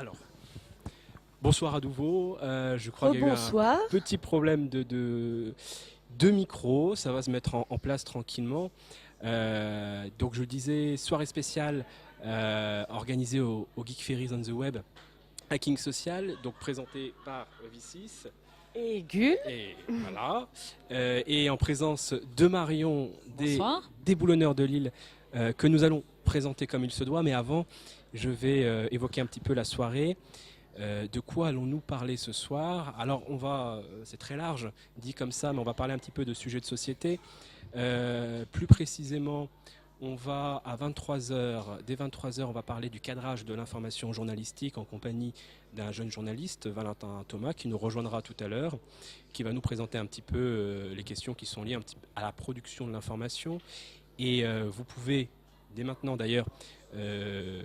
Alors, bonsoir à nouveau. Je crois qu'il y a eu un petit problème de micro. Ça va se mettre en place tranquillement. Donc, je disais, soirée spéciale organisée au Geek Ferries on the Web, Hacking Social, donc présenté par V6. Et Gu. Et voilà. Et en présence de Marion, des boulonneurs de Lille, que nous allons présenter comme il se doit. Mais avant, je vais évoquer un petit peu la soirée. De quoi allons-nous parler ce soir? Alors, c'est très large, dit comme ça, mais on va parler un petit peu de sujets de société. Plus précisément, on va à 23h, dès 23h, on va parler du cadrage de l'information journalistique en compagnie d'un jeune journaliste, Valentin Thomas, qui nous rejoindra tout à l'heure, qui va nous présenter un petit peu les questions qui sont liées à la production de l'information. Et vous pouvez, dès maintenant d'ailleurs,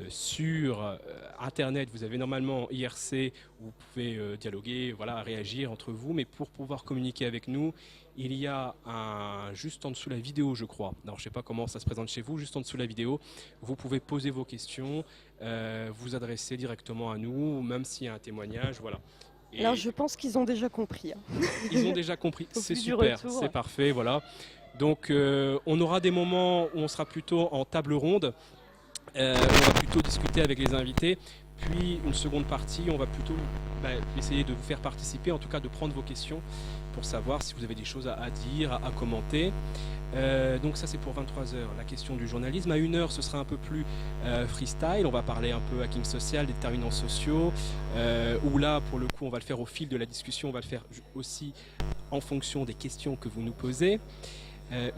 sur Internet, vous avez normalement IRC, où vous pouvez dialoguer, voilà, réagir entre vous, mais pour pouvoir communiquer avec nous, il y a juste en dessous la vidéo, je crois. Alors, je ne sais pas comment ça se présente chez vous, juste en dessous la vidéo, vous pouvez poser vos questions, vous adresser directement à nous, même s'il y a un témoignage, voilà. Et alors, je pense qu'ils ont déjà compris. Ils ont déjà compris, c'est super, c'est parfait, voilà. Donc, on aura des moments où on sera plutôt en table ronde. On va plutôt discuter avec les invités, puis une seconde partie, on va plutôt essayer de vous faire participer, en tout cas de prendre vos questions pour savoir si vous avez des choses à dire, à commenter. Donc ça c'est pour 23h, la question du journalisme. À 1h, ce sera un peu plus freestyle, on va parler un peu hacking social, déterminants sociaux, où là pour le coup on va le faire au fil de la discussion, on va le faire aussi en fonction des questions que vous nous posez.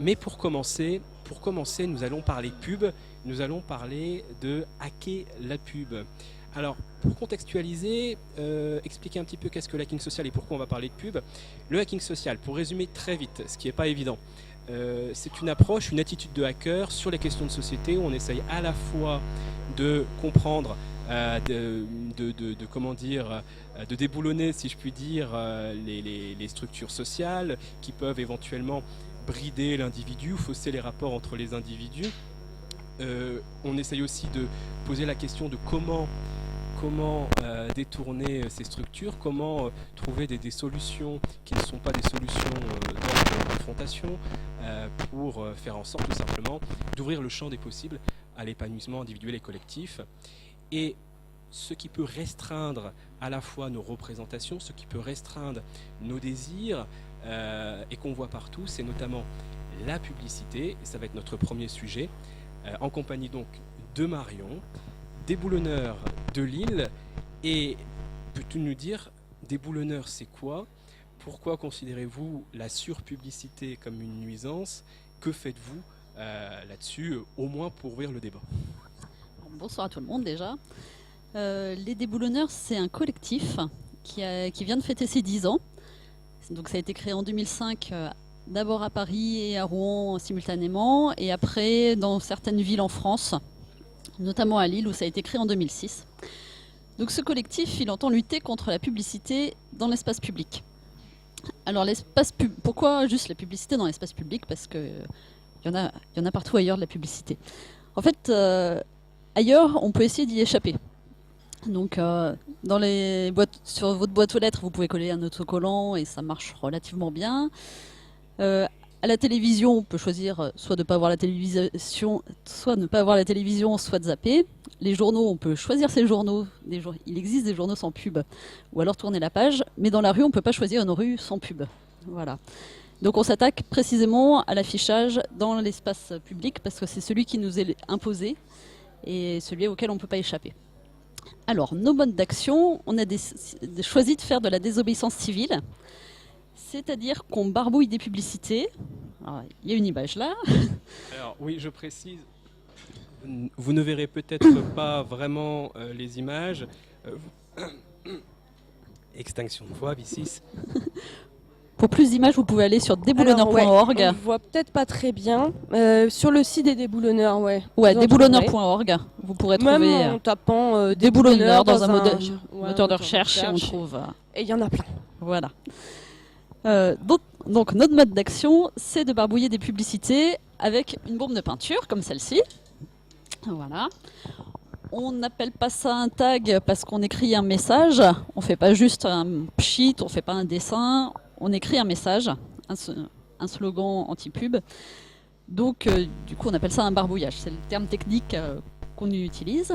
Mais pour commencer, nous allons parler pub, nous allons parler de hacker la pub. Alors, pour contextualiser, expliquer un petit peu qu'est-ce que le hacking social et pourquoi on va parler de pub. Le hacking social, pour résumer très vite, ce qui n'est pas évident, c'est une approche, une attitude de hacker sur les questions de société où on essaye à la fois de comprendre, de déboulonner, si je puis dire, les structures sociales qui peuvent éventuellement brider l'individu, fausser les rapports entre les individus. On essaye aussi de poser la question de comment détourner ces structures, comment trouver des solutions qui ne sont pas des solutions de confrontation pour faire en sorte tout simplement d'ouvrir le champ des possibles à l'épanouissement individuel et collectif. Et ce qui peut restreindre à la fois nos représentations, ce qui peut restreindre nos désirs, et qu'on voit partout, c'est notamment la publicité, et ça va être notre premier sujet, en compagnie donc de Marion, des boulonneurs de Lille. Et peux-tu nous dire, des boulonneurs c'est quoi? Pourquoi considérez-vous la surpublicité comme une nuisance? Que faites-vous là-dessus, au moins pour ouvrir le débat? Bonsoir à tout le monde déjà. Les déboulonneurs, c'est un collectif qui vient de fêter ses 10 ans. Donc ça a été créé en 2005, d'abord à Paris et à Rouen simultanément, et après dans certaines villes en France, notamment à Lille où ça a été créé en 2006. Donc ce collectif, il entend lutter contre la publicité dans l'espace public. Alors pourquoi juste la publicité dans l'espace public? Parce qu'il y en a partout ailleurs de la publicité. En fait, ailleurs, on peut essayer d'y échapper. Donc, sur votre boîte aux lettres, vous pouvez coller un autocollant et ça marche relativement bien. À la télévision, on peut choisir soit de ne pas voir la télévision, soit de ne pas voir la télévision, soit de zapper. Les journaux, on peut choisir ses journaux. Il existe des journaux sans pub, ou alors tourner la page. Mais dans la rue, on ne peut pas choisir une rue sans pub. Voilà. Donc, on s'attaque précisément à l'affichage dans l'espace public parce que c'est celui qui nous est imposé et celui auquel on ne peut pas échapper. Alors, nos modes d'action, on a choisi de faire de la désobéissance civile, c'est-à-dire qu'on barbouille des publicités. Alors, il y a une image là. Alors oui, je précise, vous ne verrez peut-être pas vraiment les images. Extinction de voix, V6. Pour plus d'images, vous pouvez aller sur déboulonneurs.org. On voit peut-être pas très bien. Sur le site des déboulonneurs, ouais, déboulonneurs.org. Vous pourrez trouver même en tapant déboulonneurs dans un moteur de recherche et on trouve. Et il y en a plein. Voilà. Donc notre mode d'action, c'est de barbouiller des publicités avec une bombe de peinture comme celle-ci. Voilà. On n'appelle pas ça un tag parce qu'on écrit un message. On fait pas juste un pchit, on fait pas un dessin. On écrit un message, un slogan anti-pub. Donc, du coup, on appelle ça un barbouillage. C'est le terme technique qu'on utilise.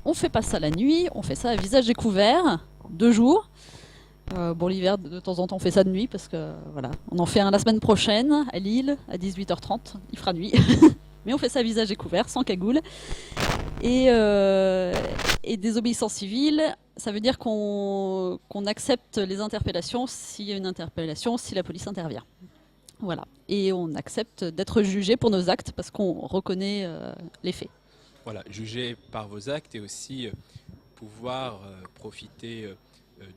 On fait pas ça la nuit, on fait ça à visage découvert, 2 jours. Bon, l'hiver, de temps en temps, on fait ça de nuit parce que voilà, on en fait un la semaine prochaine à Lille à 18h30. Il fera nuit, mais on fait ça à visage découvert, sans cagoule. Et désobéissance civile, ça veut dire qu'on accepte les interpellations s'il y a une interpellation, si la police intervient. Voilà. Et on accepte d'être jugé pour nos actes parce qu'on reconnaît les faits. Voilà, jugé par vos actes et aussi pouvoir profiter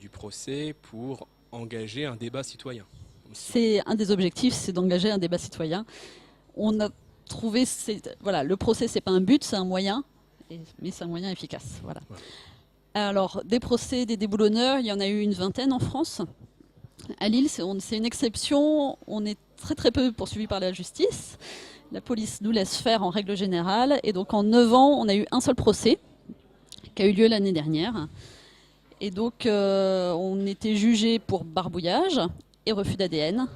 du procès pour engager un débat citoyen. C'est un des objectifs, c'est d'engager un débat citoyen. On a trouvé, voilà, le procès c'est pas un but, c'est un moyen, mais c'est un moyen efficace. Voilà. Ouais. Alors, des procès, des déboulonneurs, il y en a eu une 20aine en France. À Lille, c'est une exception. On est très très peu poursuivis par la justice. La police nous laisse faire en règle générale. Et donc en 9 ans, on a eu un seul procès qui a eu lieu l'année dernière. Et donc on était jugé pour barbouillage et refus d'ADN.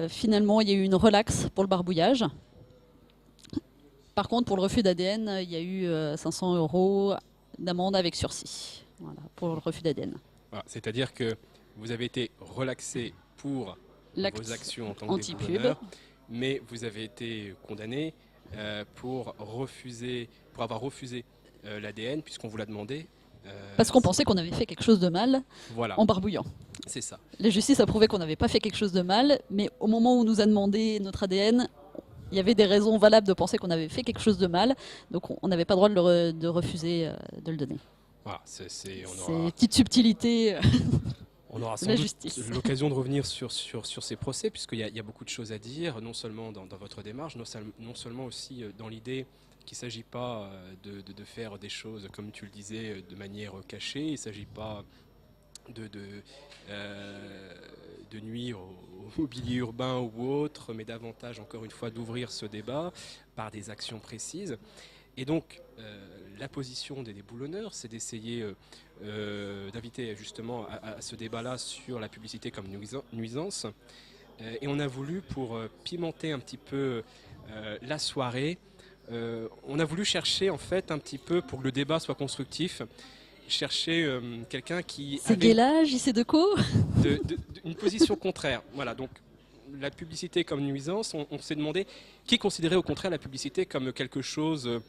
Finalement, il y a eu une relaxe pour le barbouillage. Par contre, pour le refus d'ADN, il y a eu 500 € d'amende avec sursis. Voilà, pour le refus d'ADN. Voilà, c'est-à-dire que vous avez été relaxé pour vos actions en tant que déboulonneur, mais vous avez été condamné pour avoir refusé l'ADN puisqu'on vous l'a demandé. Parce qu'on pensait qu'on avait fait quelque chose de mal en barbouillant. C'est ça. La justice a prouvé qu'on n'avait pas fait quelque chose de mal, mais au moment où on nous a demandé notre ADN, il y avait des raisons valables de penser qu'on avait fait quelque chose de mal, donc on n'avait pas le droit de refuser de le donner. Voilà, c'est une petite subtilité. On aura sans doute l'occasion de revenir sur ces procès, puisqu'il y a beaucoup de choses à dire, non seulement dans votre démarche, non seulement aussi dans l'idée qu'il ne s'agit pas de faire des choses, comme tu le disais, de manière cachée. Il ne s'agit pas de nuire au mobilier urbain ou autre, mais davantage, encore une fois, d'ouvrir ce débat par des actions précises. Et donc, la position des déboulonneurs, c'est d'essayer d'inviter justement à ce débat-là sur la publicité comme nuisance. Et on a voulu, pour pimenter un petit peu la soirée, on a voulu chercher en fait un petit peu, pour que le débat soit constructif, chercher quelqu'un qui c'est Guélage, JC Decaux une position contraire. Voilà, donc la publicité comme nuisance, on s'est demandé qui considérait au contraire la publicité comme quelque chose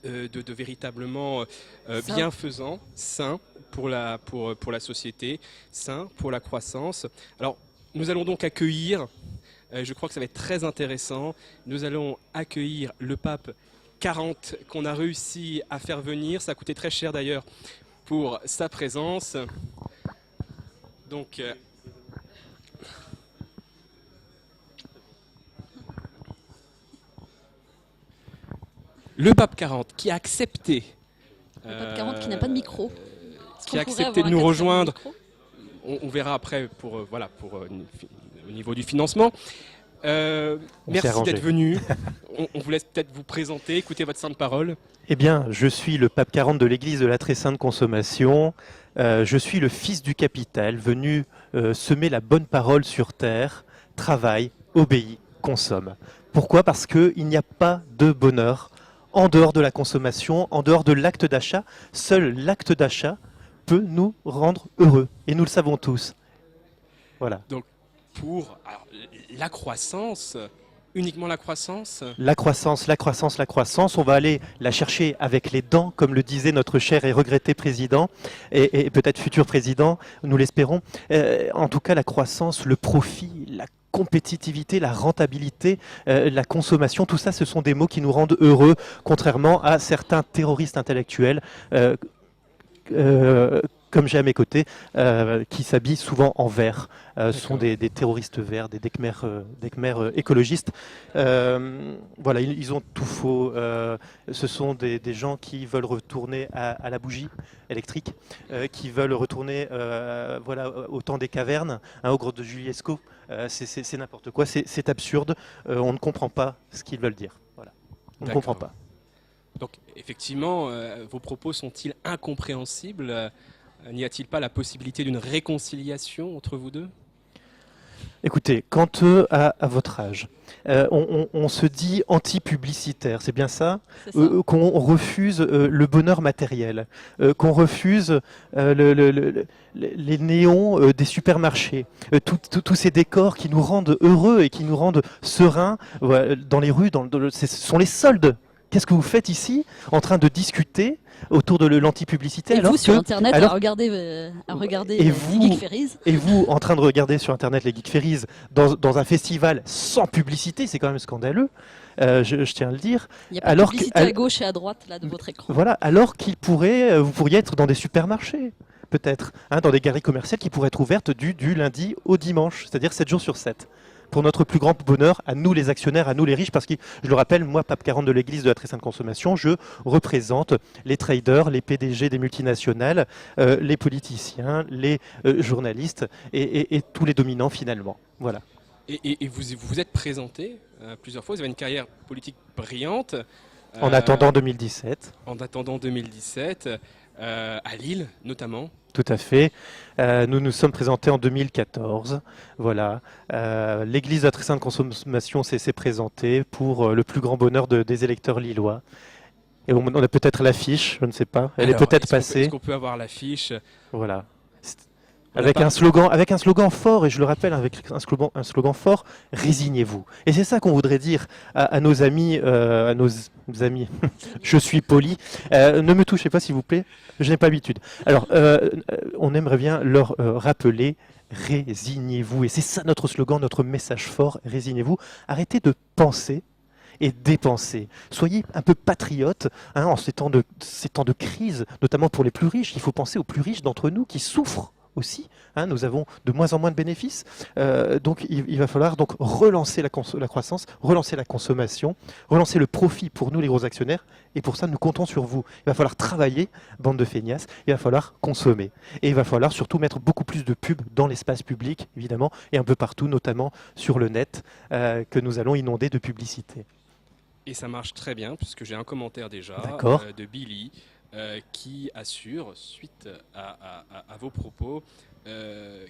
de véritablement bienfaisant, sain pour la société, sain pour la croissance. Alors, nous allons donc accueillir, je crois que ça va être très intéressant, nous allons accueillir le pape 40 qu'on a réussi à faire venir. Ça a coûté très cher d'ailleurs pour sa présence. Donc, le pape 40 qui a accepté. Le pape 40 qui n'a pas de micro. Qui a accepté de nous rejoindre. On verra après pour au niveau du financement. Merci d'être venu. On vous laisse peut-être vous présenter, écouter votre sainte parole. Eh bien, je suis le pape 40 de l'Église de la Très Sainte Consommation. Je suis le fils du capital, venu semer la bonne parole sur terre, travaille, obéit, consomme. Pourquoi ? Parce qu'il n'y a pas de bonheur en dehors de la consommation, en dehors de l'acte d'achat. Seul l'acte d'achat peut nous rendre heureux. Et nous le savons tous. Voilà. Donc, pour la croissance, uniquement la croissance. La croissance, on va aller la chercher avec les dents, comme le disait notre cher et regretté président, et peut-être futur président, nous l'espérons. En tout cas, la croissance, le profit, la compétitivité, la rentabilité, la consommation, tout ça, ce sont des mots qui nous rendent heureux, contrairement à certains terroristes intellectuels comme j'ai à mes côtés, qui s'habillent souvent en vert. Ce sont des terroristes verts, des Khmers écologistes. Voilà, ils ont tout faux. Ce sont des gens qui veulent retourner à la bougie électrique, qui veulent retourner au temps des cavernes, au grottes de Juliesco. C'est n'importe quoi, c'est absurde. On ne comprend pas ce qu'ils veulent dire. Voilà. On ne comprend pas. Donc effectivement, vos propos sont-ils incompréhensibles? N'y a-t-il pas la possibilité d'une réconciliation entre vous deux? Écoutez, quand à votre âge, on se dit anti-publicitaire, c'est bien ça, C'est ça. qu'on refuse le bonheur matériel, qu'on refuse les néons des supermarchés, tous ces décors qui nous rendent heureux et qui nous rendent sereins dans les rues, ce sont les soldes. Qu'est-ce que vous faites ici en train de discuter autour de l'anti-publicité Et alors vous sur que, Internet alors- à regarder Et les vous- Geek Ferries. Et vous, en train de regarder sur Internet les Geek Ferries dans un festival sans publicité, c'est quand même scandaleux, je tiens à le dire. Il y a pas de alors publicité que- à gauche et à droite là de votre écran. Voilà, alors vous pourriez être dans des supermarchés, peut-être, dans des galeries commerciales qui pourraient être ouvertes du lundi au dimanche, c'est-à-dire 7 jours sur 7. Pour notre plus grand bonheur, à nous les actionnaires, à nous les riches, parce que, je le rappelle, moi, pape 40 de l'Église de la très sainte consommation, je représente les traders, les PDG des multinationales, les politiciens, les journalistes et tous les dominants finalement. Voilà. Et vous vous êtes présenté plusieurs fois, vous avez une carrière politique brillante. En attendant 2017. En attendant 2017, à Lille notamment. Tout à fait. Nous nous sommes présentés en 2014. Voilà. L'Église de la très sainte consommation s'est présentée pour le plus grand bonheur des électeurs lillois. Et on a peut-être l'affiche, je ne sais pas. Elle Alors, est peut-être est-ce qu'on peut- passée. Est-ce qu'on peut avoir l'affiche? Voilà. On n'a Avec pas- un slogan fort, et je le rappelle, avec un slogan fort, résignez-vous. Et c'est ça qu'on voudrait dire à nos amis, je suis poli, ne me touchez pas s'il vous plaît, je n'ai pas l'habitude. Alors, on aimerait bien leur rappeler, résignez-vous. Et c'est ça notre slogan, notre message fort, résignez-vous. Arrêtez de penser et dépenser. Soyez un peu patriotes en ces temps de crise, notamment pour les plus riches. Il faut penser aux plus riches d'entre nous qui souffrent aussi. Nous avons de moins en moins de bénéfices. Donc il va falloir donc relancer la croissance, relancer la consommation, relancer le profit pour nous les gros actionnaires. Et pour ça, nous comptons sur vous. Il va falloir travailler, bande de feignasses. Il va falloir consommer. Et il va falloir surtout mettre beaucoup plus de pubs dans l'espace public, évidemment, et un peu partout, notamment sur le net, que nous allons inonder de publicité. Et ça marche très bien, puisque j'ai un commentaire déjà de Billy qui assure, suite à vos propos,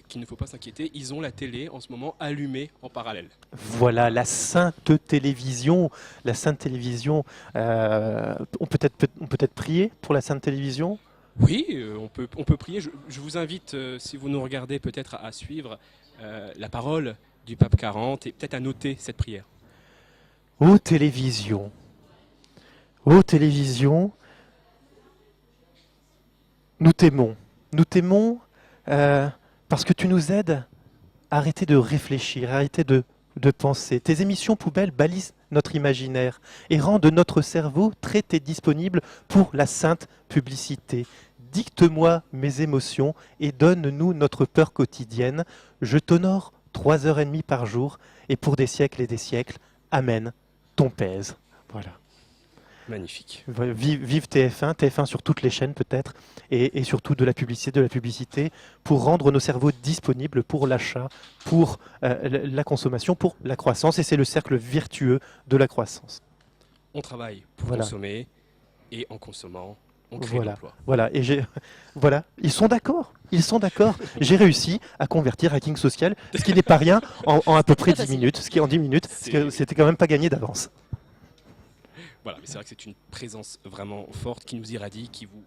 qu'il ne faut pas s'inquiéter, ils ont la télé en ce moment allumée en parallèle. Voilà, la sainte télévision. La sainte télévision, on peut peut-être prier pour la sainte télévision. Oui, on peut prier. Je vous invite, si vous nous regardez, peut-être à suivre la parole du pape 40 et peut-être à noter cette prière. Ô télévision, nous t'aimons parce que tu nous aides à arrêter de réfléchir, à arrêter de penser. Tes émissions poubelles balisent notre imaginaire et rendent notre cerveau traité disponible pour la sainte publicité. Dicte-moi mes émotions et donne-nous notre peur quotidienne. Je t'honore 3h30 par jour et pour des siècles et des siècles. Amen. Ton pèse. Voilà. Magnifique. Vive TF1 sur toutes les chaînes peut-être, et surtout de la publicité, pour rendre nos cerveaux disponibles pour l'achat, pour la consommation, pour la croissance, et c'est le cercle vertueux de la croissance. On travaille pour consommer, et en consommant, on crée l'emploi. Voilà, ils sont d'accord. J'ai réussi à convertir Hacking Social, ce qui n'est pas rien, en à peu près 10 minutes, ce qui en 10 minutes, c'était quand même pas gagné d'avance. Voilà, mais c'est vrai que c'est une présence vraiment forte qui nous irradie, qui vous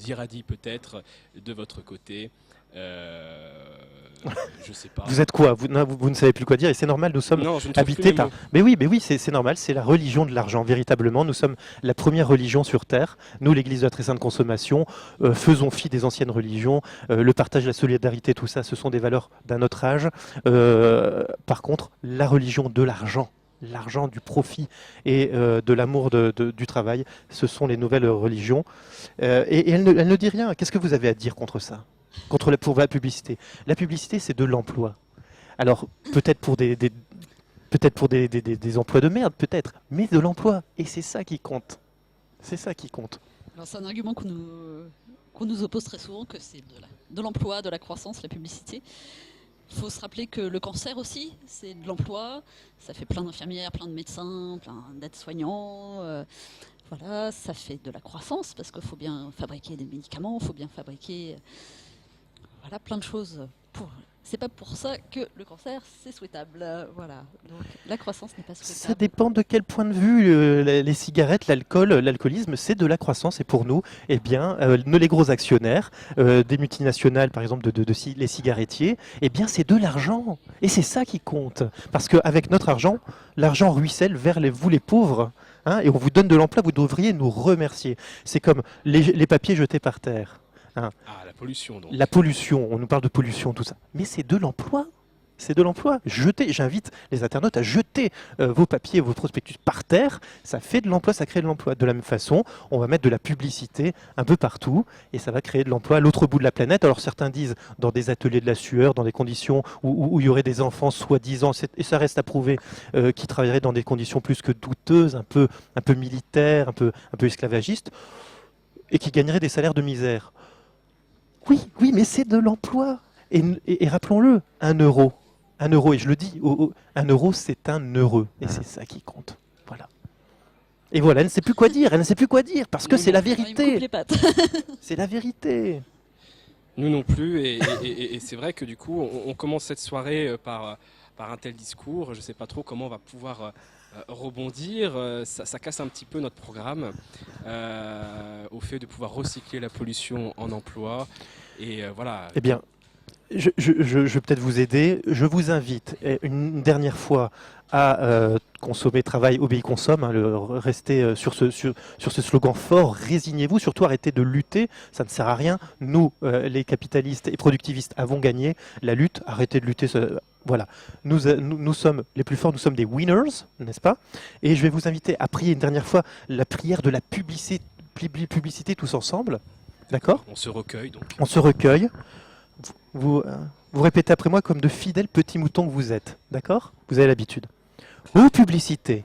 irradie peut-être de votre côté. Je sais pas. Vous êtes quoi vous ne savez plus quoi dire et c'est normal, nous sommes habités par... Mais oui, c'est normal, c'est la religion de l'argent, véritablement. Nous sommes la première religion sur Terre. Nous, l'Église de la très sainte consommation, faisons fi des anciennes religions. Le partage, la solidarité, tout ça, ce sont des valeurs d'un autre âge. Par contre, la religion de l'argent, du profit et de l'amour du travail, ce sont les nouvelles religions. Et elle ne dit rien. Qu'est-ce que vous avez à dire contre ça ? Pour la publicité. La publicité, c'est de l'emploi. Alors, peut-être pour des emplois de merde, peut-être, mais de l'emploi. Et c'est ça qui compte. C'est ça qui compte. Alors, c'est un argument qu'on nous oppose très souvent, que c'est de l'emploi, de la croissance, la publicité. Il faut se rappeler que le cancer aussi, c'est de l'emploi. Ça fait plein d'infirmières, plein de médecins, plein d'aides-soignants. Il voilà, ça fait de la croissance parce qu'il faut bien fabriquer des médicaments, il faut bien fabriquer voilà, plein de choses. C'est pas pour ça que le cancer c'est souhaitable. Voilà, donc la croissance n'est pas souhaitable. Ça dépend de quel point de vue. Les cigarettes, l'alcool, l'alcoolisme, c'est de la croissance. Et pour nous, eh bien, les gros actionnaires, des multinationales, par exemple, les cigarettiers, eh bien, c'est de l'argent. Et c'est ça qui compte. Parce qu'avec notre argent, l'argent ruisselle vers vous les pauvres. Hein, et on vous donne de l'emploi, vous devriez nous remercier. C'est comme les papiers jetés par terre. Hein. Ah, la pollution donc. La pollution, on nous parle de pollution, tout ça. Mais c'est de l'emploi. C'est de l'emploi. J'invite les internautes à jeter vos papiers, vos prospectus par terre. Ça fait de l'emploi, ça crée de l'emploi. De la même façon, on va mettre de la publicité un peu partout et ça va créer de l'emploi à l'autre bout de la planète. Alors certains disent dans des ateliers de la sueur, dans des conditions où il y aurait des enfants soi-disant, et ça reste à prouver, qui travailleraient dans des conditions plus que douteuses, un peu militaires, un peu esclavagistes, et qui gagneraient des salaires de misère. Oui, mais c'est de l'emploi. Et rappelons-le, 1 euro. 1 euro, et je le dis, 1 euro, c'est un heureux. Et c'est ça qui compte. Voilà. Et voilà, elle ne sait plus quoi dire. Elle ne sait plus quoi dire, parce que c'est la vérité. C'est la vérité. Nous non plus. Et c'est vrai que du coup, on commence cette soirée par un tel discours. Je ne sais pas trop comment on va pouvoir rebondir. Ça casse un petit peu notre programme au fait de pouvoir recycler la pollution en emploi. Et voilà. Eh bien, je vais peut-être vous aider. Je vous invite une dernière fois à consommer, travail, obéir, consomme. Hein, rester sur ce slogan fort. Résignez-vous. Surtout, arrêtez de lutter. Ça ne sert à rien. Nous, les capitalistes et productivistes, avons gagné la lutte. Arrêtez de lutter. Voilà. Nous sommes les plus forts. Nous sommes des winners, n'est-ce pas? Et je vais vous inviter à prier une dernière fois la prière de la publicité tous ensemble. D'accord? On se recueille donc. On se recueille. Vous répétez après moi comme de fidèles petits moutons que vous êtes. D'accord? Vous avez l'habitude. Ô publicité.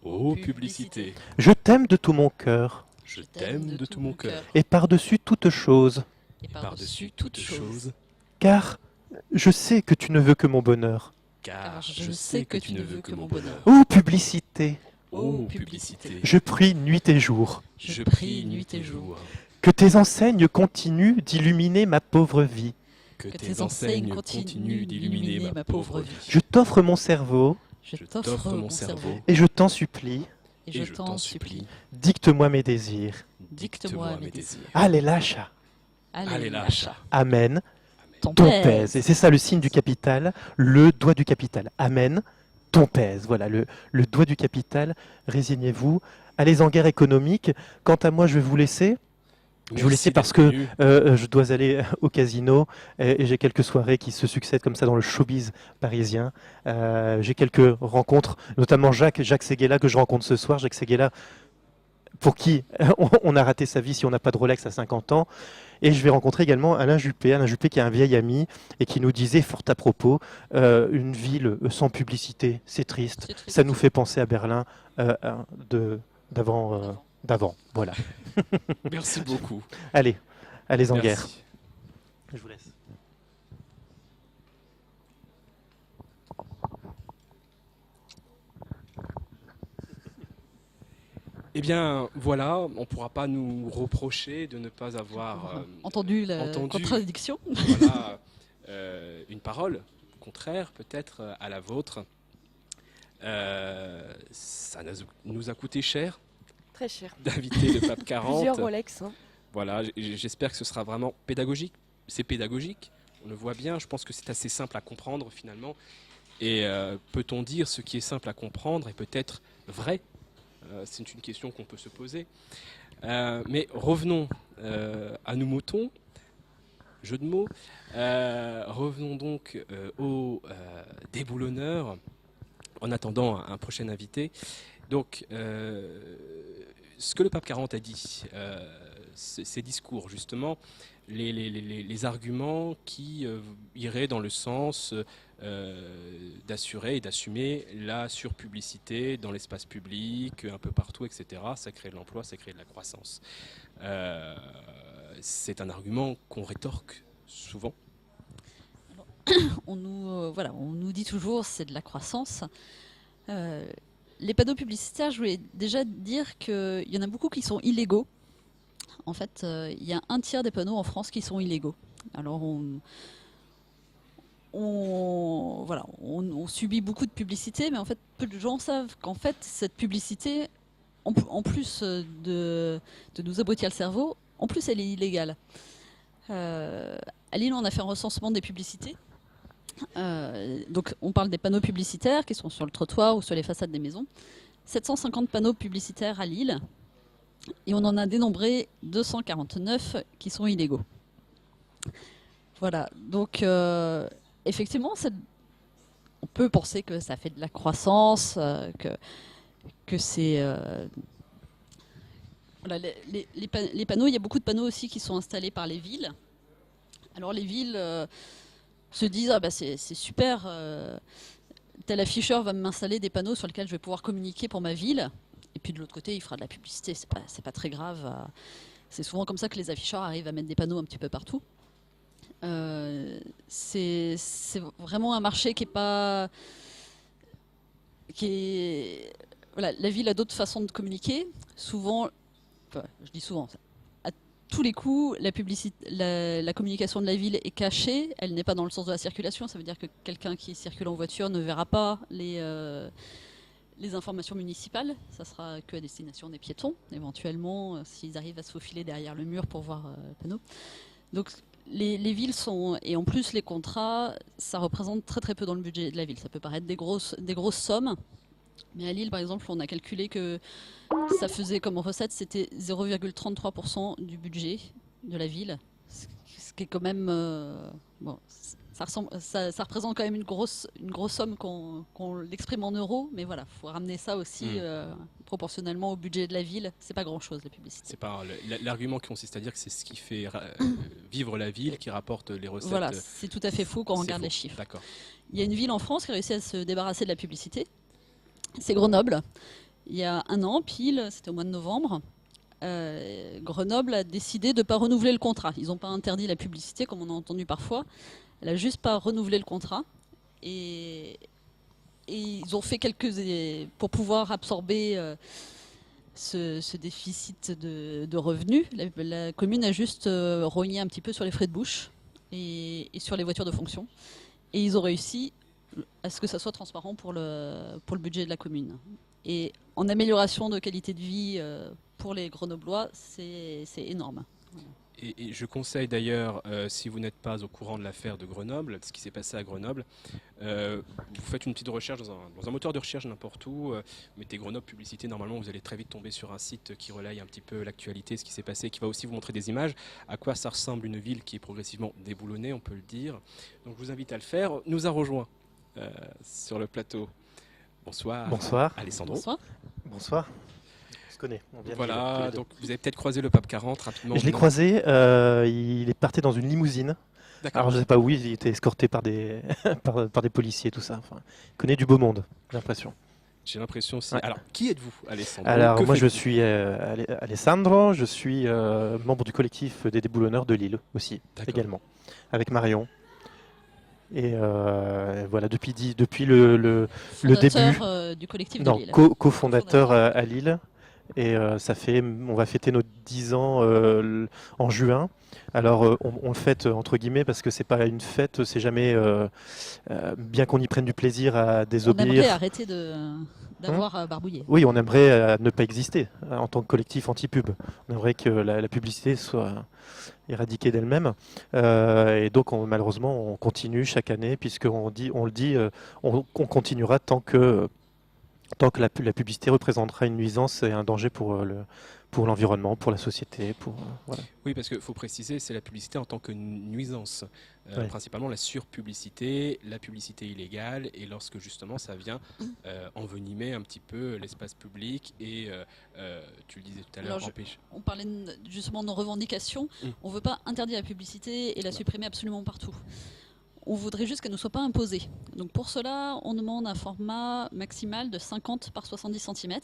Ô publicité. Je t'aime de tout mon cœur. Je t'aime de tout mon cœur. Et par-dessus toute chose. Et par-dessus toute chose. Car je sais que tu ne veux que mon bonheur. Car je sais que tu ne veux que mon bonheur. Ô publicité. Ô publicité. Je prie nuit et jour. Je prie nuit et jour. Que tes enseignes continuent d'illuminer ma pauvre vie. Que tes enseignes continuent d'illuminer ma pauvre vie. Je t'offre mon cerveau. Je t'offre mon cerveau. Et je t'en supplie. Et je t'en supplie. Dicte-moi mes désirs. Dicte-moi mes désirs. Alléluia. Alléluia. Amen. Ton pèse. Et c'est ça le signe du capital, le doigt du capital. Amen. Ton pèse. Voilà, le doigt du capital. Résignez-vous. Allez en guerre économique. Quant à moi, je vais vous laisser. Je vous laisse parce que je dois aller au casino et j'ai quelques soirées qui se succèdent comme ça dans le showbiz parisien. J'ai quelques rencontres, notamment Jacques Séguéla que je rencontre ce soir. Jacques Séguéla, pour qui on a raté sa vie si on n'a pas de Rolex à 50 ans. Et je vais rencontrer également Alain Juppé qui est un vieil ami et qui nous disait fort à propos, une ville sans publicité, c'est triste. Ça nous fait penser à Berlin d'avant, voilà. Merci beaucoup. Allez en Merci. guerre. Je vous laisse. Eh bien, voilà, on ne pourra pas nous reprocher de ne pas avoir entendu la contradiction. Voilà, une parole contraire peut-être à la vôtre. Ça nous a coûté cher. Très cher. D'inviter le Pape 40. Plusieurs Rolex. Hein. Voilà, j'espère que ce sera vraiment pédagogique. C'est pédagogique, on le voit bien. Je pense que c'est assez simple à comprendre finalement. Et peut-on dire ce qui est simple à comprendre est peut-être vrai? C'est une question qu'on peut se poser. Mais revenons à nos moutons. Jeu de mots. Revenons donc aux déboulonneurs en attendant un prochain invité. Donc, ce que le Pape 40 a dit, ces discours justement, les arguments qui iraient dans le sens d'assurer et d'assumer la surpublicité dans l'espace public, un peu partout, etc. Ça crée de l'emploi, ça crée de la croissance. C'est un argument qu'on rétorque souvent. On nous dit toujours c'est de la croissance. les panneaux publicitaires, je voulais déjà dire qu'il y en a beaucoup qui sont illégaux. En fait, il y a un tiers des panneaux en France qui sont illégaux. Alors on subit beaucoup de publicité, mais en fait, peu de gens savent qu'en fait, cette publicité, en plus de nous abrutir le cerveau, en plus, elle est illégale. À Lille, on a fait un recensement des publicités. Donc, on parle des panneaux publicitaires qui sont sur le trottoir ou sur les façades des maisons. 750 panneaux publicitaires à Lille. Et on en a dénombré 249 qui sont illégaux. Voilà. Donc, effectivement, on peut penser que ça fait de la croissance, que c'est... Voilà, les panneaux, il y a beaucoup de panneaux aussi qui sont installés par les villes. Alors les villes se disent c'est super, tel afficheur va m'installer des panneaux sur lesquels je vais pouvoir communiquer pour ma ville. Et puis de l'autre côté, il fera de la publicité, c'est pas très grave. C'est souvent comme ça que les afficheurs arrivent à mettre des panneaux un petit peu partout. C'est vraiment un marché qui est pas... Voilà, la ville a d'autres façons de communiquer. Souvent, je dis souvent, à tous les coups, la communication de la ville est cachée, elle n'est pas dans le sens de la circulation, ça veut dire que quelqu'un qui circule en voiture ne verra pas les informations municipales, ça sera que à destination des piétons, éventuellement, s'ils arrivent à se faufiler derrière le mur pour voir le panneau. Donc les villes sont, et en plus les contrats, ça représente très très peu dans le budget de la ville, ça peut paraître des grosses sommes. Mais à Lille, par exemple, on a calculé que ça faisait comme recette, c'était 0,33% du budget de la ville. Ce qui est quand même... ça représente quand même une grosse somme qu'on l'exprime en euros. Mais voilà, il faut ramener ça aussi proportionnellement au budget de la ville. C'est pas grand-chose, la publicité. C'est pas l'argument qui consiste à dire que c'est ce qui fait vivre la ville, qui rapporte les recettes. Voilà, c'est tout à fait faux quand on regarde les chiffres. D'accord. Il y a une ville en France qui a réussi à se débarrasser de la publicité. C'est Grenoble. Il y a un an, pile, c'était au mois de novembre, Grenoble a décidé de ne pas renouveler le contrat. Ils n'ont pas interdit la publicité, comme on a entendu parfois. Elle n'a juste pas renouvelé le contrat. Et ils ont fait pour pouvoir absorber ce déficit de revenus. La commune a juste rogné un petit peu sur les frais de bouche et sur les voitures de fonction. Et ils ont réussi à ce que ça soit transparent pour le budget de la commune. Et en amélioration de qualité de vie pour les Grenoblois, c'est énorme. Et je conseille d'ailleurs, si vous n'êtes pas au courant de l'affaire de Grenoble, ce qui s'est passé à Grenoble, vous faites une petite recherche dans un moteur de recherche n'importe où, mettez Grenoble publicité, normalement vous allez très vite tomber sur un site qui relaye un petit peu l'actualité, ce qui s'est passé, qui va aussi vous montrer des images, à quoi ça ressemble une ville qui est progressivement déboulonnée, on peut le dire. Donc je vous invite à le faire. Nous a rejoint sur le plateau. Bonsoir. Bonsoir. Alessandro. Bonsoir. Bonsoir. On se connaît. Voilà, donc vous avez peut-être croisé le Pape 40 rapidement. Je l'ai croisé, il est parti dans une limousine. Alors je ne sais pas où, il était escorté par des, par des policiers, tout ça. Enfin, il connaît du beau monde, j'ai l'impression. J'ai l'impression aussi. Ouais. Alors, qui êtes-vous, Alessandro? Alors moi je suis Alessandro, je suis membre du collectif des déboulonneurs de Lille aussi, également, avec Marion. Et voilà, depuis le début, du collectif de Lille. cofondateur à Lille. Et on va fêter nos 10 ans en juin. Alors on le fête entre guillemets parce que c'est pas une fête, c'est jamais bien qu'on y prenne du plaisir à désobéir. On aimerait arrêter d'avoir barbouillé. Oui, on aimerait ne pas exister en tant que collectif anti-pub. On aimerait que la publicité soit éradiquée d'elle-même. Et donc malheureusement on continue chaque année puisqu'on le dit, on continuera tant que la publicité représentera une nuisance et un danger pour l'environnement, pour la société. Voilà. Oui, parce qu'il faut préciser, c'est la publicité en tant que nuisance. Oui. Principalement la surpublicité, la publicité illégale, et lorsque justement ça vient envenimer un petit peu l'espace public et, tu le disais tout à l'heure, empêcher. On parlait justement de nos revendications. On ne veut pas interdire la publicité et la supprimer absolument partout. On voudrait juste qu'elle ne soit pas imposée. Donc pour cela, on demande un format maximal de 50 par 70 cm.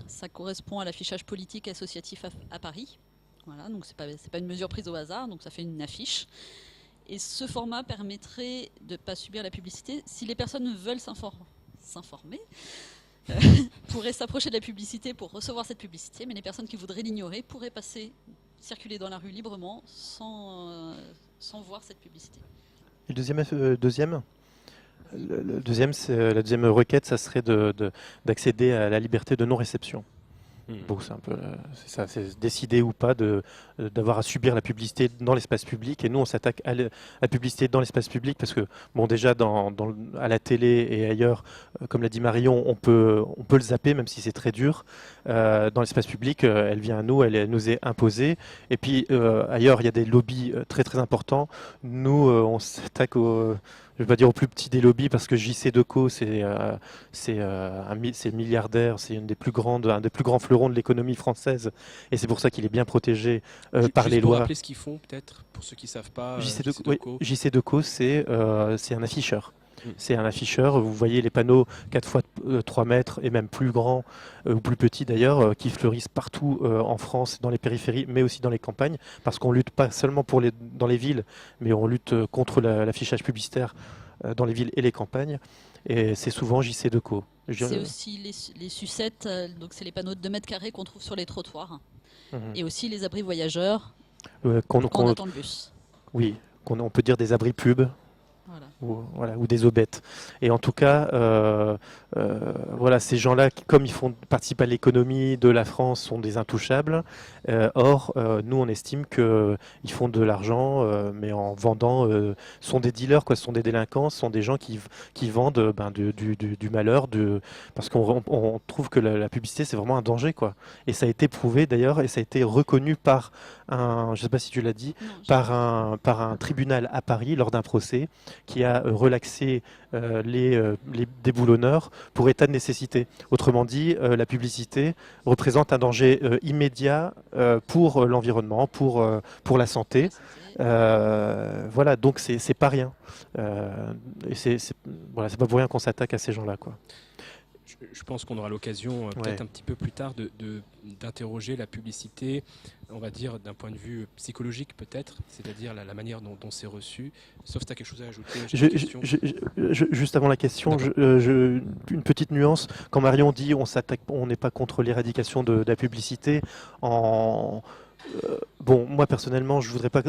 Ça correspond à l'affichage politique associatif à Paris. Voilà, donc c'est pas une mesure prise au hasard, donc ça fait une affiche. Et ce format permettrait de ne pas subir la publicité. Si les personnes veulent s'informer, pourraient s'approcher de la publicité pour recevoir cette publicité, mais les personnes qui voudraient l'ignorer pourraient circuler dans la rue librement sans voir cette publicité. Et le deuxième, la deuxième requête, ça serait d'accéder à la liberté de non-réception. Bon, c'est un peu, c'est ça, c'est décider ou pas d'avoir à subir la publicité dans l'espace public. Et nous, on s'attaque à la publicité dans l'espace public parce que, bon, déjà à la télé et ailleurs, comme l'a dit Marion, on peut le zapper, même si c'est très dur. Dans l'espace public, elle vient à nous, elle nous est imposée. Et puis ailleurs, il y a des lobbies très très importants. Nous, on s'attaque je ne vais pas dire au plus petit des lobbies parce que JC Decaux, c'est milliardaire, c'est un des plus grands fleurons de l'économie française et c'est pour ça qu'il est bien protégé par les lois. Pour rappeler ce qu'ils font peut-être, pour ceux qui ne savent pas. JC Decaux, c'est un afficheur. C'est un afficheur, vous voyez les panneaux 4 fois 3 mètres et même plus grands ou plus petits d'ailleurs qui fleurissent partout en France, dans les périphéries mais aussi dans les campagnes parce qu'on lutte pas seulement dans les villes mais on lutte contre l'affichage publicitaire dans les villes et les campagnes et c'est souvent JC Decaux. C'est aussi les sucettes, donc c'est les panneaux de 2 mètres carrés qu'on trouve sur les trottoirs et aussi les abris voyageurs qu'on attend le bus. Oui, on peut dire des abris pubs. Ou des aubettes. Et en tout cas, ces gens-là, comme ils participent à l'économie de la France, sont des intouchables. Or, nous, on estime qu'ils font de l'argent, mais en vendant, sont des dealers, ce sont des délinquants, ce sont des gens qui vendent du malheur, parce qu'on trouve que la publicité, c'est vraiment un danger, Et ça a été prouvé d'ailleurs, et ça a été reconnu par je ne sais pas si tu l'as dit, par un tribunal à Paris lors d'un procès qui a relaxé les déboulonneurs pour état de nécessité. Autrement dit, la publicité représente un danger immédiat pour l'environnement, pour la santé. Donc c'est pas rien. Et c'est pas pour rien qu'on s'attaque à ces gens-là, Je pense qu'on aura l'occasion, peut-être un petit peu plus tard, d'interroger la publicité, on va dire d'un point de vue psychologique peut-être, c'est-à-dire la manière dont c'est reçu. Sauf si tu as quelque chose à ajouter. Juste avant la question, une petite nuance. Quand Marion dit on n'est pas contre l'éradication de la publicité, moi personnellement, je voudrais pas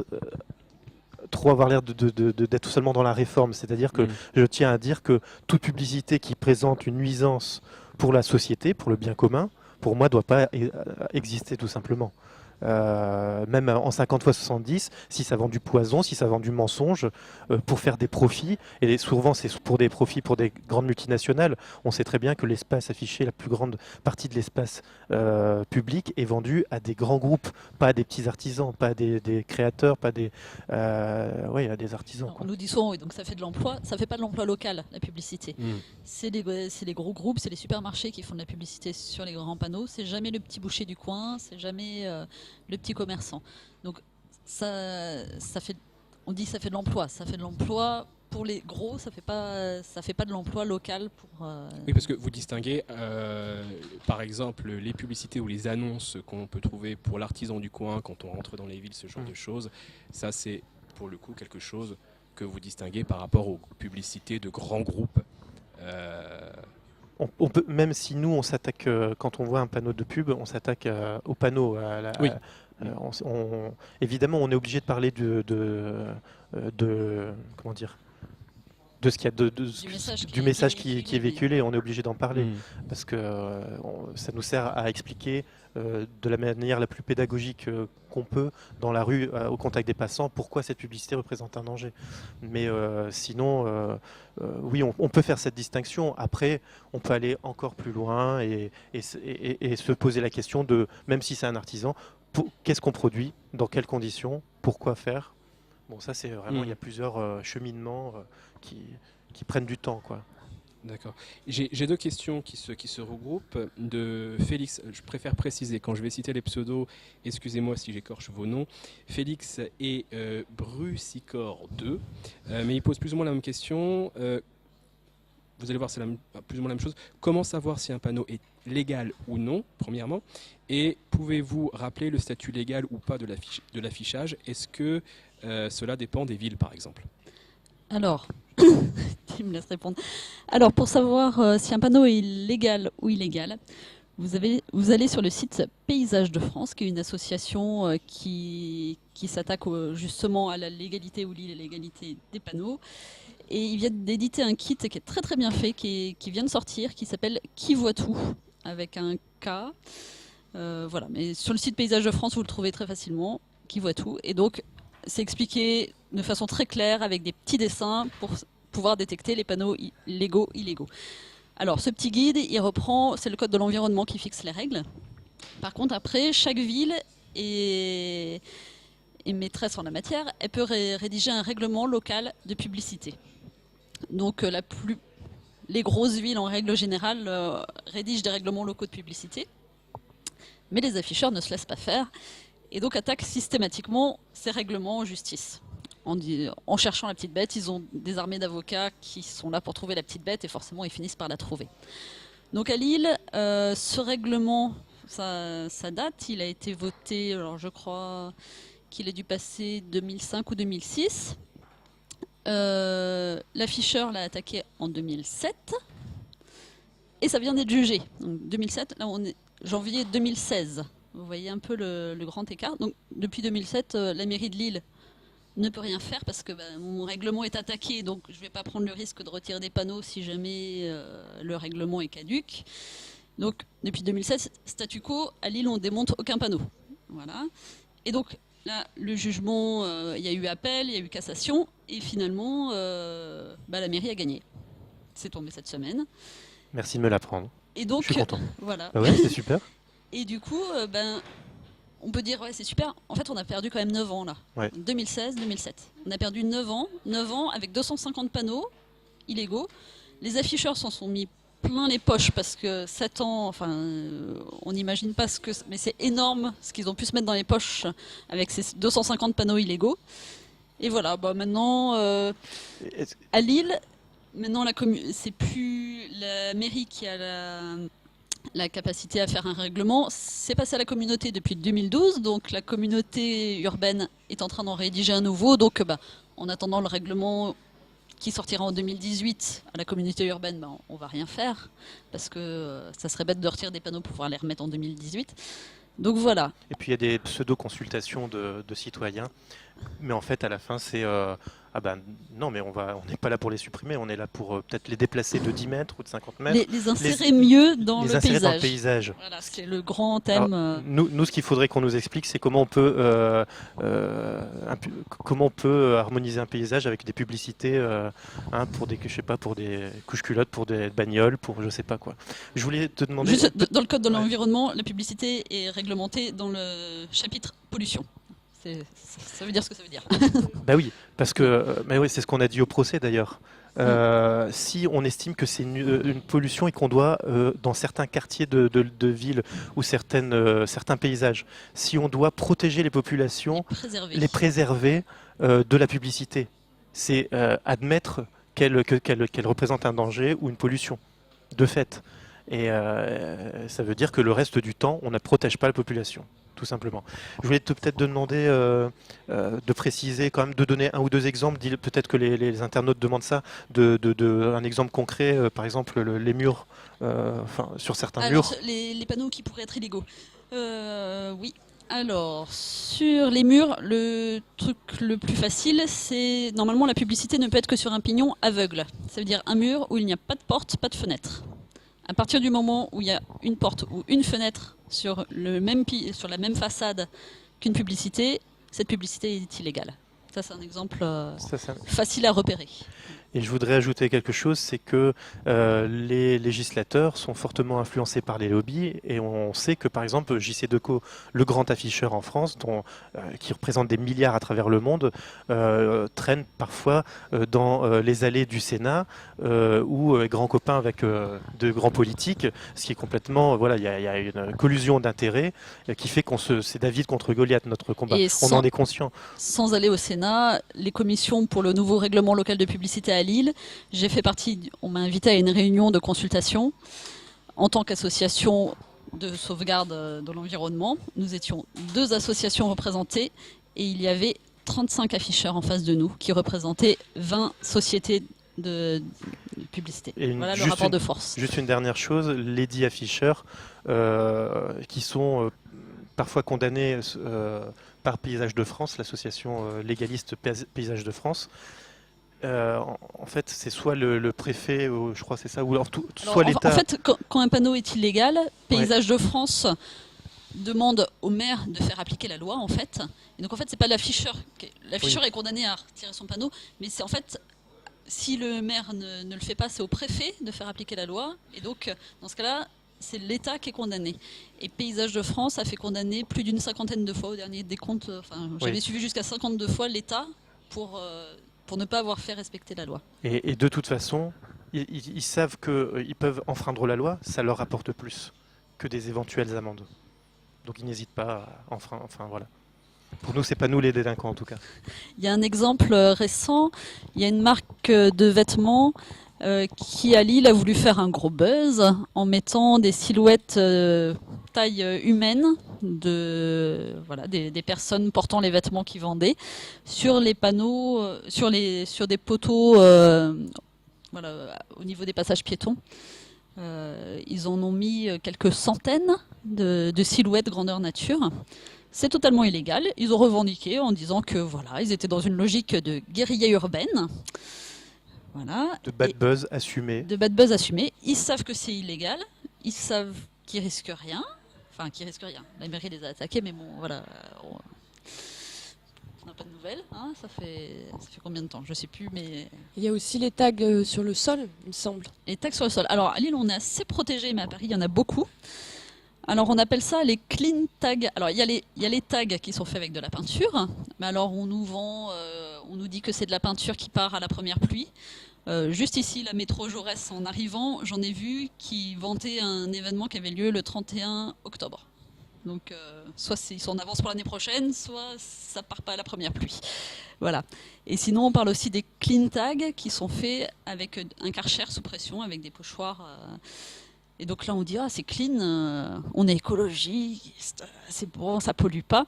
trop avoir l'air d'être seulement dans la réforme. C'est-à-dire que je tiens à dire que toute publicité qui présente une nuisance pour la société, pour le bien commun, pour moi, ne doit pas exister tout simplement. Même en 50 x 70, si ça vend du poison, si ça vend du mensonge, pour faire des profits, et souvent c'est pour des profits pour des grandes multinationales, on sait très bien que l'espace affiché, la plus grande partie de l'espace public est vendu à des grands groupes, pas à des petits artisans, pas à des créateurs, pas à des artisans. Alors, on nous dit souvent, donc ça fait de l'emploi, ça fait pas de l'emploi local, la publicité. C'est les gros groupes, c'est les supermarchés qui font de la publicité sur les grands panneaux, c'est jamais le petit boucher du coin, c'est jamais le petit commerçant. Donc on dit ça fait de l'emploi. Ça fait de l'emploi pour les gros, ça fait pas de l'emploi local pour. Oui, parce que vous distinguez, par exemple, les publicités ou les annonces qu'on peut trouver pour l'artisan du coin quand on rentre dans les villes, ce genre de choses. Ça, c'est pour le coup quelque chose que vous distinguez par rapport aux publicités de grands groupes. On peut, même si nous, on s'attaque, quand on voit un panneau de pub, on s'attaque au panneau. Évidemment, on est obligé de parler comment dire, de ce qu'il y a du message qui est véhiculé. On est obligé d'en parler parce que ça nous sert à expliquer de la manière la plus pédagogique qu'on peut dans la rue, au contact des passants, pourquoi cette publicité représente un danger. Mais sinon, oui, on peut faire cette distinction. Après, on peut aller encore plus loin et se poser la question de, même si c'est un artisan, qu'est-ce qu'on produit, dans quelles conditions, pourquoi faire. Bon, ça c'est vraiment, il y a plusieurs cheminements qui prennent du temps, D'accord. J'ai deux questions qui se regroupent. De Félix, je préfère préciser, quand je vais citer les pseudos, excusez-moi si j'écorche vos noms, Félix et Brucicor 2, mais ils posent plus ou moins la même question. Vous allez voir, c'est plus ou moins la même chose. Comment savoir si un panneau est légal ou non, premièrement, et pouvez-vous rappeler le statut légal ou pas de l'affichage? Est-ce que cela dépend des villes, par exemple? Alors, il me laisse répondre. Alors, pour savoir si un panneau est légal ou illégal, vous allez sur le site Paysages de France, qui est une association qui s'attaque justement à la légalité ou l'illégalité des panneaux. Et ils viennent d'éditer un kit qui est très très bien fait, qui vient de sortir, qui s'appelle Qui voit tout, avec un K. Voilà, mais sur le site Paysages de France, vous le trouvez très facilement, Qui voit tout. Et donc, c'est expliqué de façon très claire, avec des petits dessins, pour pouvoir détecter les panneaux légaux, illégaux. Alors, ce petit guide, il reprend, c'est le code de l'environnement qui fixe les règles. Par contre, après, chaque ville est maîtresse en la matière, elle peut rédiger un règlement local de publicité. Donc, les grosses villes, en règle générale, rédigent des règlements locaux de publicité. Mais les afficheurs ne se laissent pas faire et donc attaquent systématiquement ces règlements en justice. En cherchant la petite bête, ils ont des armées d'avocats qui sont là pour trouver la petite bête et forcément ils finissent par la trouver. Donc à Lille, ce règlement, ça date, il a été voté, alors je crois qu'il a dû passer 2005 ou 2006. L'afficheur l'a attaqué en 2007 et ça vient d'être jugé. Donc 2007, là on est janvier 2016. Vous voyez un peu le grand écart. Donc depuis 2007, la mairie de Lille ne peut rien faire parce que mon règlement est attaqué, donc je ne vais pas prendre le risque de retirer des panneaux si jamais le règlement est caduc. Donc depuis 2007, statu quo, à Lille on ne démonte aucun panneau. Voilà. Et donc là, le jugement, il y a eu appel, il y a eu cassation, et finalement, la mairie a gagné. C'est tombé cette semaine. Merci de me l'apprendre. Et donc, je suis content. Voilà. Ouais, c'est super. Et du coup, on peut dire, ouais, c'est super. En fait, on a perdu quand même 9 ans là. Ouais. 2016-2007. On a perdu 9 ans avec 250 panneaux illégaux. Les afficheurs s'en sont mis plein les poches parce que 7 ans, enfin, on n'imagine pas ce que... Mais c'est énorme ce qu'ils ont pu se mettre dans les poches avec ces 250 panneaux illégaux. Et voilà, maintenant, à Lille, maintenant c'est plus la mairie qui a la capacité à faire un règlement, c'est passé à la communauté depuis 2012, donc la communauté urbaine est en train d'en rédiger un nouveau, donc en attendant le règlement qui sortira en 2018 à la communauté urbaine, on va rien faire, parce que ça serait bête de retirer des panneaux pour pouvoir les remettre en 2018. Donc voilà. Et puis il y a des pseudo-consultations de citoyens, mais en fait à la fin c'est non, mais on n'est pas là pour les supprimer, on est là pour peut-être les déplacer de 10 mètres ou de 50 mètres. Les insérer mieux dans le paysage. Dans le paysage. Voilà, c'est le grand thème. Alors, nous, ce qu'il faudrait qu'on nous explique, c'est comment on peut harmoniser un paysage avec des publicités pour des, je sais pas, pour des couches-culottes, pour des bagnoles, pour je sais pas quoi. Je voulais te demander... Juste, dans le code de l'environnement, la publicité est réglementée dans le chapitre pollution. Ça veut dire ce que ça veut dire. Bah oui, parce que c'est ce qu'on a dit au procès d'ailleurs. Si on estime que c'est une pollution et qu'on doit, dans certains quartiers de ville ou certains paysages, si on doit protéger les populations, les préserver de la publicité, c'est admettre qu'elle représente un danger ou une pollution, de fait. Et ça veut dire que le reste du temps, on ne protège pas la population. Tout simplement. Je voulais peut-être te demander de préciser, quand même, de donner un ou deux exemples. Peut-être que les internautes demandent ça, un exemple concret, par exemple les murs, sur certains murs. Les panneaux qui pourraient être illégaux. Oui. Alors, sur les murs, le truc le plus facile, c'est normalement la publicité ne peut être que sur un pignon aveugle. Ça veut dire un mur où il n'y a pas de porte, pas de fenêtre. À partir du moment où il y a une porte ou une fenêtre sur la même façade qu'une publicité, cette publicité est illégale. Ça, c'est un exemple facile à repérer. Et je voudrais ajouter quelque chose, c'est que les législateurs sont fortement influencés par les lobbies et on sait que par exemple JCDecaux, le grand afficheur en France, qui représente des milliards à travers le monde, traîne parfois dans les allées du Sénat ou grands copains avec de grands politiques, ce qui est complètement, il y a une collusion d'intérêts qui fait c'est David contre Goliath notre combat. On en est conscient. Sans aller au Sénat, les commissions pour le nouveau règlement local de publicité à Lille, j'ai fait partie, on m'a invité à une réunion de consultation en tant qu'association de sauvegarde de l'environnement. Nous étions 2 associations représentées et il y avait 35 afficheurs en face de nous qui représentaient 20 sociétés de publicité. Et Voilà le rapport de force. Juste une dernière chose, les dits afficheurs qui sont parfois condamnés par Paysages de France, l'association légaliste Paysages de France. En fait, c'est soit le préfet, ou, je crois que c'est ça, ou soit l'État. En fait, quand un panneau est illégal, Paysages de France demande au maire de faire appliquer la loi, en fait. Et donc, en fait, c'est pas l'afficheur. L'afficheur est condamné à retirer son panneau, mais c'est en fait, si le maire ne le fait pas, c'est au préfet de faire appliquer la loi. Et donc, dans ce cas-là, c'est l'État qui est condamné. Et Paysages de France a fait condamner plus d'une 50aine de fois au dernier décompte. Enfin, j'avais suivi jusqu'à 52 fois l'État pour ne pas avoir fait respecter la loi. Et de toute façon, ils savent qu'ils peuvent enfreindre la loi, ça leur rapporte plus que des éventuelles amendes. Donc ils n'hésitent pas à enfreindre. Enfin voilà. Pour nous, c'est pas nous les délinquants en tout cas. Il y a un exemple récent. Il y a une marque de vêtements qui à Lille a voulu faire un gros buzz en mettant des silhouettes taille humaine des personnes portant les vêtements qu'ils vendaient sur les panneaux, sur des poteaux au niveau des passages piétons. Ils en ont mis quelques centaines de silhouettes grandeur nature. C'est totalement illégal. Ils ont revendiqué en disant que voilà, ils étaient dans une logique de guérilla urbaine. Voilà. De bad buzz assumé. De bad buzz assumé. Ils savent que c'est illégal. Ils savent qu'ils risquent rien. Enfin, qu'ils risquent rien. La mairie les a attaqués, mais bon, voilà. On n'a pas de nouvelles. Hein, ça fait combien de temps? Je sais plus, mais... Il y a aussi les tags sur le sol, il me semble. Les tags sur le sol. Alors, à Lille, on est assez protégé, mais à Paris, il y en a beaucoup. Alors, on appelle ça les clean tags. Alors, il y a les tags qui sont faits avec de la peinture. Mais alors, on nous vend, on nous dit que c'est de la peinture qui part à la première pluie. Juste ici, la métro Jaurès, en arrivant, j'en ai vu qui vantait un événement qui avait lieu le 31 octobre. Donc, soit ils sont en avance pour l'année prochaine, soit ça part pas à la première pluie. Voilà. Et sinon, on parle aussi des clean tags qui sont faits avec un Karcher sous pression, avec des pochoirs. Et donc là, on dit c'est clean, on est écologiste, c'est bon, ça pollue pas.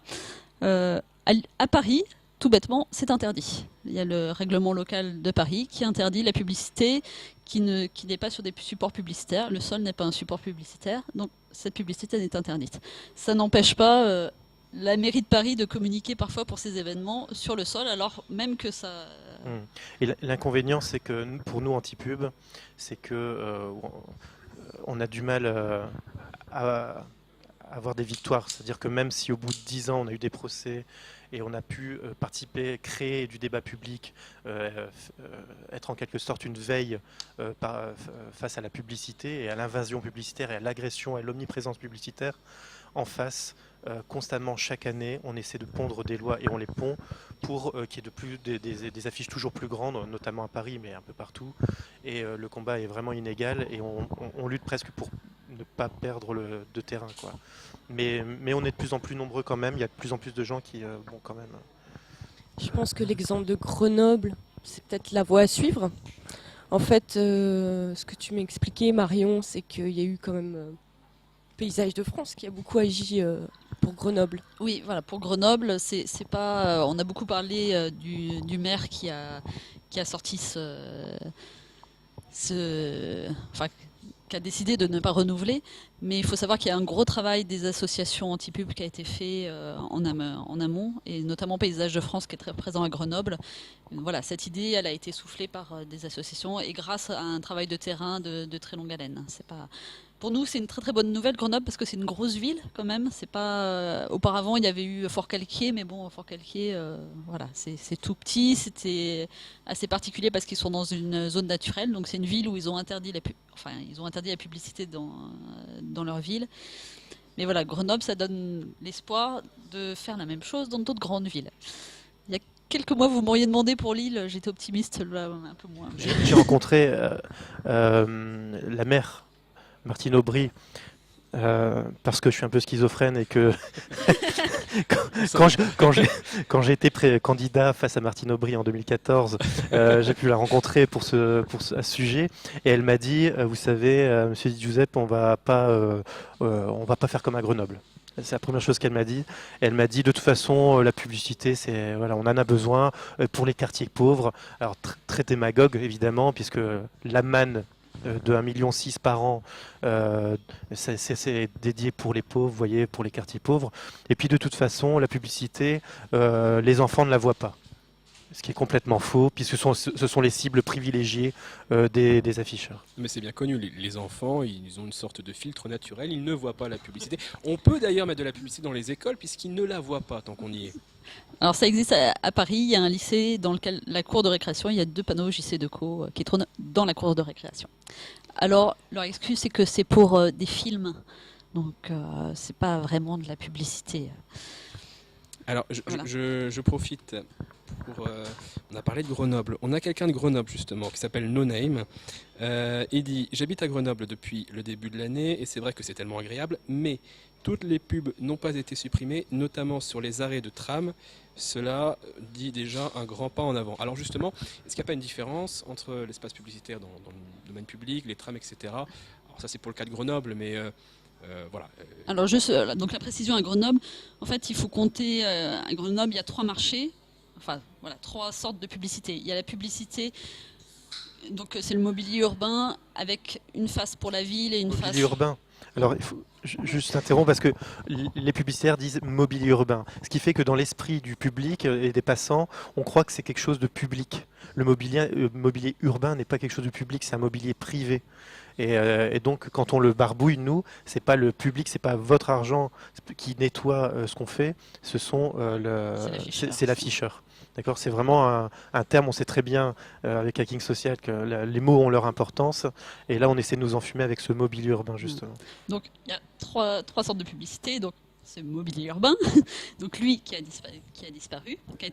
À Paris, tout bêtement, c'est interdit. Il y a le règlement local de Paris qui interdit la publicité qui n'est pas sur des supports publicitaires. Le sol n'est pas un support publicitaire, donc cette publicité est interdite. Ça n'empêche pas la mairie de Paris de communiquer parfois pour ces événements sur le sol, alors même que ça... Et l'inconvénient, c'est que pour nous, anti-pub, c'est que on a du mal à avoir des victoires. C'est-à-dire que même si au bout de 10 ans, on a eu des procès et on a pu participer, créer du débat public, être en quelque sorte une veille face à la publicité et à l'invasion publicitaire et à l'agression et à l'omniprésence publicitaire, en face, constamment, chaque année, on essaie de pondre des lois et on les pond pour qu'il y ait des affiches toujours plus grandes, notamment à Paris, mais un peu partout. Et le combat est vraiment inégal et on lutte presque pour ne pas perdre de terrain, quoi. Mais on est de plus en plus nombreux quand même, il y a de plus en plus de gens qui quand même... Je pense que l'exemple de Grenoble, c'est peut-être la voie à suivre. En fait, ce que tu m'expliquais, Marion, c'est qu'il y a eu quand même Paysages de France qui a beaucoup agi pour Grenoble. Oui, voilà, pour Grenoble, c'est pas... on a beaucoup parlé du maire qui a sorti qui a décidé de ne pas renouveler, mais il faut savoir qu'il y a un gros travail des associations anti-pub qui a été fait en amont, et notamment Paysages de France qui est très présent à Grenoble. Voilà, cette idée, elle a été soufflée par des associations et grâce à un travail de terrain de très longue haleine. C'est pas... Pour nous, c'est une très très bonne nouvelle, Grenoble, parce que c'est une grosse ville quand même. C'est pas auparavant, il y avait eu Fort-Calquier, mais bon, Fort-Calquier, voilà, c'est tout petit, c'était assez particulier parce qu'ils sont dans une zone naturelle. Donc c'est une ville où ils ont interdit la publicité dans leur ville. Mais voilà, Grenoble, ça donne l'espoir de faire la même chose dans d'autres grandes villes. Il y a quelques mois, vous m'auriez demandé pour Lille, j'étais optimiste, là, un peu moins. J'ai rencontré la maire Martine Aubry, parce que je suis un peu schizophrène et que quand j'ai été candidat face à Martine Aubry en 2014, j'ai pu la rencontrer à ce sujet et elle m'a dit, vous savez, Monsieur Di Giuseppe, on va pas faire comme à Grenoble. C'est la première chose qu'elle m'a dit. Elle m'a dit de toute façon la publicité, c'est voilà, on en a besoin pour les quartiers pauvres. Alors très démagogue évidemment, puisque la manne de 1,6 million par an, c'est dédié pour les pauvres, vous voyez, pour les quartiers pauvres. Et puis de toute façon, la publicité, les enfants ne la voient pas. Ce qui est complètement faux, puisque ce sont les cibles privilégiées des afficheurs. Mais c'est bien connu, les enfants, ils ont une sorte de filtre naturel, ils ne voient pas la publicité. On peut d'ailleurs mettre de la publicité dans les écoles, puisqu'ils ne la voient pas tant qu'on y est. Alors ça existe à Paris, il y a un lycée dans lequel la cour de récréation, il y a 2 panneaux JC Deco qui trônent dans la cour de récréation. Alors leur excuse c'est que c'est pour des films, donc c'est pas vraiment de la publicité. Alors Voilà. je profite pour... on a parlé de Grenoble, on a quelqu'un de Grenoble justement qui s'appelle No Name. Il dit « J'habite à Grenoble depuis le début de l'année et c'est vrai que c'est tellement agréable, mais toutes les pubs n'ont pas été supprimées, notamment sur les arrêts de tram. Cela dit déjà un grand pas en avant. » Alors justement, est-ce qu'il n'y a pas une différence entre l'espace publicitaire dans le domaine public, les trams, etc. Alors ça c'est pour le cas de Grenoble, mais voilà. Alors juste donc la précision à Grenoble, en fait il faut compter à Grenoble il y a 3 marchés, enfin voilà 3 sortes de publicité. Il y a la publicité, donc c'est le mobilier urbain avec une face pour la ville et une face... Mobilier urbain. Alors, il faut juste interrompre parce que les publicitaires disent mobilier urbain. Ce qui fait que dans l'esprit du public et des passants, on croit que c'est quelque chose de public. Le mobilier urbain n'est pas quelque chose de public, c'est un mobilier privé. Et donc, quand on le barbouille, nous, c'est pas le public, c'est pas votre argent qui nettoie ce qu'on fait, ce sont c'est l'afficheur. D'accord, c'est vraiment un terme, on sait très bien avec Hacking Social que les mots ont leur importance, et là on essaie de nous enfumer avec ce mobilier urbain justement. Donc il y a trois sortes de publicité. Donc c'est mobilier urbain, donc lui qui a disparu, qui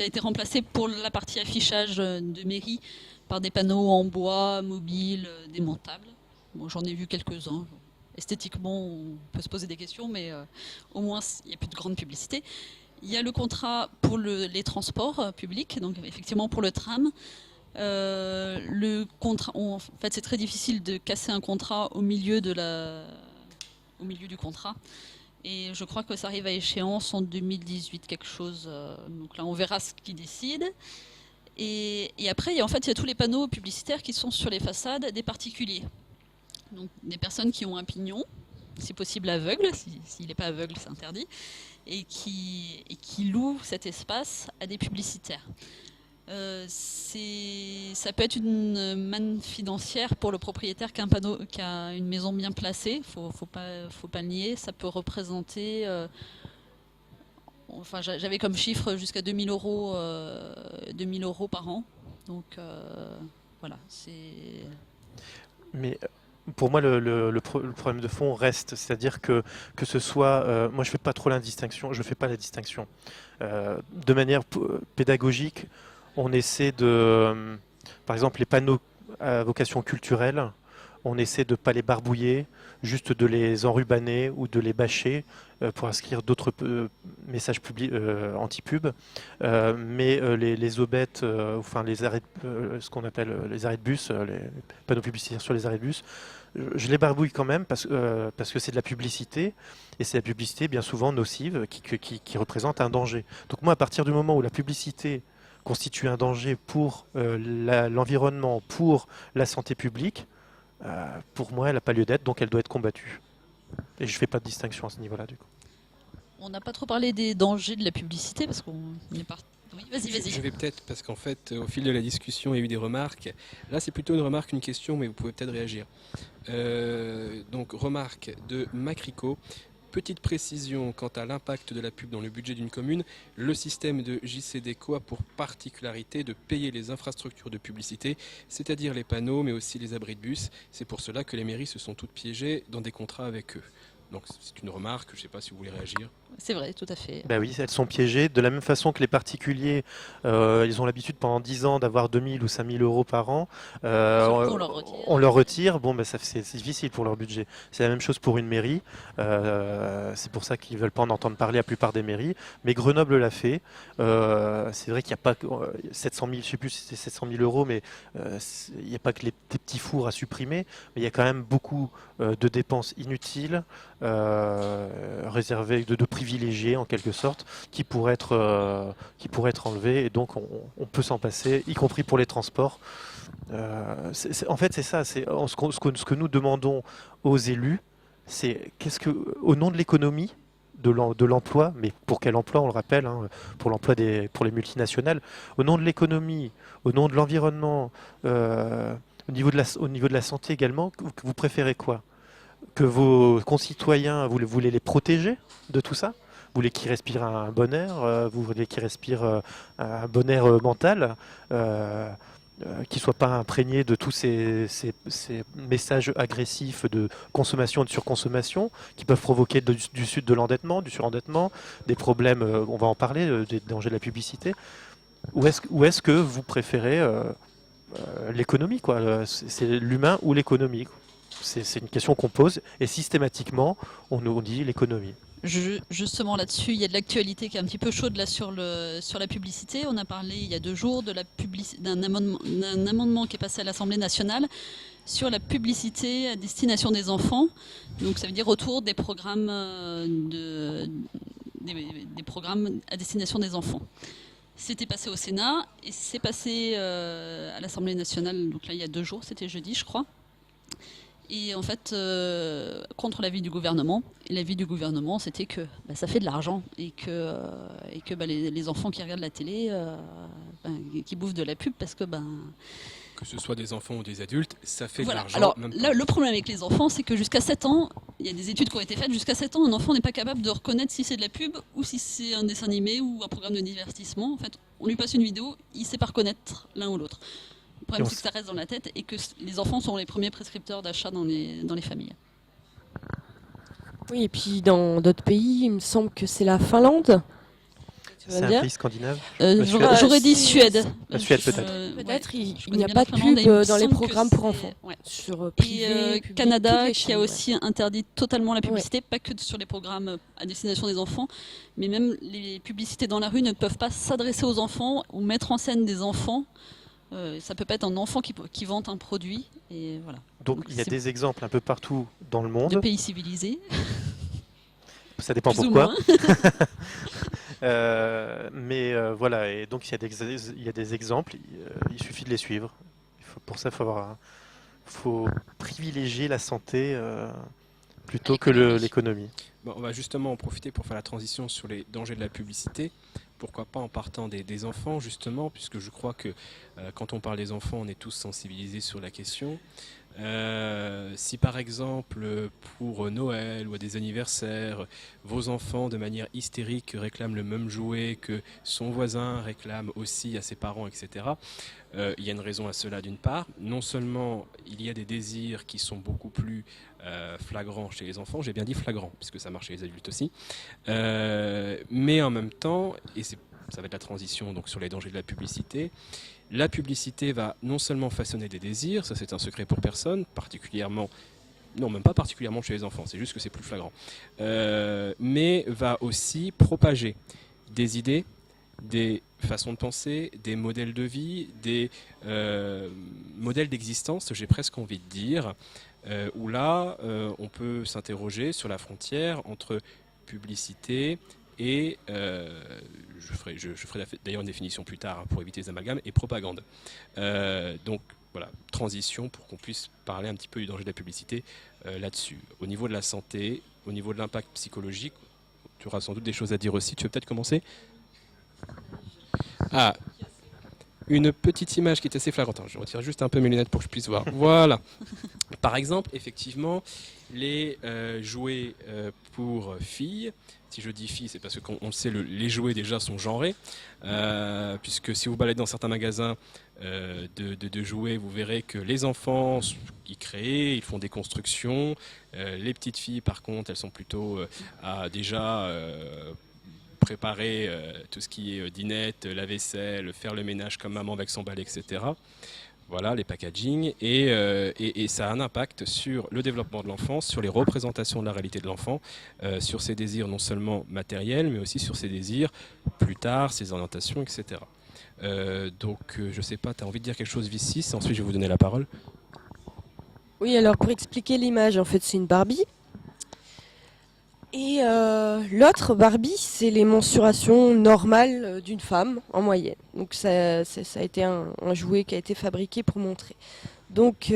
a été remplacé pour la partie affichage de mairie par des panneaux en bois, mobiles, démontables. Bon, j'en ai vu quelques-uns. Esthétiquement, on peut se poser des questions, mais au moins il n'y a plus de grande publicité. Il y a le contrat pour les transports publics, donc effectivement pour le tram. Le contrat, en fait, c'est très difficile de casser un contrat au milieu du contrat. Et je crois que ça arrive à échéance en 2018, quelque chose. Donc là, on verra ce qu'ils décident. Et après, il y a tous les panneaux publicitaires qui sont sur les façades des particuliers. Donc des personnes qui ont un pignon, si possible aveugle, s'il n'est pas aveugle, c'est interdit, et qui louent cet espace à des publicitaires. Ça peut être une manne financière pour le propriétaire qui a une maison bien placée, faut pas le nier. Ça peut représenter, enfin j'avais comme chiffre jusqu'à 2 000 euros par an. Donc voilà, c'est... Mais pour moi, le problème de fond reste, c'est-à-dire que ce soit, moi je fais pas trop la distinction, je fais pas la distinction. De manière pédagogique, on essaie de, par exemple, les panneaux à vocation culturelle, on essaie de ne pas les barbouiller, juste de les enrubanner ou de les bâcher pour inscrire d'autres messages anti-pub. Mais les aubettes, enfin les arrêts, ce qu'on appelle les arrêts de bus, les panneaux publicitaires sur les arrêts de bus, je les barbouille quand même parce que c'est de la publicité, et c'est la publicité bien souvent nocive qui représente un danger. Donc moi, à partir du moment où la publicité constitue un danger pour l'environnement, pour la santé publique, pour moi, elle n'a pas lieu d'être, donc elle doit être combattue. Et je ne fais pas de distinction à ce niveau-là, du coup. On n'a pas trop parlé des dangers de la publicité, parce qu'on est parti... Oui, vas-y. Je vais peut-être, parce qu'en fait, au fil de la discussion, il y a eu des remarques. Là, c'est plutôt une remarque qu'une question, mais vous pouvez peut-être réagir. Donc, remarque de Macrico. Petite précision quant à l'impact de la pub dans le budget d'une commune, le système de JC Deco a pour particularité de payer les infrastructures de publicité, c'est-à-dire les panneaux, mais aussi les abris de bus. C'est pour cela que les mairies se sont toutes piégées dans des contrats avec eux. Donc c'est une remarque, je ne sais pas si vous voulez réagir. C'est vrai, tout à fait. Ben oui, elles sont piégées. De la même façon que les particuliers, ils ont l'habitude pendant 10 ans d'avoir 2000 ou 5000 euros par an. On leur retire. On leur retire. Bon, ben c'est difficile pour leur budget. C'est la même chose pour une mairie. C'est pour ça qu'ils ne veulent pas en entendre parler la plupart des mairies. Mais Grenoble l'a fait. C'est vrai qu'il n'y a pas 700 000, je ne sais plus si c'est 700 000 euros, mais il n'y a pas que des petits fours à supprimer. Mais il y a quand même beaucoup de dépenses inutiles, réservées de privilégiés en quelque sorte, qui pourraient être enlevés, et donc on peut s'en passer, y compris pour les transports. En fait, c'est ça, ce que nous demandons aux élus, c'est au nom de l'économie, de l'emploi, mais pour quel emploi, on le rappelle, hein, pour pour les multinationales, au nom de l'économie, au nom de l'environnement, au niveau de la santé également, vous préférez quoi? Que vos concitoyens, vous voulez les protéger de tout ça? Vous voulez qu'ils respirent un bon air, vous voulez qu'ils respirent un bon air mental, qu'ils ne soient pas imprégnés de tous ces messages agressifs de consommation et de surconsommation qui peuvent provoquer du surendettement, des problèmes, on va en parler, des dangers de la publicité. Ou est-ce que vous préférez l'économie, quoi? C'est l'humain ou l'économie? C'est une question qu'on pose, et systématiquement, on nous dit l'économie. Justement là-dessus, il y a de l'actualité qui est un petit peu chaude là sur la publicité. On a parlé il y a 2 jours d'un amendement qui est passé à l'Assemblée nationale sur la publicité à destination des enfants. Donc ça veut dire autour des programmes, des programmes à destination des enfants. C'était passé au Sénat et c'est passé à l'Assemblée nationale, donc là il y a 2 jours, c'était jeudi je crois. Et en fait, contre l'avis du gouvernement. Et l'avis du gouvernement, c'était que ça fait de l'argent et que les enfants qui regardent la télé, qui bouffent de la pub parce que que ce soit des enfants ou des adultes, ça fait de l'argent. Alors là, le problème avec les enfants, c'est que jusqu'à 7 ans, il y a des études qui ont été faites, jusqu'à 7 ans, un enfant n'est pas capable de reconnaître si c'est de la pub ou si c'est un dessin animé ou un programme de divertissement. En fait, on lui passe une vidéo, il ne sait pas reconnaître l'un ou l'autre. Le problème, c'est que ça reste dans la tête et que les enfants sont les premiers prescripteurs d'achat dans les familles. Oui, et puis dans d'autres pays, il me semble que c'est la Finlande. C'est un pays scandinave. J'aurais dit Suède. La Suède peut-être. Peut-être il n'y a pas de pub dans les programmes pour enfants. Ouais. Sur privé, et public, Canada qui a aussi interdit totalement la publicité, pas que sur les programmes à destination des enfants, mais même les publicités dans la rue ne peuvent pas s'adresser aux enfants ou mettre en scène des enfants. Ça peut pas être un enfant qui vante un produit. Et voilà. Donc il y a des exemples un peu partout dans le monde. De pays civilisés. Ça dépend Plus pourquoi. Mais voilà, et donc il y a des exemples, il suffit de les suivre. Pour ça, faut privilégier la santé plutôt que l'économie. Bon, on va justement en profiter pour faire la transition sur les dangers de la publicité. Pourquoi pas en partant des enfants, justement, puisque je crois que quand on parle des enfants, on est tous sensibilisés sur la question. Si par exemple pour Noël ou à des anniversaires, vos enfants de manière hystérique réclament le même jouet que son voisin réclame aussi à ses parents, etc., il y a une raison à cela d'une part. Non seulement il y a des désirs qui sont beaucoup plus flagrants chez les enfants, j'ai bien dit flagrants puisque ça marche chez les adultes aussi, mais en même temps, et ça va être la transition donc sur les dangers de la publicité va non seulement façonner des désirs, ça c'est un secret pour personne, même pas particulièrement chez les enfants, c'est juste que c'est plus flagrant, mais va aussi propager des idées, des façons de penser, des modèles de vie, des modèles d'existence, j'ai presque envie de dire, où là on peut s'interroger sur la frontière entre publicité et je ferai d'ailleurs une définition plus tard pour éviter les amalgames, et propagande. Donc voilà, transition pour qu'on puisse parler un petit peu du danger de la publicité là-dessus. Au niveau de la santé, au niveau de l'impact psychologique, tu auras sans doute des choses à dire aussi. Tu veux peut-être commencer ? Ah, une petite image qui est assez flagrante. Je retire juste un peu mes lunettes pour que je puisse voir. Voilà. Par exemple, effectivement, les jouets pour filles si je dis filles, c'est parce qu'on le sait, les jouets déjà sont genrés, puisque si vous baladez dans certains magasins de jouets, vous verrez que les enfants, ils créent, ils font des constructions, les petites filles par contre, elles sont plutôt à déjà préparer tout ce qui est dinette, la vaisselle, faire le ménage comme maman avec son balai, etc. Voilà, les packaging, et ça a un impact sur le développement de l'enfant, sur les représentations de la réalité de l'enfant, sur ses désirs non seulement matériels, mais aussi sur ses désirs plus tard, ses orientations, etc. Donc, je sais pas, tu as envie de dire quelque chose, Vicis, ensuite je vais vous donner la parole. Oui, alors pour expliquer l'image, en fait, c'est une Barbie. Et l'autre Barbie, c'est les mensurations normales d'une femme en moyenne. Donc ça a été un jouet qui a été fabriqué pour montrer. Donc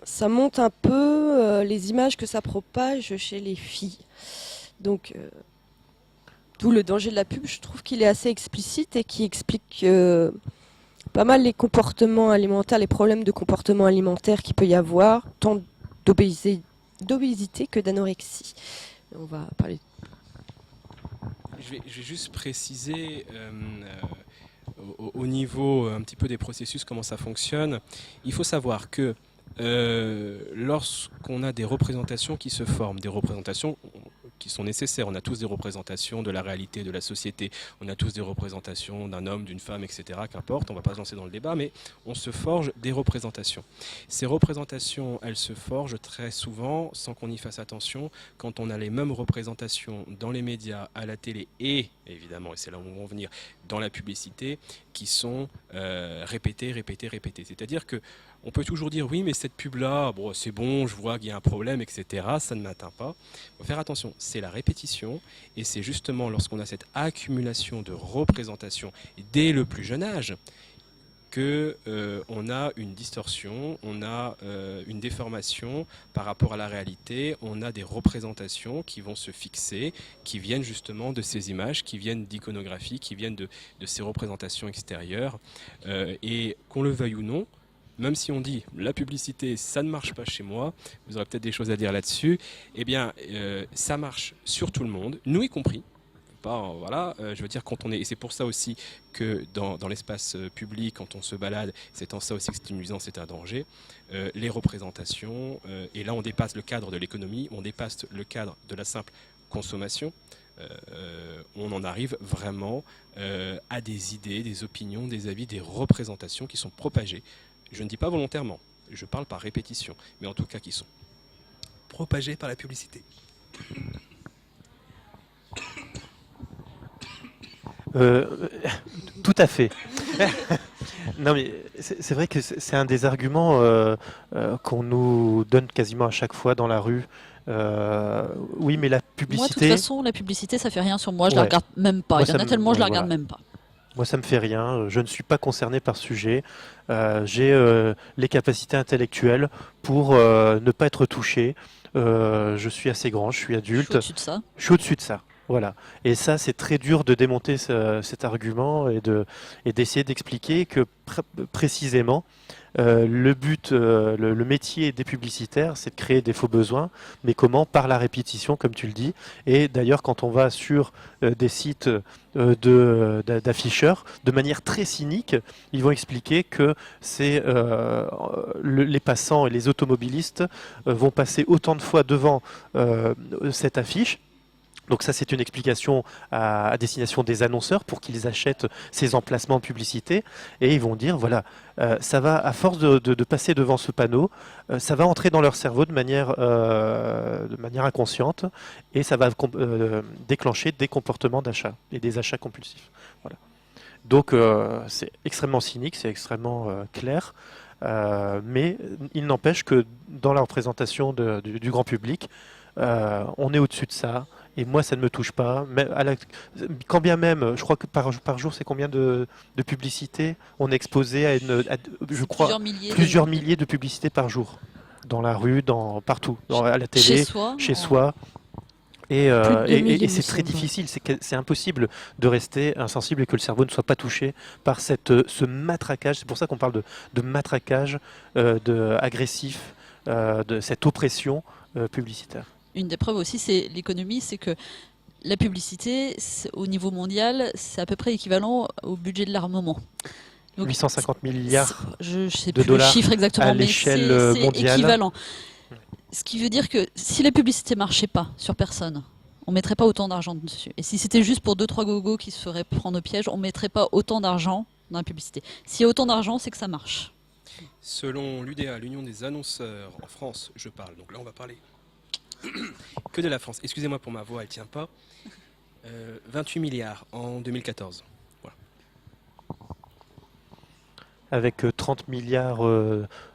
ça montre un peu les images que ça propage chez les filles. Donc d'où le danger de la pub. Je trouve qu'il est assez explicite et qui explique pas mal les comportements alimentaires, les problèmes de comportement alimentaire qu'il peut y avoir, tant d'obésité que d'anorexie. On va parler. Je vais juste préciser au niveau un petit peu des processus, comment ça fonctionne. Il faut savoir que lorsqu'on a des représentations qui se forment, des représentations qui sont nécessaires, on a tous des représentations de la réalité de la société, on a tous des représentations d'un homme, d'une femme, etc. Qu'importe, on ne va pas se lancer dans le débat, mais on se forge des représentations. Ces représentations, elles se forgent très souvent, sans qu'on y fasse attention, quand on a les mêmes représentations dans les médias, à la télé et, évidemment, et c'est là où on va en venir, dans la publicité, qui sont répétées. C'est-à-dire que on peut toujours dire oui, mais cette pub-là, bon, c'est bon, je vois qu'il y a un problème, etc. Ça ne m'atteint pas. Il faut faire attention, c'est la répétition, et c'est justement lorsqu'on a cette accumulation de représentations dès le plus jeune âge que on a une distorsion, on a une déformation par rapport à la réalité, on a des représentations qui vont se fixer, qui viennent justement de ces images, qui viennent d'iconographie, qui viennent de ces représentations extérieures, et qu'on le veuille ou non, même si on dit la publicité, ça ne marche pas chez moi, vous aurez peut-être des choses à dire là-dessus, eh bien, ça marche sur tout le monde, nous y compris. Voilà, je veux dire, quand on est, et c'est pour ça aussi que dans l'espace public, quand on se balade, c'est en ça aussi que c'est une nuisance, c'est un danger. Les représentations, et là on dépasse le cadre de l'économie, on dépasse le cadre de la simple consommation. On en arrive vraiment à des idées, des opinions, des avis, des représentations qui sont propagées. Je ne dis pas volontairement, je parle par répétition, mais en tout cas qui sont propagées par la publicité. Tout à fait. Non, mais c'est vrai que c'est un des arguments qu'on nous donne quasiment à chaque fois dans la rue. Oui, mais la publicité... Moi, de toute façon, la publicité, ça fait rien sur moi. Je la regarde même pas. Il y en a tellement, je la regarde même pas. Moi, ça me fait rien. Je ne suis pas concerné par ce sujet. J'ai les capacités intellectuelles pour ne pas être touché. Je suis assez grand, je suis adulte. Je suis au-dessus de ça. Je suis au-dessus de ça. Voilà. Et ça, c'est très dur de démonter cet argument et d'essayer d'expliquer que précisément, le but, le métier des publicitaires, c'est de créer des faux besoins, mais comment? Par la répétition, comme tu le dis. Et d'ailleurs, quand on va sur des sites d'afficheurs, de manière très cynique, ils vont expliquer que c'est les passants et les automobilistes vont passer autant de fois devant cette affiche. Donc ça, c'est une explication à destination des annonceurs pour qu'ils achètent ces emplacements de publicité. Et ils vont dire, voilà, ça va, à force de passer devant ce panneau, ça va entrer dans leur cerveau de manière inconsciente et ça va déclencher des comportements d'achat et des achats compulsifs. Voilà. Donc c'est extrêmement cynique, c'est extrêmement clair. Mais il n'empêche que dans la représentation du grand public, on est au-dessus de ça. Et moi, ça ne me touche pas. Mais quand bien même, je crois que par jour, c'est combien de publicités on est exposé à je crois, plusieurs milliers de publicités par jour. Dans la rue, partout, à la télé, chez soi. Et c'est très difficile, c'est impossible de rester insensible et que le cerveau ne soit pas touché par ce matraquage. C'est pour ça qu'on parle de matraquage agressif, de cette oppression publicitaire. Une des preuves aussi, c'est l'économie, c'est que la publicité, au niveau mondial, c'est à peu près équivalent au budget de l'armement. Donc, 850 milliards je ne sais de plus le dollars chiffre exactement, à mais l'échelle c'est mondiale. Équivalent. Ce qui veut dire que si la publicité marchait pas sur personne, on mettrait pas autant d'argent dessus. Et si c'était juste pour 2-3 gogos qui se feraient prendre au piège, on mettrait pas autant d'argent dans la publicité. S'il y a autant d'argent, c'est que ça marche. Selon l'UDA, l'Union des annonceurs en France, je parle, donc là on va parler que de la France. Excusez-moi pour ma voix, elle tient pas. 28 milliards en 2014. Voilà. Avec 30 milliards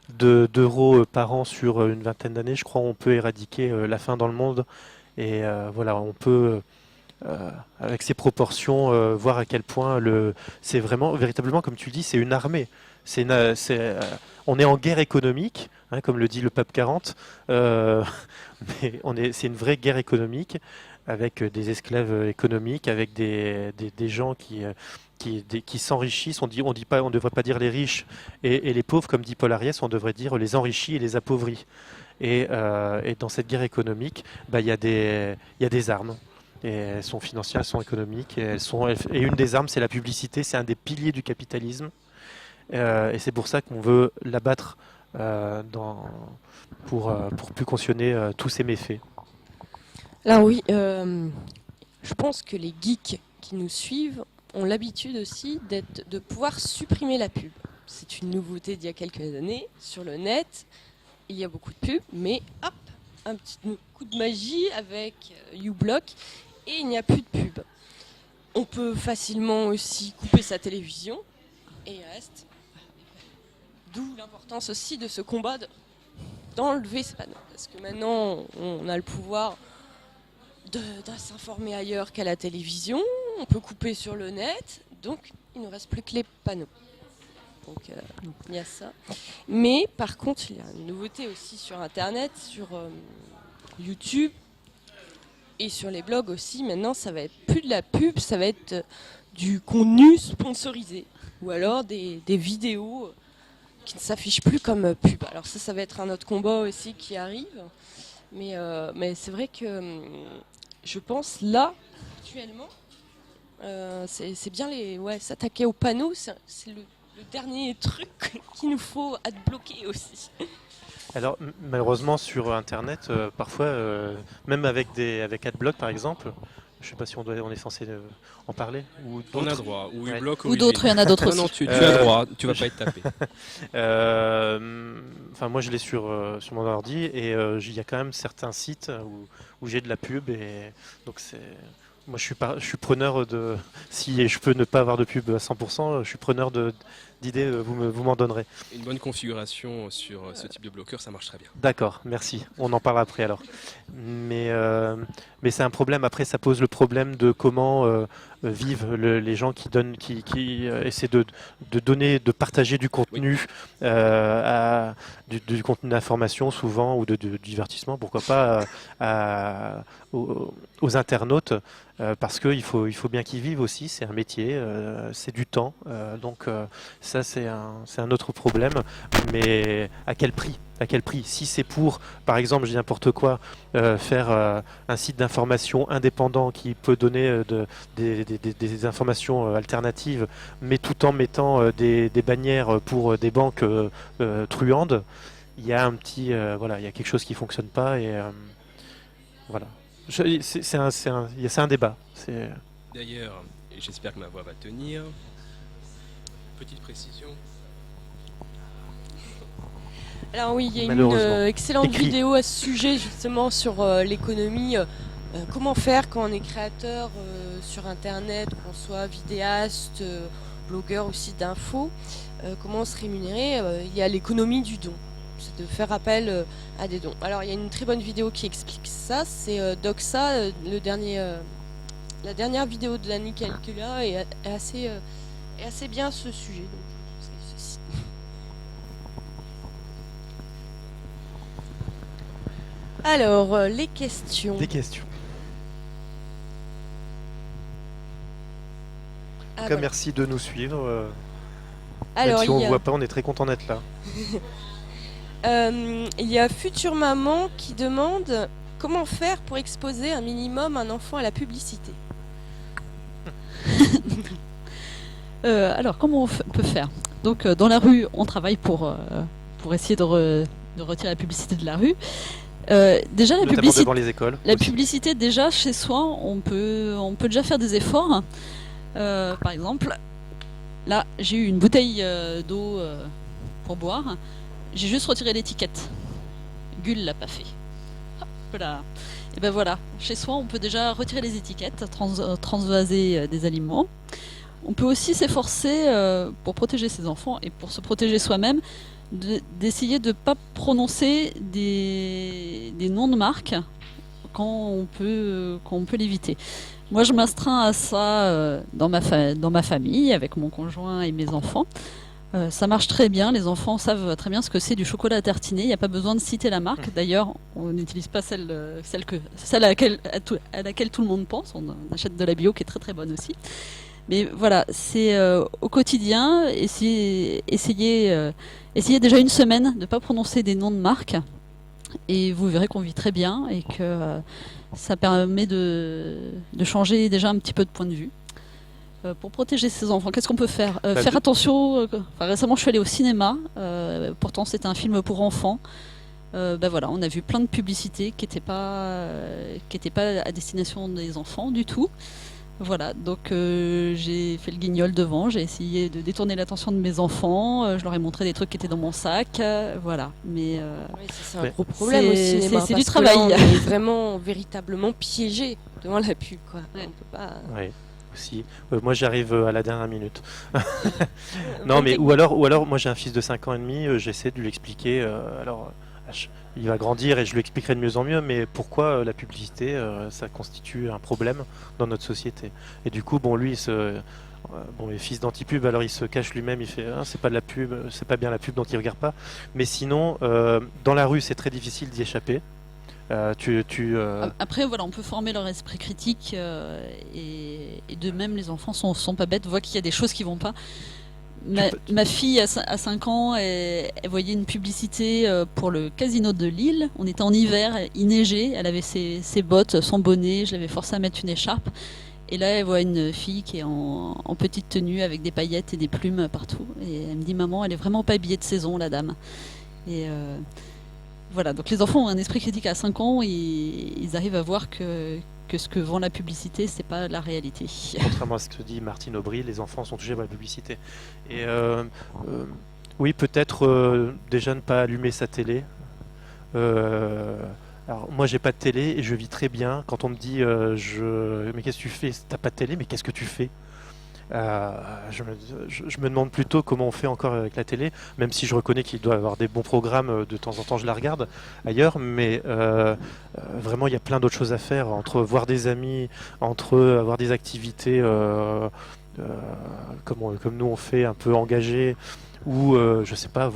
d'euros par an sur une vingtaine d'années, je crois on peut éradiquer la faim dans le monde. Et voilà, on peut, avec ces proportions, voir à quel point c'est vraiment, véritablement, comme tu le dis, c'est une armée. On est en guerre économique, hein, comme le dit le pape 40, mais c'est une vraie guerre économique avec des esclaves économiques, avec des gens qui s'enrichissent. On ne devrait pas dire les riches et les pauvres, comme dit Paul Ariès, on devrait dire les enrichis et les appauvris. Et dans cette guerre économique, il y a des armes. Et elles sont financières, elles sont économiques. Et une des armes, c'est la publicité. C'est un des piliers du capitalisme. Et c'est pour ça qu'on veut l'abattre pour plus cautionner tous ces méfaits. Alors oui, je pense que les geeks qui nous suivent ont l'habitude aussi de pouvoir supprimer la pub. C'est une nouveauté d'il y a quelques années sur le net. Il y a beaucoup de pubs, mais hop, un petit coup de magie avec uBlock et il n'y a plus de pub. On peut facilement aussi couper sa télévision et il reste. D'où l'importance aussi de ce combat d'enlever ces panneaux. Parce que maintenant, on a le pouvoir de s'informer ailleurs qu'à la télévision. On peut couper sur le net, donc il ne reste plus que les panneaux. Donc il y a ça. Mais par contre, il y a une nouveauté aussi sur Internet, sur YouTube et sur les blogs aussi. Maintenant, ça va être plus de la pub, ça va être du contenu sponsorisé. Ou alors des vidéos qui ne s'affichent plus comme pub. Alors ça va être un autre combat aussi qui arrive. Mais c'est vrai que je pense là, actuellement, c'est bien s'attaquer aux panneaux, c'est le dernier truc qu'il nous faut adbloquer aussi. Alors malheureusement sur Internet, parfois, même avec Adblock par exemple, je ne sais pas si on est censé en parler. On a droit, ou uBlock ou d'autres, il y en a d'autres aussi. Non, tu as droit, tu vas pas être tapé. Moi je l'ai sur mon ordi et il y a quand même certains sites où j'ai de la pub et donc moi je suis preneur de, si je peux ne pas avoir de pub à 100%, je suis preneur d'idées, vous m'en donnerez. Une bonne configuration sur ce type de bloqueur, ça marche très bien. D'accord, merci. On en parlera après alors. Mais c'est un problème. Après, ça pose le problème de comment vivent les gens qui essaient de donner, de partager du contenu, du contenu d'information souvent ou de divertissement, pourquoi pas aux internautes. Parce qu'il faut bien qu'ils vivent aussi, c'est un métier, c'est du temps, donc ça c'est un autre problème, mais à quel prix ? À quel prix ? Si c'est pour, par exemple, je dis n'importe quoi, faire un site d'information indépendant qui peut donner des informations alternatives, mais tout en mettant des bannières pour des banques truandes, il y a il y a quelque chose qui ne fonctionne pas et voilà. C'est un débat. D'ailleurs, et j'espère que ma voix va tenir, petite précision. Alors oui, il y a une excellente vidéo à ce sujet justement sur l'économie. Comment faire quand on est créateur sur Internet, qu'on soit vidéaste, blogueur aussi d'infos, comment se rémunérer. Il y a l'économie du don. C'est de faire appel à des dons. Alors il y a une très bonne vidéo qui explique ça, c'est Doxa, la dernière vidéo de Danny Calcula est assez bien ce sujet. Donc, je conseille ceci. Alors les questions. Des questions. En tout cas, merci de nous suivre. Alors, même si on ne voit pas, on est très content d'être là. Il y a Future Maman qui demande comment faire pour exposer un minimum un enfant à la publicité? Alors, comment on peut faire? Donc, dans la rue, on travaille pour essayer de retirer la publicité de la rue. Déjà, notamment devant les écoles. La publicité, déjà, chez soi, on peut déjà faire des efforts. Par exemple, là, j'ai eu une bouteille d'eau pour boire. J'ai juste retiré l'étiquette. Gull l'a pas fait. Hop là. Et ben voilà, chez soi, on peut déjà retirer les étiquettes, transvaser des aliments. On peut aussi s'efforcer, pour protéger ses enfants et pour se protéger soi-même, d'essayer de ne pas prononcer des noms de marques quand on peut l'éviter. Moi, je m'astreins à ça dans ma famille, avec mon conjoint et mes enfants. Ça marche très bien, les enfants savent très bien ce que c'est du chocolat à tartiner, il n'y a pas besoin de citer la marque. D'ailleurs, on n'utilise pas celle à laquelle tout le monde pense, on achète de la bio qui est très très bonne aussi. Mais voilà, c'est au quotidien, essayez déjà une semaine de ne pas prononcer des noms de marques, et vous verrez qu'on vit très bien et que ça permet de changer déjà un petit peu de point de vue. Pour protéger ses enfants, qu'est-ce qu'on peut faire? Faire attention. Récemment, je suis allée au cinéma. Pourtant, c'était un film pour enfants. Voilà, on a vu plein de publicités qui n'étaient pas à destination des enfants du tout. Voilà, donc j'ai fait le guignol devant. J'ai essayé de détourner l'attention de mes enfants. Je leur ai montré des trucs qui étaient dans mon sac. Voilà, mais oui, c'est un gros problème au cinéma. C'est du travail. Là, on est vraiment véritablement piégé devant la pub, quoi. Ouais. On peut pas. Ouais. Aussi. Moi j'arrive à la dernière minute. Non mais ou alors moi j'ai un fils de 5 ans et demi, j'essaie de lui expliquer il va grandir et je lui expliquerai de mieux en mieux, mais pourquoi la publicité ça constitue un problème dans notre société. Et du coup lui les fils d'anti-pub, alors il se cache lui-même, il fait c'est pas de la pub, c'est pas bien la pub donc il regarde pas. Mais sinon dans la rue c'est très difficile d'y échapper. Après, voilà, on peut former leur esprit critique et de même, les enfants sont pas bêtes, voient qu'il y a des choses qui vont pas. Ma fille, à 5 ans, elle voyait une publicité pour le casino de Lille. On était en hiver, il neigeait, elle avait ses bottes, son bonnet, je l'avais forcé à mettre une écharpe. Et là, elle voit une fille qui est en petite tenue avec des paillettes et des plumes partout. Et elle me dit, maman, elle est vraiment pas habillée de saison, la dame. Et voilà, donc les enfants ont un esprit critique à 5 ans et ils arrivent à voir que ce que vend la publicité, c'est pas la réalité. Contrairement à ce que dit Martine Aubry, les enfants sont touchés par la publicité. Et oui, peut-être déjà ne pas allumer sa télé. Alors moi j'ai pas de télé et je vis très bien. Quand on me dit mais qu'est-ce que tu fais? T'as pas de télé, mais qu'est-ce que tu fais? Je me demande plutôt comment on fait encore avec la télé, même si je reconnais qu'il doit y avoir des bons programmes, de temps en temps je la regarde ailleurs, mais vraiment il y a plein d'autres choses à faire, entre voir des amis, entre avoir des activités comme nous on fait, un peu engagées, ou je sais pas,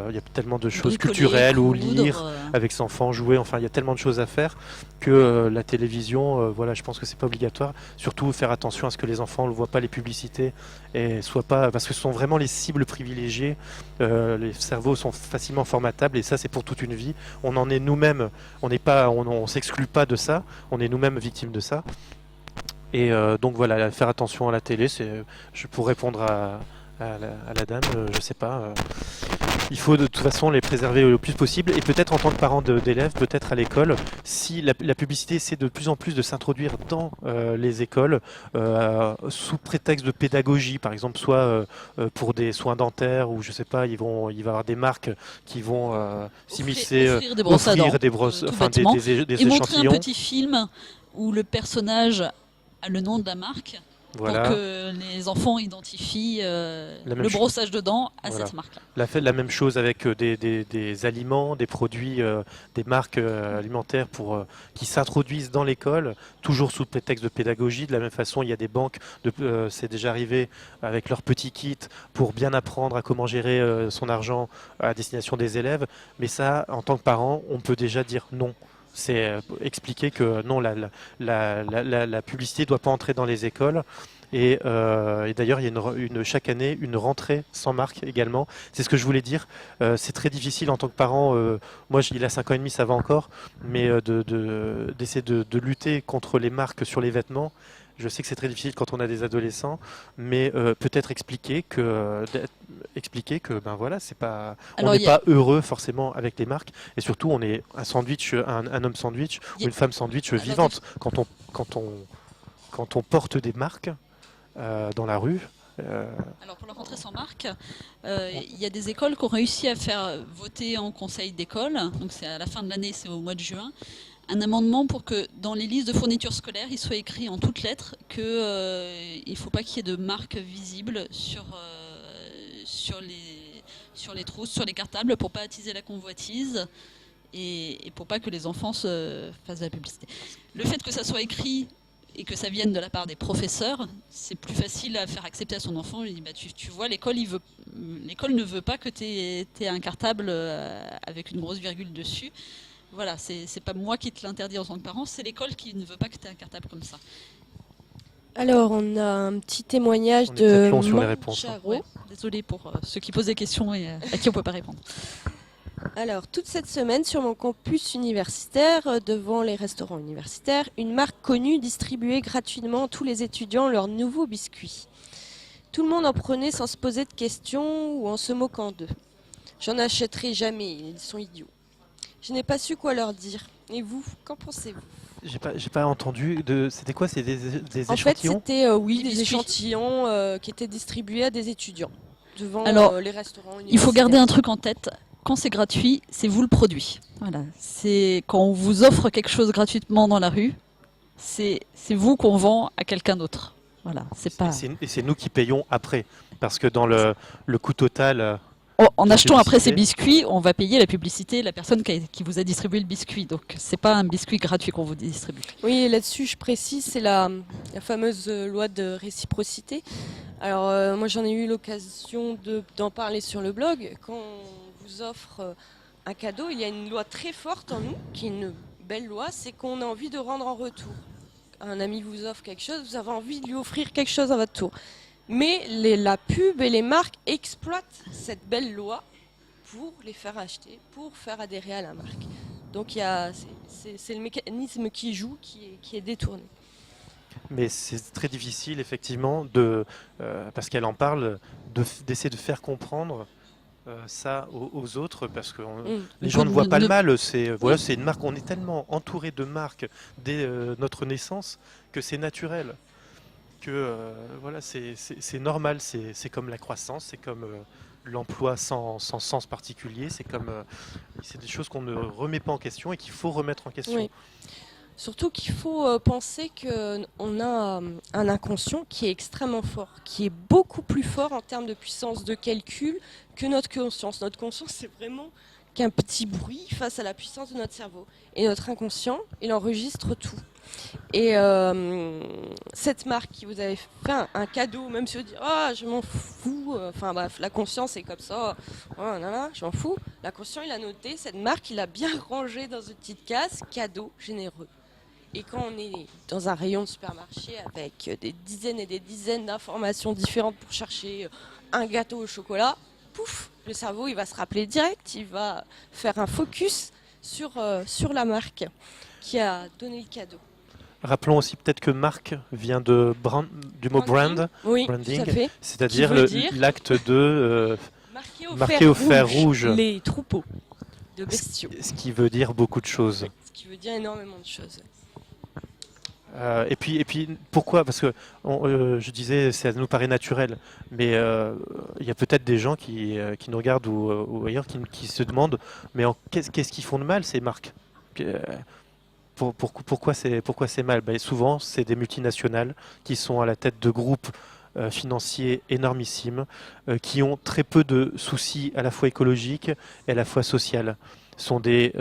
il y a tellement de choses culturelles, ou lire avec ses enfants, jouer, enfin il y a tellement de choses à faire que la télévision, voilà, je pense que c'est pas obligatoire. Surtout faire attention à ce que les enfants ne voient pas les publicités et soient pas, parce que ce sont vraiment les cibles privilégiées. Les cerveaux sont facilement formatables et ça c'est pour toute une vie. On en est nous-mêmes, on s'exclut pas de ça, on est nous-mêmes victimes de ça. Et donc voilà, faire attention à la télé, pour répondre à la dame, je sais pas. Il faut de toute façon les préserver le plus possible et peut-être en tant que parent d'élèves, peut-être à l'école, si la publicité essaie de plus en plus de s'introduire dans les écoles sous prétexte de pédagogie, par exemple, soit pour des soins dentaires ou je sais pas, il va y avoir des marques qui vont s'immiscer, offrir des brosses à dents, des et échantillons. Montrer un petit film où le personnage a le nom de la marque. Voilà. Pour que les enfants identifient le brossage de dents à cette marque-là. La même chose avec des aliments, des produits, des marques alimentaires qui s'introduisent dans l'école, toujours sous prétexte de pédagogie. De la même façon, il y a des banques, c'est déjà arrivé, avec leur petit kit pour bien apprendre à comment gérer son argent à destination des élèves. Mais ça, en tant que parent, on peut déjà dire non. C'est expliquer que non, la publicité ne doit pas entrer dans les écoles Et d'ailleurs, il y a chaque année une rentrée sans marque également. C'est ce que je voulais dire. C'est très difficile en tant que parent. Moi, il a 5 ans et demi, ça va encore, mais d'essayer de lutter contre les marques sur les vêtements. Je sais que c'est très difficile quand on a des adolescents, mais peut-être expliquer que ben voilà, c'est pas, on n'est pas heureux forcément avec les marques, et surtout on est un sandwich, un homme sandwich ou une femme sandwich vivante. Quand on porte des marques dans la rue. Alors pour la rentrée sans marque, il y a des écoles qui ont réussi à faire voter en conseil d'école, donc c'est à la fin de l'année, c'est au mois de juin, un amendement pour que dans les listes de fournitures scolaires, il soit écrit en toutes lettres qu'il ne faut pas qu'il y ait de marque visible sur les trousses, sur les cartables, pour pas attiser la convoitise et pour pas que les enfants se fassent de la publicité. Le fait que ça soit écrit et que ça vienne de la part des professeurs, c'est plus facile à faire accepter à son enfant. Il dit, bah, tu vois, l'école ne veut pas que tu aies un cartable avec une grosse virgule dessus. Voilà, c'est pas moi qui te l'interdis en tant que parent, c'est l'école qui ne veut pas que tu aies un cartable comme ça. Alors, on a un petit témoignage de Mancharo. Ouais, désolée pour ceux qui posent des questions et à qui on ne peut pas répondre. Alors, toute cette semaine, sur mon campus universitaire, devant les restaurants universitaires, une marque connue distribuait gratuitement à tous les étudiants leurs nouveaux biscuits. Tout le monde en prenait sans se poser de questions ou en se moquant d'eux. J'en achèterai jamais, ils sont idiots. Je n'ai pas su quoi leur dire. Et vous, qu'en pensez-vous ? J'ai pas entendu. C'était quoi ? C'est des échantillons ? En fait, c'était des échantillons qui étaient distribués à des étudiants devant les restaurants universitaires. Il faut garder un truc en tête. Quand c'est gratuit, c'est vous le produit. Voilà. C'est quand on vous offre quelque chose gratuitement dans la rue, c'est vous qu'on vend à quelqu'un d'autre. Voilà. Et c'est nous qui payons après, parce que dans le coût total. En achetant après ces biscuits, on va payer la publicité, la personne qui vous a distribué le biscuit. Donc c'est pas un biscuit gratuit qu'on vous distribue. Oui, et là-dessus, je précise, c'est la fameuse loi de réciprocité. Alors moi, j'en ai eu l'occasion d'en parler sur le blog. Quand on vous offre un cadeau, il y a une loi très forte en nous, qui est une belle loi, c'est qu'on a envie de rendre en retour. Un ami vous offre quelque chose, vous avez envie de lui offrir quelque chose à votre tour. Mais la pub et les marques exploitent cette belle loi pour les faire acheter, pour faire adhérer à la marque. Donc c'est le mécanisme qui joue, qui est détourné. Mais c'est très difficile, effectivement, parce qu'elle en parle, d'essayer de faire comprendre ça aux autres, parce que les gens ne voient pas le mal. C'est une marque, on est tellement entouré de marques dès notre naissance que c'est naturel. Que c'est normal, c'est comme la croissance, c'est comme l'emploi sans sens particulier, c'est des choses qu'on ne remet pas en question et qu'il faut remettre en question. Oui. Surtout qu'il faut penser qu'on a un inconscient qui est extrêmement fort, qui est beaucoup plus fort en termes de puissance de calcul que notre conscience. Notre conscience, c'est vraiment qu'un petit bruit face à la puissance de notre cerveau. Et notre inconscient, il enregistre tout. Et cette marque qui vous avait fait un cadeau, même si vous dites je m'en fous, enfin bref, la conscience est comme ça, je m'en fous. L'inconscient, il a noté, cette marque, il a bien rangé dans une petite case, cadeau généreux. Et quand on est dans un rayon de supermarché avec des dizaines et des dizaines d'informations différentes pour chercher un gâteau au chocolat, pouf, le cerveau, il va se rappeler direct, il va faire un focus sur la marque qui a donné le cadeau. Rappelons aussi peut-être que marque vient du mot brand, oui, branding, tout à fait. C'est-à-dire l'acte de marquer au fer rouge les troupeaux de bestiaux. Ce qui veut dire beaucoup de choses. Ce qui veut dire énormément de choses. Et puis pourquoi ? Parce que je disais, ça nous paraît naturel, mais il y a peut-être des gens qui nous regardent ou ailleurs qui se demandent, mais qu'est-ce qu'ils font de mal ces marques ? Pourquoi c'est mal ? Souvent, c'est des multinationales qui sont à la tête de groupes financiers énormissimes, qui ont très peu de soucis à la fois écologiques et à la fois sociaux. Ce sont des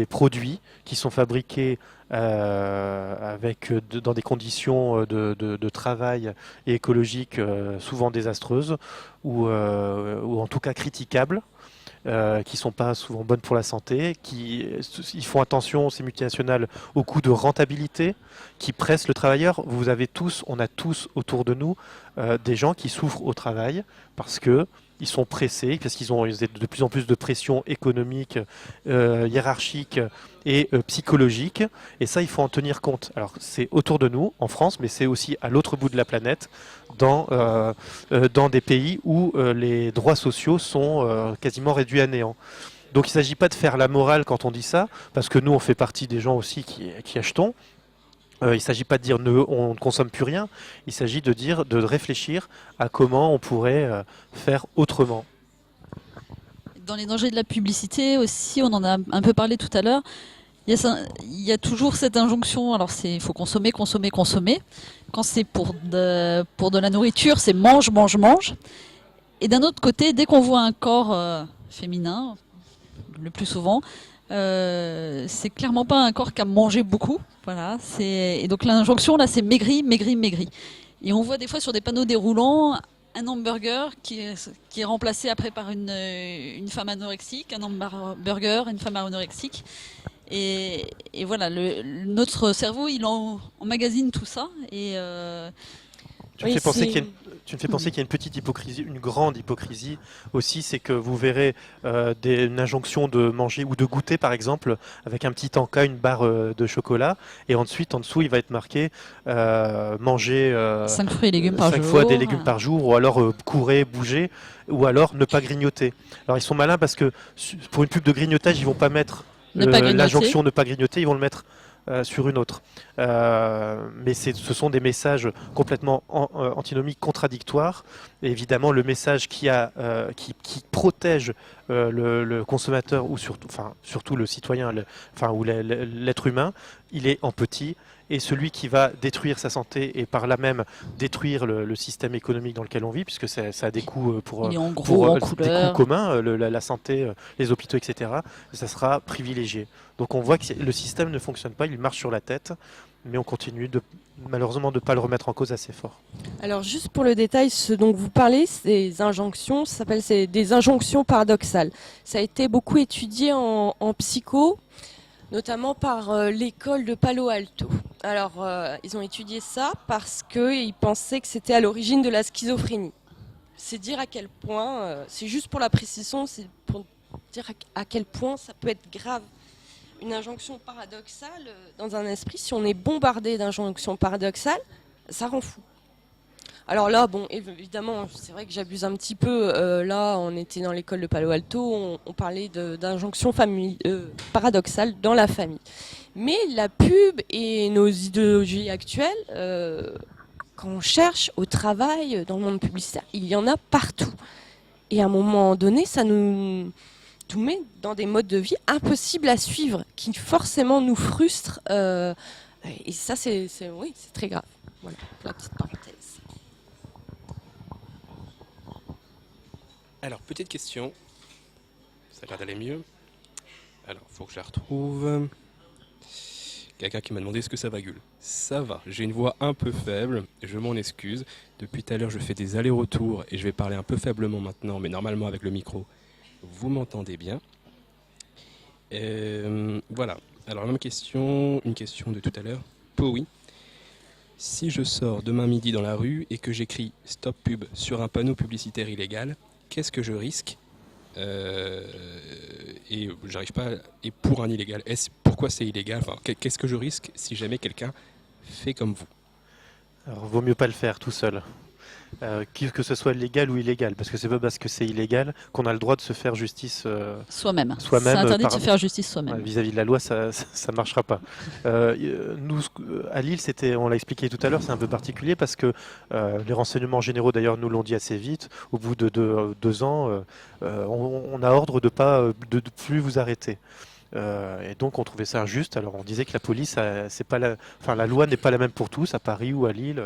produits qui sont fabriqués dans des conditions de travail et écologiques souvent désastreuses ou en tout cas critiquables. qui sont pas souvent bonnes pour la santé, ils font attention, ces multinationales, au coût de rentabilité, qui pressent le travailleur. On a tous autour de nous des gens qui souffrent au travail parce que ils sont pressés, parce qu'ils ont de plus en plus de pression économique, hiérarchique et psychologique. Et ça, il faut en tenir compte. Alors, c'est autour de nous, en France, mais c'est aussi à l'autre bout de la planète, dans des pays où les droits sociaux sont quasiment réduits à néant. Donc, il ne s'agit pas de faire la morale quand on dit ça, parce que nous, on fait partie des gens aussi qui achetons. Il ne s'agit pas de dire on ne consomme plus rien, il s'agit de réfléchir à comment on pourrait faire autrement. Dans les dangers de la publicité aussi, on en a un peu parlé tout à l'heure, il y a toujours cette injonction, alors il faut consommer, consommer, consommer. Quand c'est pour de la nourriture, c'est mange, mange, mange. Et d'un autre côté, dès qu'on voit un corps féminin, le plus souvent, c'est clairement pas un corps qui a mangé beaucoup. Voilà, et donc l'injonction là, c'est maigri, maigri, maigri. Et on voit des fois sur des panneaux déroulants un hamburger qui est remplacé après par une femme anorexique, un hamburger, une femme anorexique. Et voilà, notre cerveau, il emmagasine tout ça. Et Tu me fais penser qu'il y a une petite hypocrisie, une grande hypocrisie aussi, c'est que vous verrez une injonction de manger ou de goûter par exemple avec un petit encas, une barre de chocolat, et ensuite en dessous il va être marqué manger 5 fruits et légumes par 5 jour. fois des légumes par jour, ou alors courir, bouger, ou alors ne pas grignoter. Alors ils sont malins parce que pour une pub de grignotage ils vont pas mettre l'injonction ne pas grignoter, ils vont le mettre sur une autre. Mais ce sont des messages complètement antinomiques, contradictoires. Et évidemment, le message qui protège le consommateur, ou surtout le citoyen, ou l'être humain, il est en petit. Et celui qui va détruire sa santé et par là même détruire le système économique dans lequel on vit, puisque ça a des coûts des coûts communs, la santé, les hôpitaux, etc., ça sera privilégié. Donc on voit que le système ne fonctionne pas, il marche sur la tête, mais on continue malheureusement de ne pas le remettre en cause assez fort. Alors juste pour le détail, ce dont vous parlez, ces injonctions, ça s'appelle des injonctions paradoxales. Ça a été beaucoup étudié en psycho, notamment par l'école de Palo Alto. Alors, ils ont étudié ça parce qu'ils pensaient que c'était à l'origine de la schizophrénie. C'est dire à quel point, c'est juste pour la précision, c'est pour dire à quel point ça peut être grave. Une injonction paradoxale dans un esprit, si on est bombardé d'injonctions paradoxales, ça rend fou. Alors là, bon, évidemment, c'est vrai que j'abuse un petit peu. Là, on était dans l'école de Palo Alto, on parlait d'injonctions paradoxales dans la famille. Mais la pub et nos idéologies actuelles, quand on cherche au travail, dans le monde publicitaire, il y en a partout. Et à un moment donné, ça nous met dans des modes de vie impossibles à suivre, qui forcément nous frustrent. Et ça, c'est très grave. Voilà, pour la petite parenthèse. Alors, petite question. Ça a l'air d'aller mieux. Alors, il faut que je la retrouve. Quelqu'un qui m'a demandé est-ce que ça va, Gul. Ça va. J'ai une voix un peu faible. Je m'en excuse. Depuis tout à l'heure, je fais des allers-retours et je vais parler un peu faiblement maintenant, mais normalement avec le micro, vous m'entendez bien. Voilà. Alors, la même question, une question de tout à l'heure. Oui. Si je sors demain midi dans la rue et que j'écris « Stop pub » sur un panneau publicitaire illégal, qu'est-ce que je risque et j'arrive pas. Et pour un illégal, pourquoi c'est illégal? Qu'est-ce que je risque si jamais quelqu'un fait comme vous? Alors, vaut mieux pas le faire tout seul. Que ce soit légal ou illégal, parce que c'est pas parce que c'est illégal qu'on a le droit de se faire justice soi-même. C'est interdit de se faire justice soi-même. Vis-à-vis de la loi, ça marchera pas. Nous, à Lille, on l'a expliqué tout à l'heure, c'est un peu particulier parce que les renseignements généraux, d'ailleurs, nous l'ont dit assez vite. Au bout de 2 ans, on a ordre de plus vous arrêter. Et donc on trouvait ça injuste. Alors on disait que la police, la loi n'est pas la même pour tous, à Paris ou à Lille.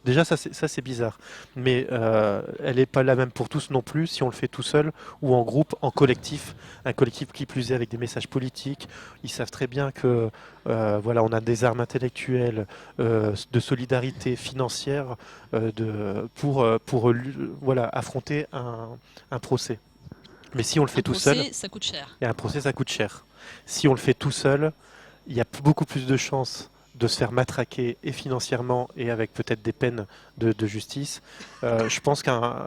Déjà ça c'est bizarre, mais elle n'est pas la même pour tous non plus si on le fait tout seul ou en groupe, en collectif. Un collectif qui plus est avec des messages politiques. Ils savent très bien que on a des armes intellectuelles, de solidarité financière, pour affronter un procès. Mais si on le fait tout seul, ça coûte cher. et un procès, ça coûte cher. Si on le fait tout seul, il y a beaucoup plus de chances de se faire matraquer et financièrement et avec peut-être des peines de justice. Je pense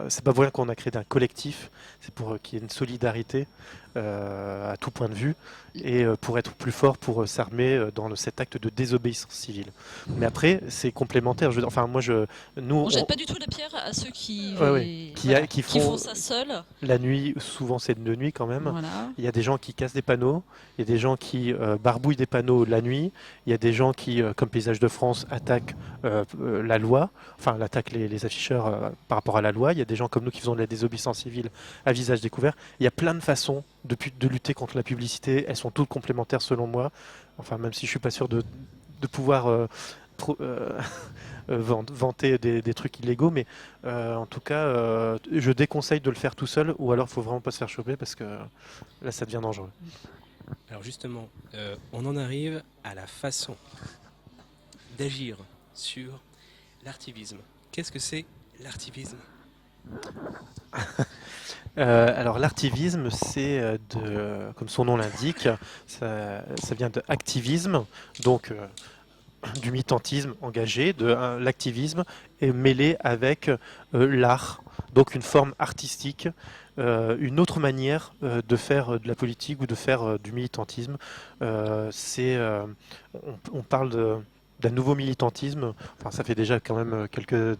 c'est pas pour rien qu'on a créé un collectif, c'est pour qu'il y ait une solidarité à tout point de vue et pour être plus fort, pour s'armer dans cet acte de désobéissance civile. Mais après, c'est complémentaire. On jette pas du tout la pierre à ceux qui font ça seuls. La nuit, souvent c'est de nuit quand même. Voilà. Il y a des gens qui cassent des panneaux, il y a des gens qui barbouillent des panneaux la nuit, il y a des gens qui, comme Paysage de France, attaquent la loi, enfin attaquent les afficheurs par rapport à la loi. Il y a des gens comme nous qui faisons de la désobéissance civile à visage découvert. Il y a plein de façons de lutter contre la publicité. Elles sont toutes complémentaires selon moi. Enfin, même si je suis pas sûr de pouvoir vanter des trucs illégaux, mais en tout cas, je déconseille de le faire tout seul, ou alors il faut vraiment pas se faire choper parce que là, ça devient dangereux. Alors justement, on en arrive à la façon d'agir sur l'artivisme. Qu'est-ce que c'est l'artivisme ? Alors l'artivisme, c'est comme son nom l'indique, ça vient de activisme, donc du militantisme engagé, de l'activisme est mêlé avec l'art, donc une forme artistique, une autre manière de faire de la politique ou de faire du militantisme. On parle d'un nouveau militantisme, enfin ça fait déjà quand même quelques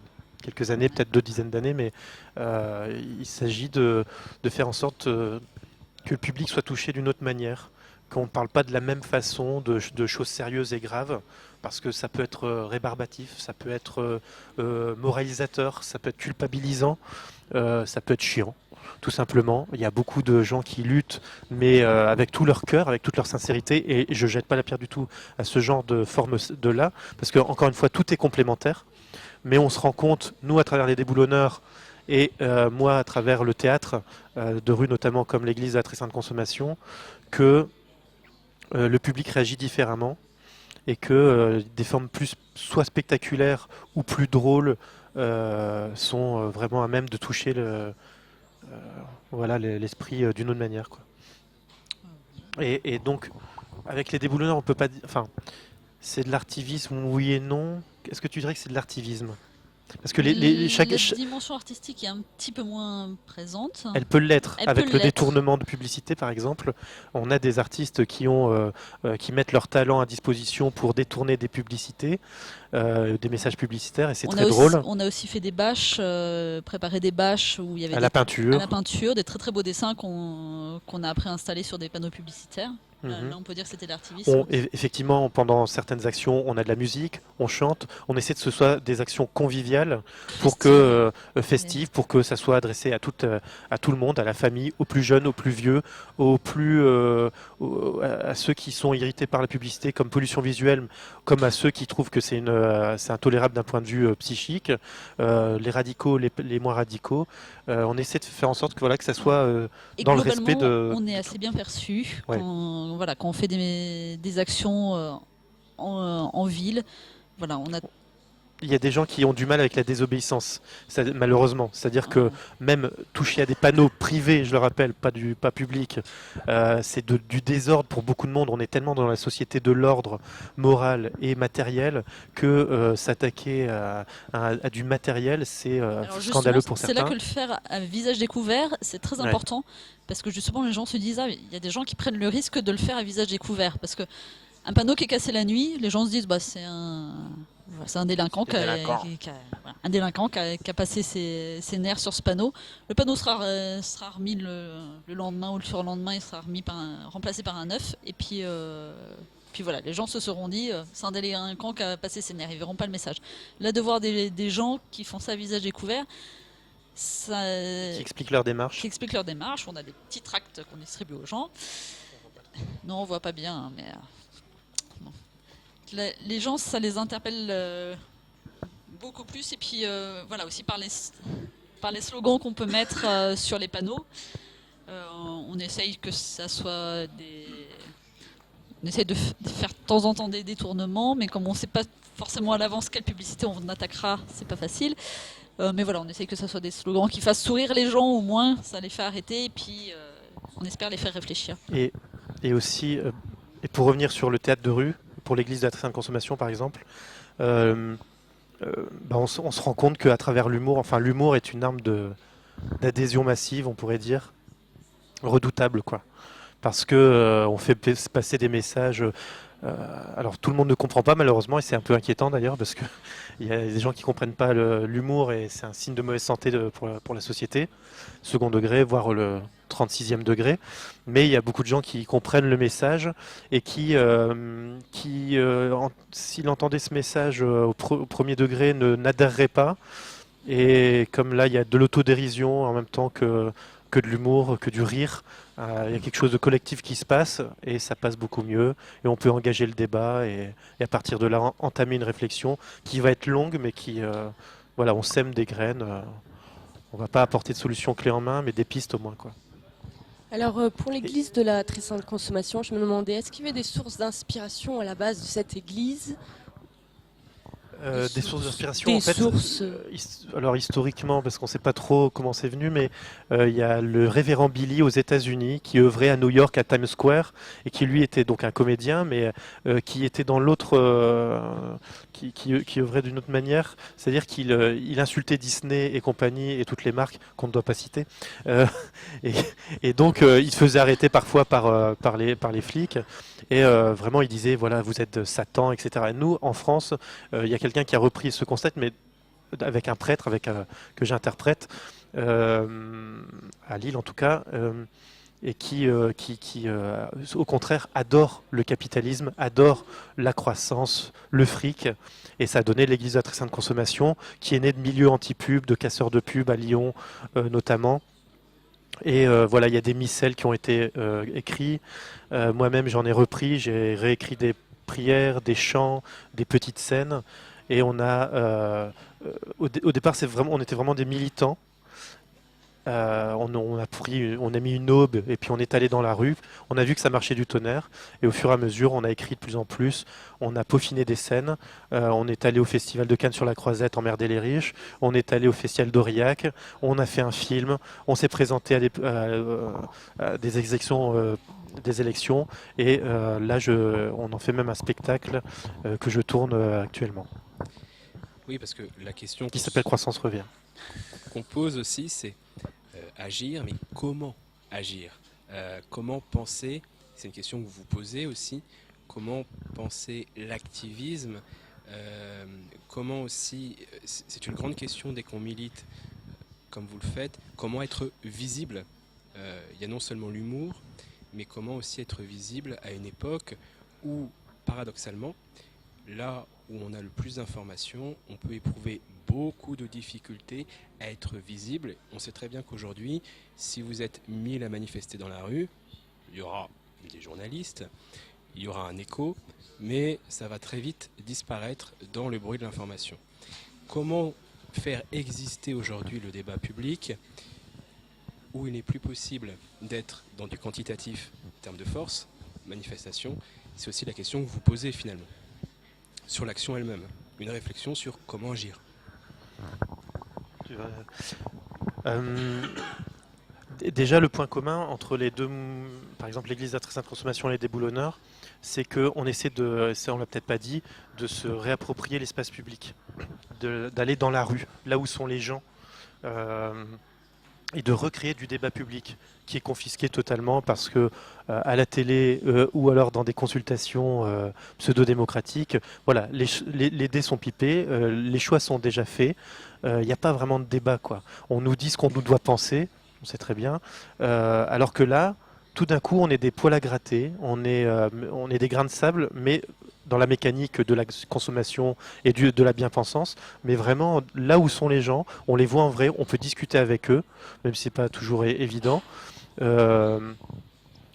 années, peut-être 2 dizaines d'années, mais il s'agit de faire en sorte que le public soit touché d'une autre manière, qu'on ne parle pas de la même façon de choses sérieuses et graves, parce que ça peut être rébarbatif, ça peut être moralisateur, ça peut être culpabilisant, ça peut être chiant, tout simplement. Il y a beaucoup de gens qui luttent, mais avec tout leur cœur, avec toute leur sincérité, et je ne jette pas la pierre du tout à ce genre de forme de là, parce que encore une fois, tout est complémentaire. Mais on se rend compte, nous à travers les déboulonneurs et moi à travers le théâtre de rue notamment comme l'église de la Très Sainte Consommation, que le public réagit différemment et que des formes plus soit spectaculaires ou plus drôles sont vraiment à même de toucher l'esprit d'une autre manière, quoi. Et donc avec les déboulonneurs on peut pas dire, enfin c'est de l'artivisme, oui et non. Est-ce que tu dirais que c'est de l'artivisme ? Parce que la dimension artistique est un petit peu moins présente. Elle peut l'être. Avec le détournement de publicité, par exemple, on a des artistes qui mettent leur talent à disposition pour détourner des publicités, des messages publicitaires, et c'est très drôle. On a aussi fait des bâches, préparé des bâches où il y avait à la peinture, des très très beaux dessins qu'on a après installés sur des panneaux publicitaires. Là, on peut dire que c'était l'artivisme. Effectivement, pendant certaines actions, on a de la musique, on chante, on essaie de ce soit des actions conviviales, festives, pour que ça soit adressé à tout le monde, à la famille, aux plus jeunes, aux plus vieux, à ceux qui sont irrités par la publicité comme pollution visuelle, comme à ceux qui trouvent que c'est intolérable d'un point de vue psychique, les radicaux, les moins radicaux. On essaie de faire en sorte que ça soit dans le respect de... On est assez bien perçu quand on fait des actions en ville. Voilà, il y a des gens qui ont du mal avec la désobéissance, malheureusement. C'est-à-dire que même toucher à des panneaux privés, je le rappelle, pas public, c'est du désordre pour beaucoup de monde. On est tellement dans la société de l'ordre moral et matériel que s'attaquer à du matériel, c'est scandaleux pour certains. C'est là que le faire à visage découvert, c'est très important, parce que justement les gens se disent il y a des gens qui prennent le risque de le faire à visage découvert, parce que un panneau qui est cassé la nuit, les gens se disent c'est un délinquant qui a passé ses nerfs sur ce panneau. Le panneau sera remis le lendemain ou le surlendemain, il sera remplacé par un neuf. Et puis voilà, les gens se seront dit c'est un délinquant qui a passé ses nerfs, ils verront pas le message. Là, de voir des gens qui font ça à visage découvert, qui expliquent leur démarche. On a des petits tracts qu'on distribue aux gens. Non, on voit pas bien, mais... Les gens, ça les interpelle beaucoup plus, et puis aussi par les slogans qu'on peut mettre sur les panneaux. On essaye que ça soit on essaye de faire de temps en temps des détournements, mais comme on ne sait pas forcément à l'avance quelle publicité on attaquera, c'est pas facile. Mais voilà, on essaye que ça soit des slogans qui fassent sourire les gens, au moins ça les fait arrêter, et puis on espère les faire réfléchir. Et aussi, et pour revenir sur le théâtre de rue, pour l'église de la très sainte consommation par exemple, on se rend compte qu'à travers l'humour, enfin l'humour est une arme d'adhésion massive, on pourrait dire, redoutable quoi. Parce que on fait passer des messages. Alors tout le monde ne comprend pas malheureusement et c'est un peu inquiétant d'ailleurs parce que il y a des gens qui comprennent pas l'humour et c'est un signe de mauvaise santé pour la société, second degré voire le 36e degré. Mais il y a beaucoup de gens qui comprennent le message et s'ils entendaient ce message au premier degré n'adhéreraient pas. Et comme là il y a de l'autodérision en même temps que de l'humour, que du rire. Il y a quelque chose de collectif qui se passe et ça passe beaucoup mieux. Et on peut engager le débat et à partir de là entamer une réflexion qui va être longue mais voilà, on sème des graines. On ne va pas apporter de solutions clés en main mais des pistes au moins quoi. Alors pour l'église de la Très Sainte Consommation, je me demandais, est-ce qu'il y avait des sources d'inspiration à la base de cette église ? Des sources d'inspiration en fait. Alors historiquement, parce qu'on ne sait pas trop comment c'est venu, mais il y a le révérend Billy aux États-Unis qui œuvrait à New York à Times Square et qui lui était donc un comédien, mais qui était dans l'autre, qui œuvrait d'une autre manière, c'est-à-dire qu'il insultait Disney et compagnie et toutes les marques qu'on ne doit pas citer, et donc il se faisait arrêter parfois par les flics. Et vraiment, il disait, voilà, vous êtes Satan, etc. Et nous, en France, il y a quelqu'un qui a repris ce concept, mais avec un prêtre, que j'interprète, à Lille en tout cas, et qui au contraire, adore le capitalisme, adore la croissance, le fric. Et ça a donné l'église de la Très Sainte Consommation, qui est née de milieux anti-pub, de casseurs de pub à Lyon notamment. Et voilà, il y a des missels qui ont été écrits. Moi-même, j'en ai repris. J'ai réécrit des prières, des chants, des petites scènes. Et on a, au départ, on était vraiment des militants. On a mis une aube et puis on est allé dans la rue. On a vu que ça marchait du tonnerre. Et au fur et à mesure, on a écrit de plus en plus. On a peaufiné des scènes. On est allé au festival de Cannes-sur-la-Croisette, emmerder les riches. On est allé au festival d'Aurillac. On a fait un film. On s'est présenté à des élections. Et là, on en fait même un spectacle que je tourne actuellement. Oui, parce que la question qui s'appelle Croissance revient. Qu'on pose aussi, c'est agir, mais comment agir, comment penser, c'est une question que vous vous posez aussi, comment penser l'activisme, comment aussi, c'est une grande question dès qu'on milite, comme vous le faites, comment être visible. Il y a non seulement l'humour, mais comment aussi être visible à une époque où, paradoxalement, là où on a le plus d'informations, on peut éprouver beaucoup de difficultés à être visible. On sait très bien qu'aujourd'hui, si vous êtes 1000 à manifester dans la rue, il y aura des journalistes, il y aura un écho, mais ça va très vite disparaître dans le bruit de l'information. Comment faire exister aujourd'hui le débat public où il n'est plus possible d'être dans du quantitatif en termes de force, manifestation? C'est aussi la question que vous posez finalement sur l'action elle-même, une réflexion sur comment agir. Déjà, le point commun entre les deux, par exemple l'église de la Très Sainte Consommation et les déboulonneurs, c'est qu'on essaie ça on l'a peut-être pas dit, de se réapproprier l'espace public, d'aller dans la rue, là où sont les gens, et de recréer du débat public qui est confisqué totalement parce que à la télé ou alors dans des consultations pseudo-démocratiques, voilà, les dés sont pipés, les choix sont déjà faits, il n'y a pas vraiment de débat quoi. On nous dit ce qu'on nous doit penser, on sait très bien, alors que là, tout d'un coup, on est des poils à gratter, on est des grains de sable, mais dans la mécanique de la consommation et de la bien-pensance, mais vraiment là où sont les gens, on les voit en vrai, on peut discuter avec eux, même si c'est pas toujours évident.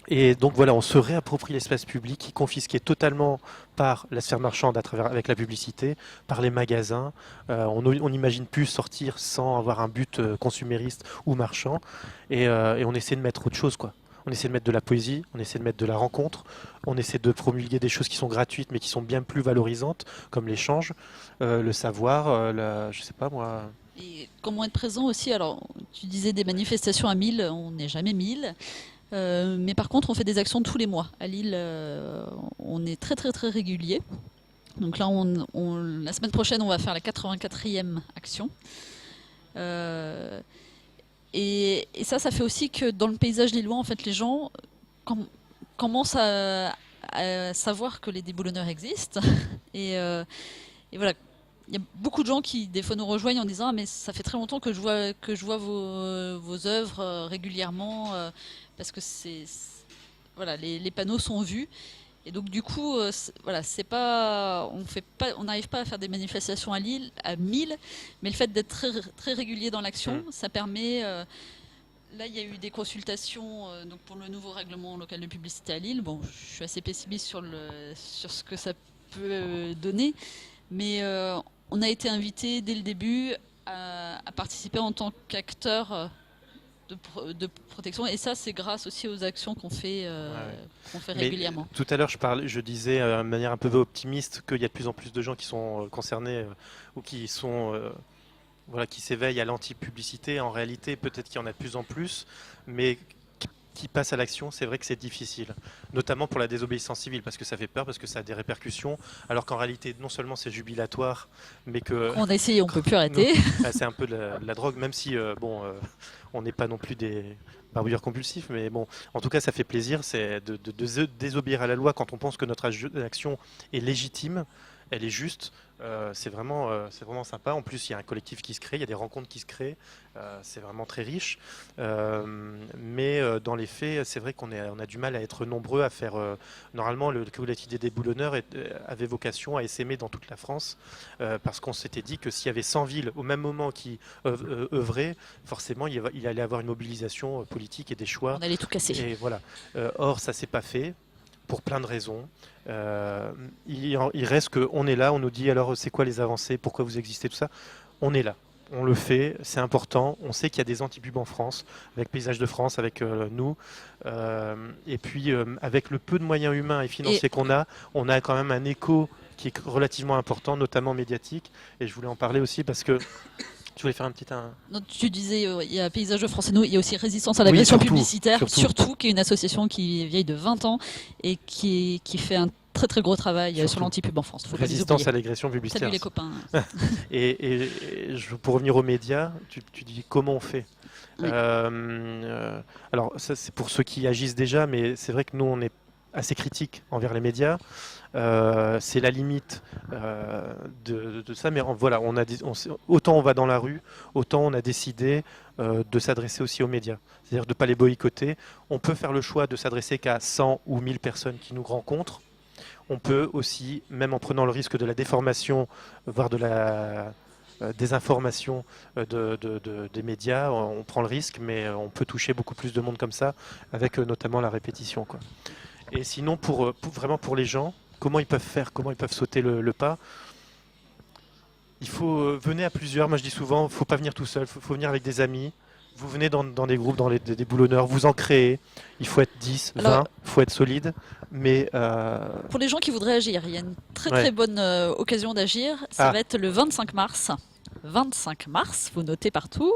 Et donc voilà, on se réapproprie l'espace public qui est confisqué totalement par la sphère marchande avec la publicité, par les magasins. On n'imagine plus sortir sans avoir un but consumériste ou marchand. Et on essaie de mettre autre chose, quoi. On essaie de mettre de la poésie, on essaie de mettre de la rencontre, on essaie de promulguer des choses qui sont gratuites mais qui sont bien plus valorisantes, comme l'échange, le savoir, je sais pas moi. Et comment être présent aussi, alors tu disais des manifestations à 1000, on n'est jamais 1000. Mais par contre, on fait des actions tous les mois. À Lille, on est très très très régulier. Donc là, la semaine prochaine, on va faire la 84e action. Et ça fait aussi que dans le paysage lillois, en fait, les gens commencent à savoir que les déboulonneurs existent. Et voilà. Il y a beaucoup de gens qui, des fois, nous rejoignent en disant « Ah, mais ça fait très longtemps que je vois vos œuvres régulièrement, parce que voilà, les panneaux sont vus. » Et donc, du coup, voilà, on n'arrive pas à faire des manifestations à Lille, à 1000, mais le fait d'être très, très régulier dans l'action, ça permet... Là, il y a eu des consultations donc pour le nouveau règlement local de publicité à Lille. Bon, je suis assez pessimiste sur ce que ça peut donner, mais on a été invité dès le début à participer en tant qu'acteur de protection, et ça, c'est grâce aussi aux actions qu'on fait régulièrement. Tout à l'heure, je disais de manière un peu optimiste qu'il y a de plus en plus de gens qui sont concernés ou qui sont... Voilà, qui s'éveillent à l'anti-publicité. En réalité, peut-être qu'il y en a de plus en plus, mais qui passent à l'action, c'est vrai que c'est difficile. Notamment pour la désobéissance civile, parce que ça fait peur, parce que ça a des répercussions, alors qu'en réalité, non seulement c'est jubilatoire, mais que... On a essayé, on ne peut plus arrêter. C'est un peu de la drogue, même si, on n'est pas non plus des barbouilleurs compulsifs, mais bon, en tout cas, ça fait plaisir, c'est de désobéir à la loi quand on pense que notre action est légitime, elle est juste. C'est vraiment sympa. En plus, il y a un collectif qui se crée, il y a des rencontres qui se créent. C'est vraiment très riche. Mais dans les faits, c'est vrai qu'on a du mal à être nombreux à faire. Normalement, le collectif des déboulonneurs avait vocation à essaimer dans toute la France, parce qu'on s'était dit que s'il y avait 100 villes au même moment qui œuvraient, forcément, il allait avoir une mobilisation politique et des choix. On allait tout casser. Et voilà. Or, ça s'est pas fait. Pour plein de raisons. Il reste qu'on est là, on nous dit alors c'est quoi les avancées, pourquoi vous existez, tout ça. On est là, on le fait, c'est important. On sait qu'il y a des antipubs en France, avec Paysage de France, avec nous. Et puis avec le peu de moyens humains et financiers qu'on a, on a quand même un écho qui est relativement important, notamment médiatique. Et je voulais en parler aussi parce que tu voulais faire un petit... Non, tu disais, il y a Paysage de France et nous, il y a aussi Résistance à l'agression publicitaire, surtout, qui est une association qui est vieille de 20 ans et qui fait un très très gros travail sur l'antipub en France. Résistance à l'agression publicitaire. Salut les copains. et pour revenir aux médias, tu dis comment on fait. Oui. Alors ça c'est pour ceux qui agissent déjà, mais c'est vrai que nous on est assez critique envers les médias. C'est la limite de ça, mais voilà, autant on va dans la rue, autant on a décidé de s'adresser aussi aux médias, c'est-à-dire de ne pas les boycotter. On peut faire le choix de s'adresser qu'à 100 ou 1000 personnes qui nous rencontrent. On peut aussi, même en prenant le risque de la déformation, voire de la désinformation des médias, on prend le risque, mais on peut toucher beaucoup plus de monde comme ça, avec notamment la répétition, quoi. Et sinon, vraiment pour les gens, comment ils peuvent faire, comment ils peuvent sauter le pas. Il faut venir à plusieurs. Moi, je dis souvent, il ne faut pas venir tout seul, il faut venir avec des amis. Vous venez dans des groupes, dans des boulonneurs, vous en créez. Il faut être 10, 20, il faut être solide. Mais pour les gens qui voudraient agir, il y a une très très bonne occasion d'agir. Ça va être le 25 mars. 25 mars, vous notez partout.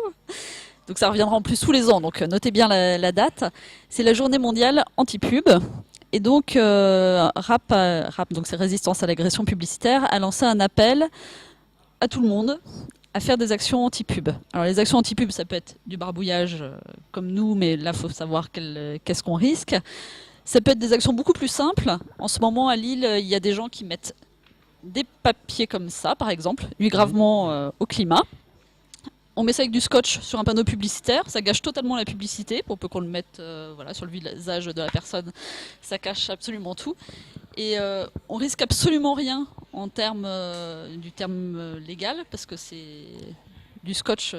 Donc ça reviendra en plus tous les ans, donc notez bien la date. C'est la journée mondiale anti-pub. Et donc, RAP, donc c'est Résistance à l'agression publicitaire, a lancé un appel à tout le monde à faire des actions anti-pub. Alors les actions anti-pub, ça peut être du barbouillage comme nous, mais là, il faut savoir qu'est-ce qu'on risque. Ça peut être des actions beaucoup plus simples. En ce moment, à Lille, il y a des gens qui mettent des papiers comme ça, par exemple, nuit gravement au climat. On met ça avec du scotch sur un panneau publicitaire, ça gâche totalement la publicité, pour peu qu'on le mette sur le visage de la personne, ça cache absolument tout. Et on risque absolument rien en du terme légal, parce que c'est du scotch.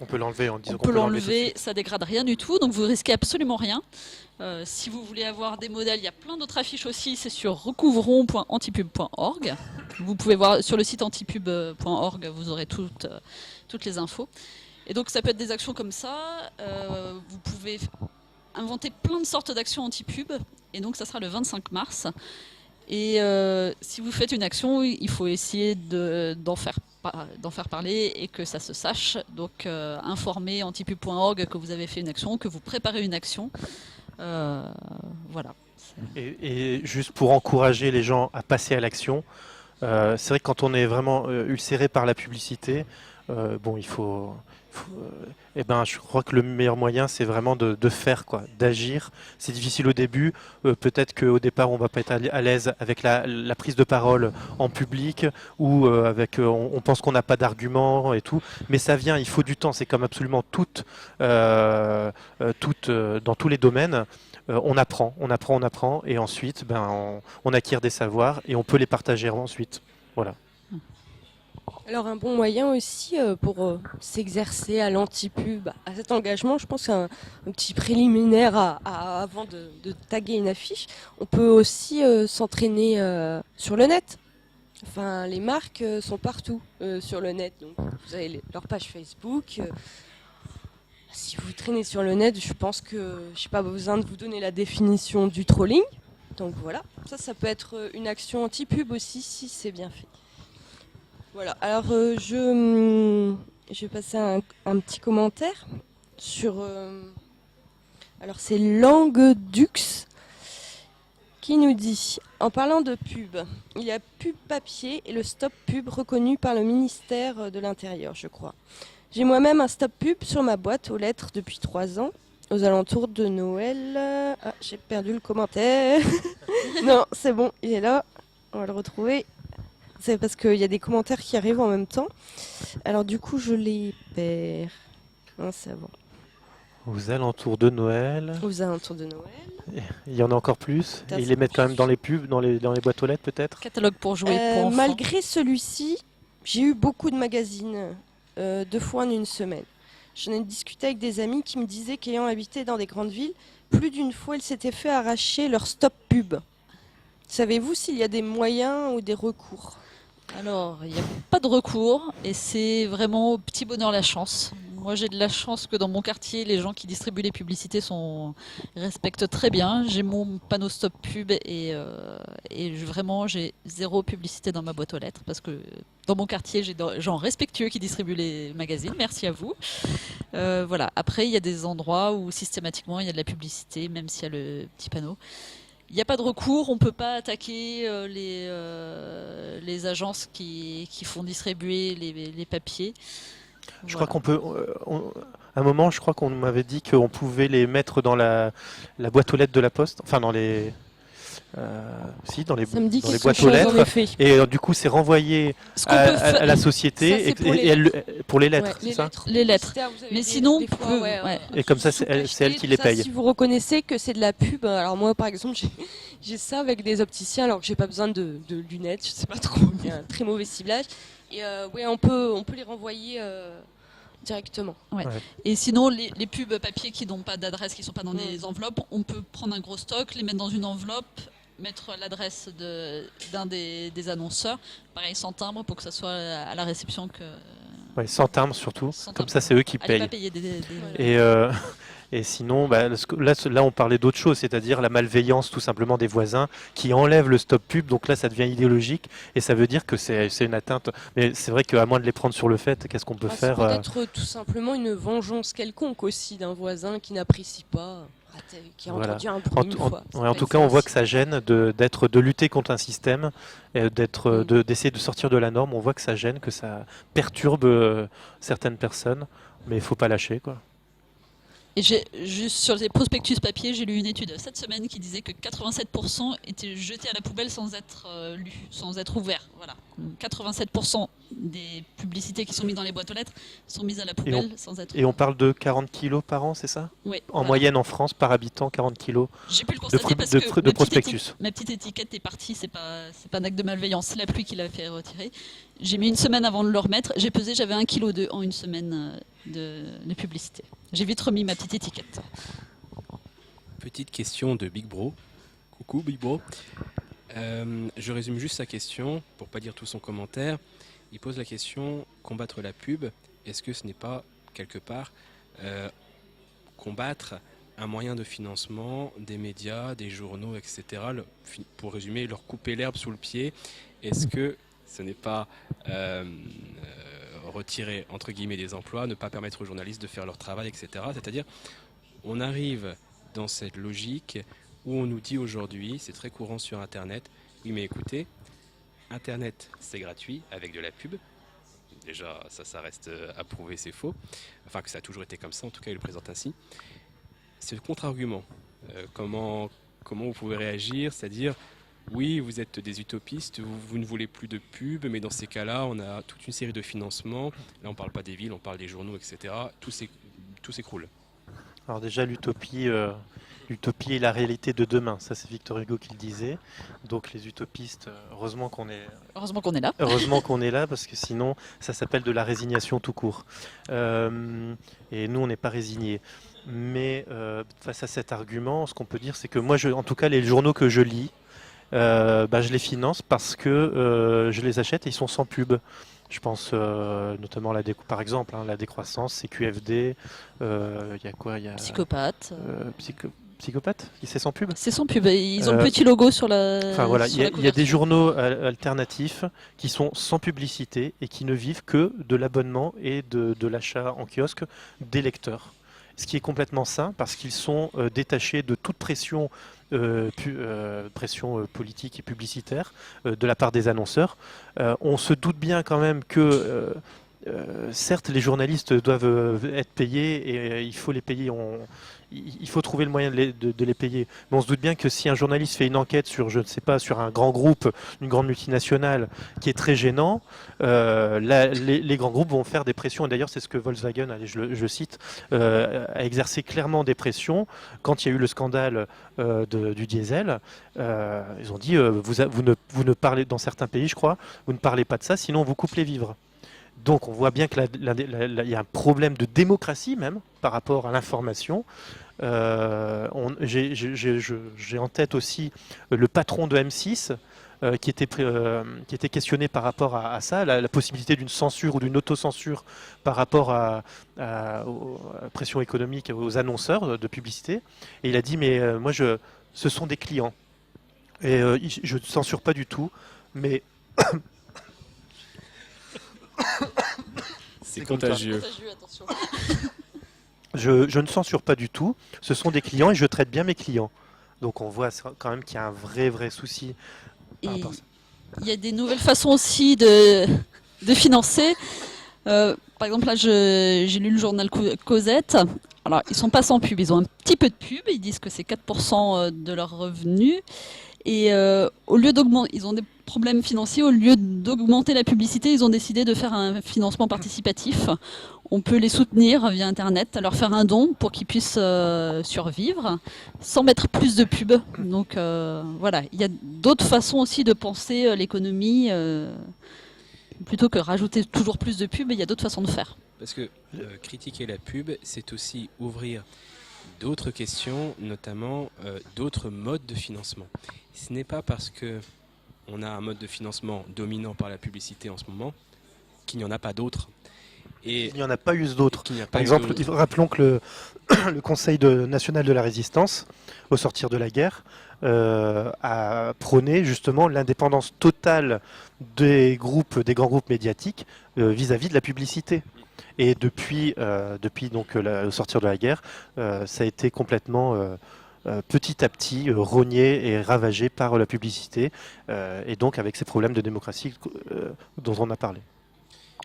On peut l'enlever en disant qu'on peut l'enlever, ça dégrade rien du tout, donc vous risquez absolument rien. Si vous voulez avoir des modèles, il y a plein d'autres affiches aussi, c'est sur recouvrons.antipub.org. Vous pouvez voir sur le site antipub.org, vous aurez toutes les infos. Et donc ça peut être des actions comme ça, vous pouvez inventer plein de sortes d'actions anti-pub, et donc ça sera le 25 mars. Et si vous faites une action, il faut essayer d'en faire parler et que ça se sache. Donc informer antipub.org que vous avez fait une action, que vous préparez une action. Voilà. Et juste pour encourager les gens à passer à l'action, c'est vrai que quand on est vraiment ulcéré par la publicité, bon, je crois que le meilleur moyen, c'est vraiment de faire, quoi, d'agir. C'est difficile au début. Peut-être qu'au départ, on va pas être à l'aise avec la prise de parole en public ou on pense qu'on n'a pas d'arguments et tout. Mais ça vient. Il faut du temps. C'est comme absolument dans tous les domaines. On apprend, et ensuite, on acquiert des savoirs et on peut les partager ensuite. Voilà. Alors un bon moyen aussi pour s'exercer à l'anti-pub, à cet engagement, je pense qu'un petit préliminaire avant de taguer une affiche, on peut aussi s'entraîner sur le net. Enfin, les marques sont partout sur le net, donc vous avez leur page Facebook. Si vous traînez sur le net, je pense que je n'ai pas besoin de vous donner la définition du trolling. Donc voilà, ça peut être une action anti-pub aussi si c'est bien fait. Voilà, alors je vais passer un petit commentaire sur... alors c'est Languedux qui nous dit, en parlant de pub, il y a pub papier et le stop pub reconnu par le ministère de l'Intérieur, je crois. J'ai moi-même un stop pub sur ma boîte aux lettres depuis 3 ans, aux alentours de Noël. Ah, j'ai perdu le commentaire. Non, c'est bon, il est là, on va le retrouver. C'est parce qu'il y a des commentaires qui arrivent en même temps. Alors du coup, je les perds. Non, c'est bon. Aux alentours de Noël. Aux alentours de Noël. Il y en a encore plus. Et ils les mettent quand même dans les pubs, dans les boîtes aux lettres peut-être. Catalogue pour jouer pour enfants. Malgré celui-ci, j'ai eu beaucoup de magazines, 2 fois en une semaine. J'en ai discuté avec des amis qui me disaient qu'ayant habité dans des grandes villes, plus d'une fois, ils s'étaient fait arracher leur stop pub. Savez-vous s'il y a des moyens ou des recours ? Alors, il n'y a pas de recours et c'est vraiment au petit bonheur la chance. Moi, j'ai de la chance que dans mon quartier, les gens qui distribuent les publicités respectent très bien. J'ai mon panneau stop pub et vraiment, j'ai 0 publicité dans ma boîte aux lettres parce que dans mon quartier, j'ai des gens respectueux qui distribuent les magazines. Merci à vous. Voilà. Après, il y a des endroits où systématiquement, il y a de la publicité, même s'il y a le petit panneau. Il n'y a pas de recours, on ne peut pas attaquer les agences qui font distribuer les papiers. Je crois qu'on peut. À un moment, je crois qu'on m'avait dit qu'on pouvait les mettre dans la boîte aux lettres de la Poste, enfin dans les. Dans les boîtes aux lettres. Et du coup, c'est renvoyé à la société pour les lettres, c'est ça ? Les lettres. Mais sinon, et comme ça, c'est elle qui les paye. Si vous reconnaissez que c'est de la pub, alors moi, par exemple, j'ai ça avec des opticiens, alors que j'ai pas besoin de lunettes, je sais pas trop, il y a un très mauvais ciblage. Et on peut les renvoyer directement. Ouais. Et sinon, les pubs papier qui n'ont pas d'adresse, qui ne sont pas dans des enveloppes, on peut prendre un gros stock, les mettre dans une enveloppe, mettre l'adresse d'un des annonceurs, pareil sans timbre pour que ça soit à la réception que... Ouais, sans timbre surtout, comme ça c'est eux qui payent. Pas payer Et sinon, là on parlait d'autre chose, c'est-à-dire la malveillance tout simplement des voisins qui enlèvent le stop pub, donc là ça devient idéologique et ça veut dire que c'est une atteinte. Mais c'est vrai qu'à moins de les prendre sur le fait, qu'est-ce qu'on peut faire C'est peut-être tout simplement une vengeance quelconque aussi d'un voisin qui n'apprécie pas, qui a entendu un bruit une fois. En tout cas, on voit que ça gêne de lutter contre un système, d'essayer de sortir de la norme. On voit que ça gêne, que ça perturbe certaines personnes, mais il ne faut pas lâcher, quoi. Et juste sur les prospectus papier, j'ai lu une étude cette semaine qui disait que 87% étaient jetés à la poubelle sans être lus, sans être ouverts. Voilà. 87% des publicités qui sont mises dans les boîtes aux lettres sont mises à la poubelle sans être ouvertes. Et on parle de 40 kilos par an, c'est ça ? Oui. En moyenne en France, par habitant, 40 kilos J'ai pu le constater parce que de prospectus. Ma petite étiquette est partie, c'est pas un acte de malveillance, c'est la pluie qui l'a fait retirer. J'ai mis une semaine avant de le remettre, j'ai pesé, j'avais 1,2 kg en une semaine de publicité. J'ai vite remis ma petite étiquette. Petite question de Big Bro. Coucou Big Bro. Je résume juste sa question pour pas dire tout son commentaire. Il pose la question, combattre la pub, est-ce que ce n'est pas quelque part combattre un moyen de financement des médias, des journaux, etc. Pour résumer, leur couper l'herbe sous le pied. Est-ce que ce n'est pas retirer entre guillemets des emplois, ne pas permettre aux journalistes de faire leur travail, etc. C'est-à-dire, on arrive dans cette logique où on nous dit aujourd'hui, c'est très courant sur Internet, oui mais écoutez, Internet c'est gratuit avec de la pub. Déjà ça reste à prouver, c'est faux. Enfin que ça a toujours été comme ça, en tout cas il le présente ainsi. C'est le contre-argument. Comment vous pouvez réagir, c'est-à-dire oui, vous êtes des utopistes, vous ne voulez plus de pub, mais dans ces cas-là, on a toute une série de financements. Là, on ne parle pas des villes, on parle des journaux, etc. Tout s'écroule. Alors déjà, l'utopie est la réalité de demain. Ça, c'est Victor Hugo qui le disait. Donc les utopistes, heureusement qu'on est là. Heureusement qu'on est là, parce que sinon, ça s'appelle de la résignation tout court. Et nous, on n'est pas résignés. Mais face à cet argument, ce qu'on peut dire, c'est que moi, en tout cas, les journaux que je lis, je les finance parce que je les achète et ils sont sans pub. Je pense notamment par exemple la décroissance, CQFD, il y a quoi, Psychopathe. Psychopathe, c'est sans pub. C'est sans pub. Ils ont le petit logo sur la. Enfin voilà, il y a des journaux alternatifs qui sont sans publicité et qui ne vivent que de l'abonnement et de l'achat en kiosque des lecteurs. Ce qui est complètement sain parce qu'ils sont détachés de toute pression politique et publicitaire de la part des annonceurs. On se doute bien quand même que certes les journalistes doivent être payés et il faut les payer. Il faut trouver le moyen de les payer. Mais on se doute bien que si un journaliste fait une enquête sur, je ne sais pas, sur un grand groupe, une grande multinationale qui est très gênant, les grands groupes vont faire des pressions. Et d'ailleurs, c'est ce que Volkswagen, je cite, a exercé clairement des pressions quand il y a eu le scandale du diesel. Ils ont dit, vous ne parlez, dans certains pays, je crois, vous ne parlez pas de ça, sinon on vous coupe les vivres. Donc on voit bien qu'il y a un problème de démocratie même par rapport à l'information. J'ai en tête aussi le patron de M6 qui était questionné par rapport à ça, la possibilité d'une censure ou d'une autocensure par rapport à la pression économique aux annonceurs de publicité. Et il a dit mais ce sont des clients. Et je ne censure pas du tout, mais... C'est contagieux. Attention. Je ne censure pas du tout. Ce sont des clients et je traite bien mes clients. Donc on voit quand même qu'il y a un vrai souci par rapport à ça. Il y a des nouvelles façons aussi de financer. Par exemple, là, j'ai lu le journal Cosette. Alors, ils sont pas sans pub, ils ont un petit peu de pub. Ils disent que c'est 4% de leurs revenus. Et au lieu d'augmenter, ils ont des problèmes financiers. Au lieu d'augmenter la publicité, ils ont décidé de faire un financement participatif. On peut les soutenir via Internet, leur faire un don pour qu'ils puissent survivre sans mettre plus de pub. Donc voilà, il y a d'autres façons aussi de penser l'économie. Plutôt que rajouter toujours plus de pub, il y a d'autres façons de faire. Parce que critiquer la pub, c'est aussi ouvrir d'autres questions, notamment d'autres modes de financement. Ce n'est pas parce que on a un mode de financement dominant par la publicité en ce moment qu'il n'y en a pas d'autres. Et il n'y en a pas eu d'autres. Par exemple, rappelons que le Conseil national de la résistance, au sortir de la guerre, a prôné justement l'indépendance totale des grands groupes médiatiques vis-à-vis de la publicité. Et depuis donc au sortir de la guerre, ça a été complètement petit à petit rogné et ravagé par la publicité, et donc avec ces problèmes de démocratie dont on a parlé,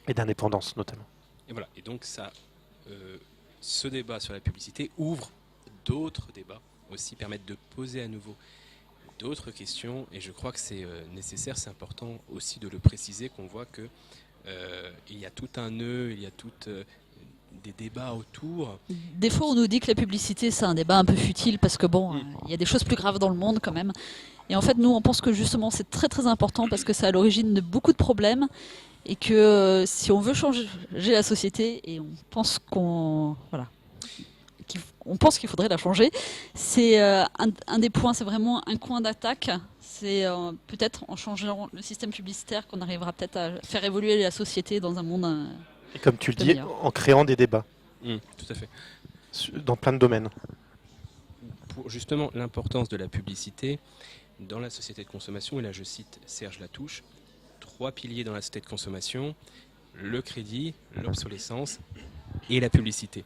et d'indépendance notamment. Et voilà. Et donc ce débat sur la publicité ouvre d'autres débats aussi, permettent de poser à nouveau d'autres questions. Et je crois que c'est nécessaire, c'est important aussi de le préciser, qu'on voit que il y a tout un nœud, il y a des débats autour. Des fois, on nous dit que la publicité, c'est un débat un peu futile parce que il y a des choses plus graves dans le monde quand même. Et en fait, nous, on pense que justement, c'est très très important parce que c'est à l'origine de beaucoup de problèmes et que si on veut changer la société, et on pense qu'on pense qu'il faudrait la changer, c'est un des points, c'est vraiment un coin d'attaque. C'est peut-être en changeant le système publicitaire qu'on arrivera peut-être à faire évoluer la société dans un monde. Et comme tu le dis, en créant des débats. Tout à fait. Dans plein de domaines. Pour justement l'importance de la publicité dans la société de consommation, et là je cite Serge Latouche, 3 piliers dans la société de consommation, le crédit, l'obsolescence et la publicité.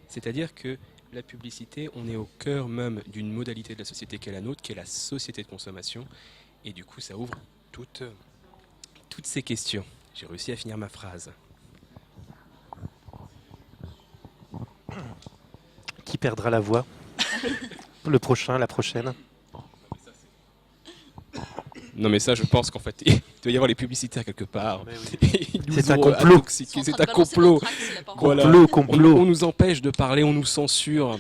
C'est-à-dire que la publicité, on est au cœur même d'une modalité de la société qui est la nôtre, qui est la société de consommation. Et du coup, ça ouvre toutes ces questions. J'ai réussi à finir ma phrase. Qui perdra la voix? Le prochain, la prochaine? Non mais ça, je pense qu'en fait, il doit y avoir les publicitaires quelque part. Oui. C'est un complot. C'est un complot. Voilà. Complot. On nous empêche de parler, on nous censure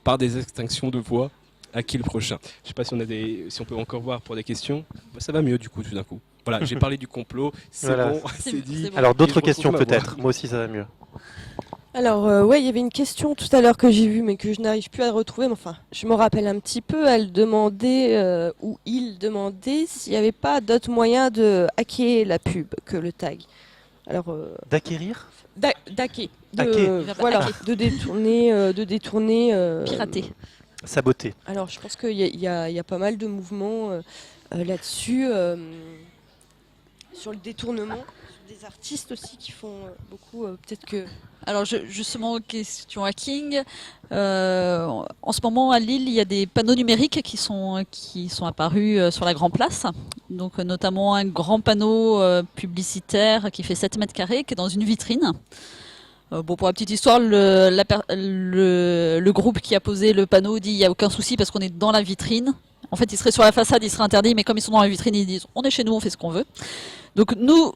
par des extinctions de voix. À qui le prochain? Je sais pas si on peut encore voir pour des questions. Ça va mieux du coup, tout d'un coup. Voilà, j'ai parlé du complot, c'est voilà. Bon, c'est dit. Bon. Alors d'autres questions peut-être. Moi aussi ça va mieux. Alors, ouais, il y avait une question tout à l'heure que j'ai vue, mais que je n'arrive plus à retrouver. Mais enfin, je me rappelle un petit peu. Elle demandait, ou il demandait, s'il n'y avait pas d'autres moyens de hacker la pub que le tag. Alors, D'acquérir? d'hacker. Hacker. Voilà, de détourner. Pirater. Saboter. Alors, je pense qu'il y a pas mal de mouvements là-dessus, sur le détournement, sur des artistes aussi qui font beaucoup. Peut-être que. Alors justement, question hacking. En ce moment à Lille, il y a des panneaux numériques qui sont apparus sur la Grand Place. Donc notamment un grand panneau publicitaire qui fait 7 mètres carrés, qui est dans une vitrine. Bon, pour la petite histoire, le groupe qui a posé le panneau dit il n'y a aucun souci parce qu'on est dans la vitrine. En fait, ils seraient sur la façade, ils seraient interdits, mais comme ils sont dans la vitrine, ils disent on est chez nous, on fait ce qu'on veut. Donc nous,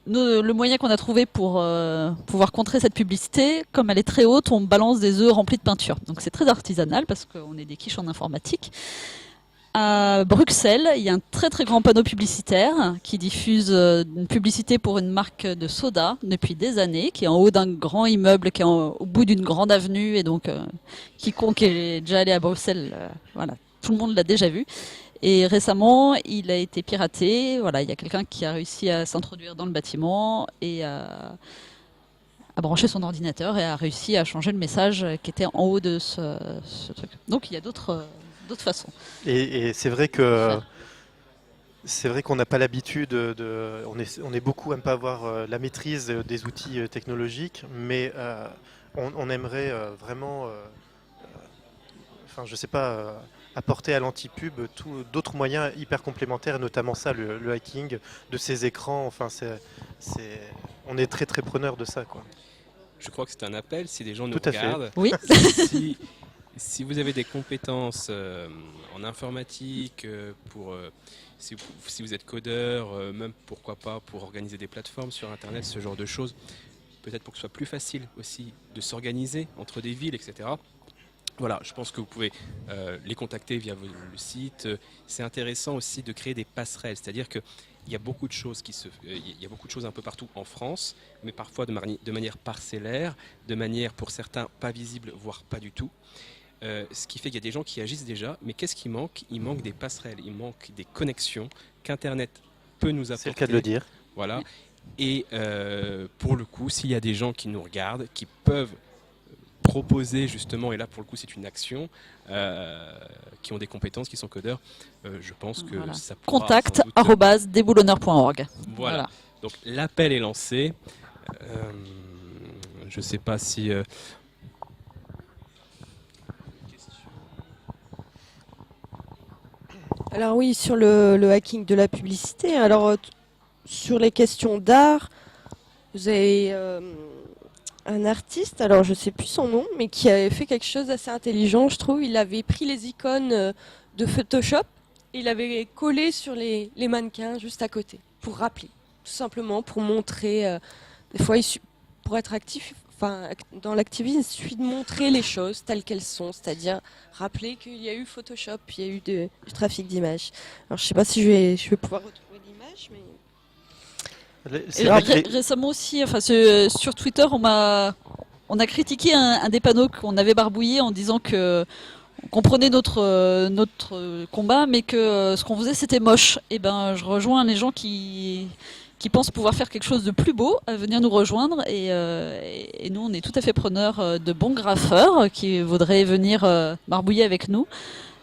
le moyen qu'on a trouvé pour pouvoir contrer cette publicité, comme elle est très haute, on balance des œufs remplis de peinture. Donc c'est très artisanal parce qu'on est des quiches en informatique. À Bruxelles, il y a un très très grand panneau publicitaire qui diffuse une publicité pour une marque de soda depuis des années, qui est en haut d'un grand immeuble, qui est au bout d'une grande avenue, et donc quiconque est déjà allé à Bruxelles, voilà, tout le monde l'a déjà vu. Et récemment, il a été piraté. Voilà, il y a quelqu'un qui a réussi à s'introduire dans le bâtiment et à brancher son ordinateur et a réussi à changer le message qui était en haut de ce truc. Donc il y a d'autres façons. Et c'est vrai que qu'on n'a pas l'habitude on est beaucoup à ne pas avoir la maîtrise des outils technologiques, mais on aimerait vraiment, je sais pas, apporter à l'anti-pub d'autres moyens hyper complémentaires, et notamment ça, le hacking de ces écrans. Enfin, on est très très preneur de ça, quoi. Je crois que c'est un appel si des gens nous Tout à fait. regardent. Oui. Si vous avez des compétences en informatique, si vous êtes codeur, même pourquoi pas pour organiser des plateformes sur Internet, ce genre de choses, peut-être pour que ce soit plus facile aussi de s'organiser entre des villes, etc. Voilà, je pense que vous pouvez les contacter via le site. C'est intéressant aussi de créer des passerelles, c'est-à-dire que il y a beaucoup de choses il y a beaucoup de choses un peu partout en France, mais parfois de manière parcellaire, de manière pour certains pas visible, voire pas du tout. Ce qui fait qu'il y a des gens qui agissent déjà, mais qu'est-ce qui manque? Il manque des passerelles, il manque des connexions qu'Internet peut nous apporter. C'est le cas de le dire. Voilà. Et pour le coup, s'il y a des gens qui nous regardent, qui peuvent proposer justement, et là pour le coup c'est une action, qui ont des compétences, qui sont codeurs, je pense que ça pourra contact@déboulonneur.org. Voilà. Donc l'appel est lancé. Je ne sais pas si... Alors oui, sur le hacking de la publicité. Alors sur les questions d'art, vous avez un artiste, alors je sais plus son nom, mais qui avait fait quelque chose d'assez intelligent, je trouve. Il avait pris les icônes de Photoshop et il avait collé sur les mannequins juste à côté, pour rappeler, tout simplement, pour montrer. Des fois, pour être actif, dans l'activisme, il suffit de montrer les choses telles qu'elles sont, c'est-à-dire rappeler qu'il y a eu Photoshop, il y a eu du trafic d'images. Alors je sais pas si je vais pouvoir retrouver l'image, mais... Récemment aussi, sur Twitter, on a critiqué un des panneaux qu'on avait barbouillé en disant que on comprenait notre combat, mais que ce qu'on faisait c'était moche. Et ben, je rejoins les gens qui pensent pouvoir faire quelque chose de plus beau, à venir nous rejoindre. Et nous, on est tout à fait preneurs de bons graffeurs qui voudraient venir barbouiller avec nous.